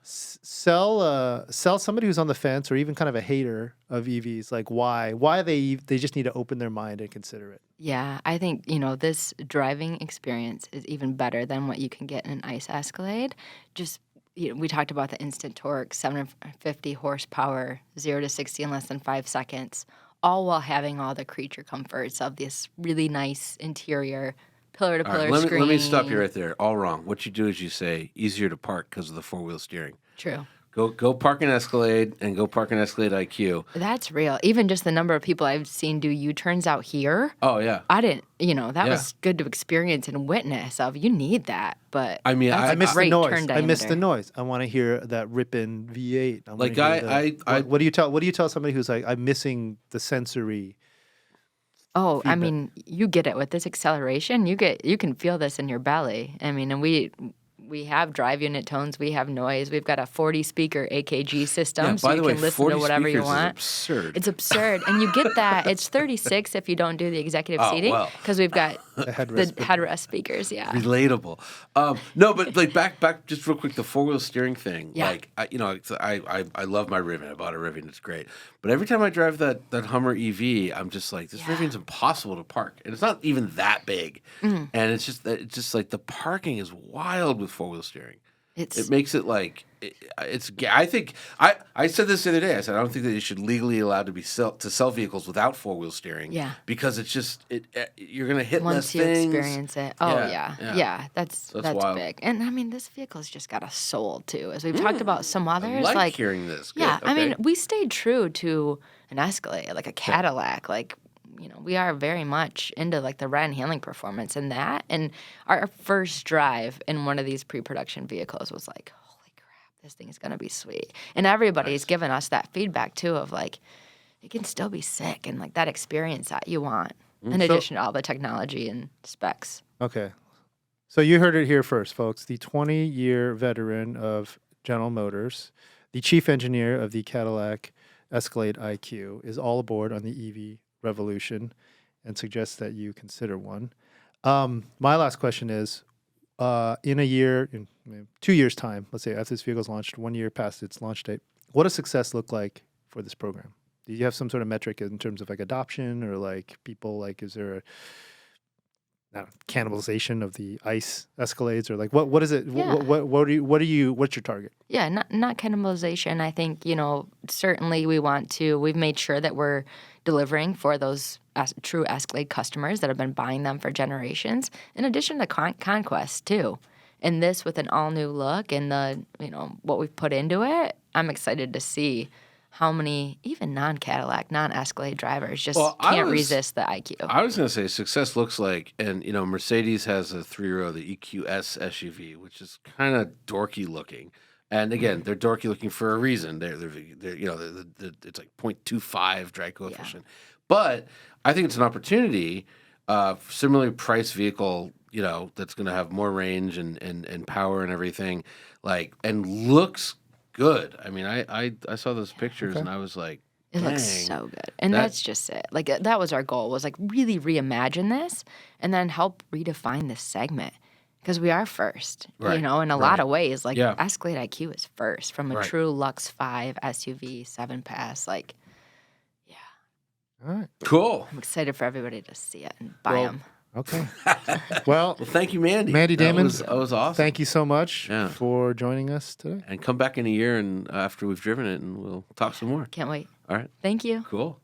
sell somebody who's on the fence, or even kind of a hater of EVs. Like why they just need to open their mind and consider it. Yeah, I think, this driving experience is even better than what you can get in an ICE Escalade. Just, we talked about the instant torque, 750 horsepower, 0 to 60 in less than 5 seconds, all while having all the creature comforts of this really nice interior, pillar-to-pillar All right, screen. let me stop you right there. All wrong. What you do is you say easier to park because of the four-wheel steering. True. Go park an Escalade and go park an Escalade IQ. That's real. Even just the number of people I've seen do U-turns out here, Oh yeah. I didn't, that Yeah. was good to experience and witness of. You need that, but I mean, that's I a I miss the great noise. turn I miss the diameter. noise. I want to hear that ripping V8. I wanna Like, hear what do you tell somebody who's like, I'm missing the sensory? Oh, I feedback. mean, you get it with this acceleration. You can feel this in your belly. I mean, and we have drive unit tones. We have noise. We've got a 40 speaker AKG system, Yeah, so by you the way, can listen 40 to whatever you speakers is want. absurd. It's absurd, and you get that. It's 36 if you don't do the executive Oh, seating, well. because we've got The headrest. the headrest speakers. Yeah. Relatable. No, but like back just real quick, the four-wheel steering thing. Yeah. Like I love my Rivian. I bought a Rivian. It's great. But every time I drive that Hummer EV, I'm just like, this Rivian's impossible to park, and it's not even that big. Mm-hmm. And it's just like the parking is wild with four-wheel steering. It's It makes it like it's. I think I said this the other day. I said I don't think that you should legally allowed to sell vehicles without four wheel steering. Yeah. Because it's just you're gonna hit once less you things. experience it. Oh Yeah, yeah, yeah. That's That's wild. big. And I mean, this vehicle's just got a soul too. As we've talked about some others, I like hearing this. Good, yeah, I okay. mean, we stayed true to an Escalade, like a Cadillac, like. We are very much into like the ride and handling performance and that. And our first drive in one of these pre-production vehicles was like, holy crap, this thing is going to be sweet. And everybody's given us that feedback too of like, it can still be sick and like that experience that you want in addition to all the technology and specs. Okay. So you heard it here first, folks. The 20-year veteran of General Motors, the chief engineer of the Cadillac Escalade IQ, is all aboard on the EV revolution and suggests that you consider one. My last question is, in a year, in 2 years' time, let's say after this vehicle's launched, 1 year past its launch date, what does success look like for this program? Do you have some sort of metric in terms of like adoption or like people, like is there cannibalization of the ICE Escalades, or like what is it? Yeah. What's your target? Yeah, not cannibalization. I think, certainly we've made sure that we're delivering for those true Escalade customers that have been buying them for generations, in addition to conquest too. And this with an all new look and what we've put into it, I'm excited to see how many even non-Cadillac, non-Escalade drivers just can't resist the IQ. I was going to say success looks like, and Mercedes has a 3-row, the EQS SUV, which is kind of dorky looking. And again, they're dorky looking for a reason. They're it's like 0.25 drag coefficient. But I think it's an opportunity, similarly priced vehicle, that's going to have more range and power and everything, and looks good. I mean, I saw those pictures and I was like, it looks so good. And that's just it. That was our goal, was really reimagine this and then help redefine this segment. Because we are first, in a lot of ways. Escalade IQ is first from a true Lux 5 SUV, 7-pass. All right. Cool. I'm excited for everybody to see it and buy them. Okay. Well, thank you, Mandi. Mandi Damman. That was awesome. Thank you so much for joining us today. And come back in a year and after we've driven it, and we'll talk some more. Can't wait. All right. Thank you. Cool.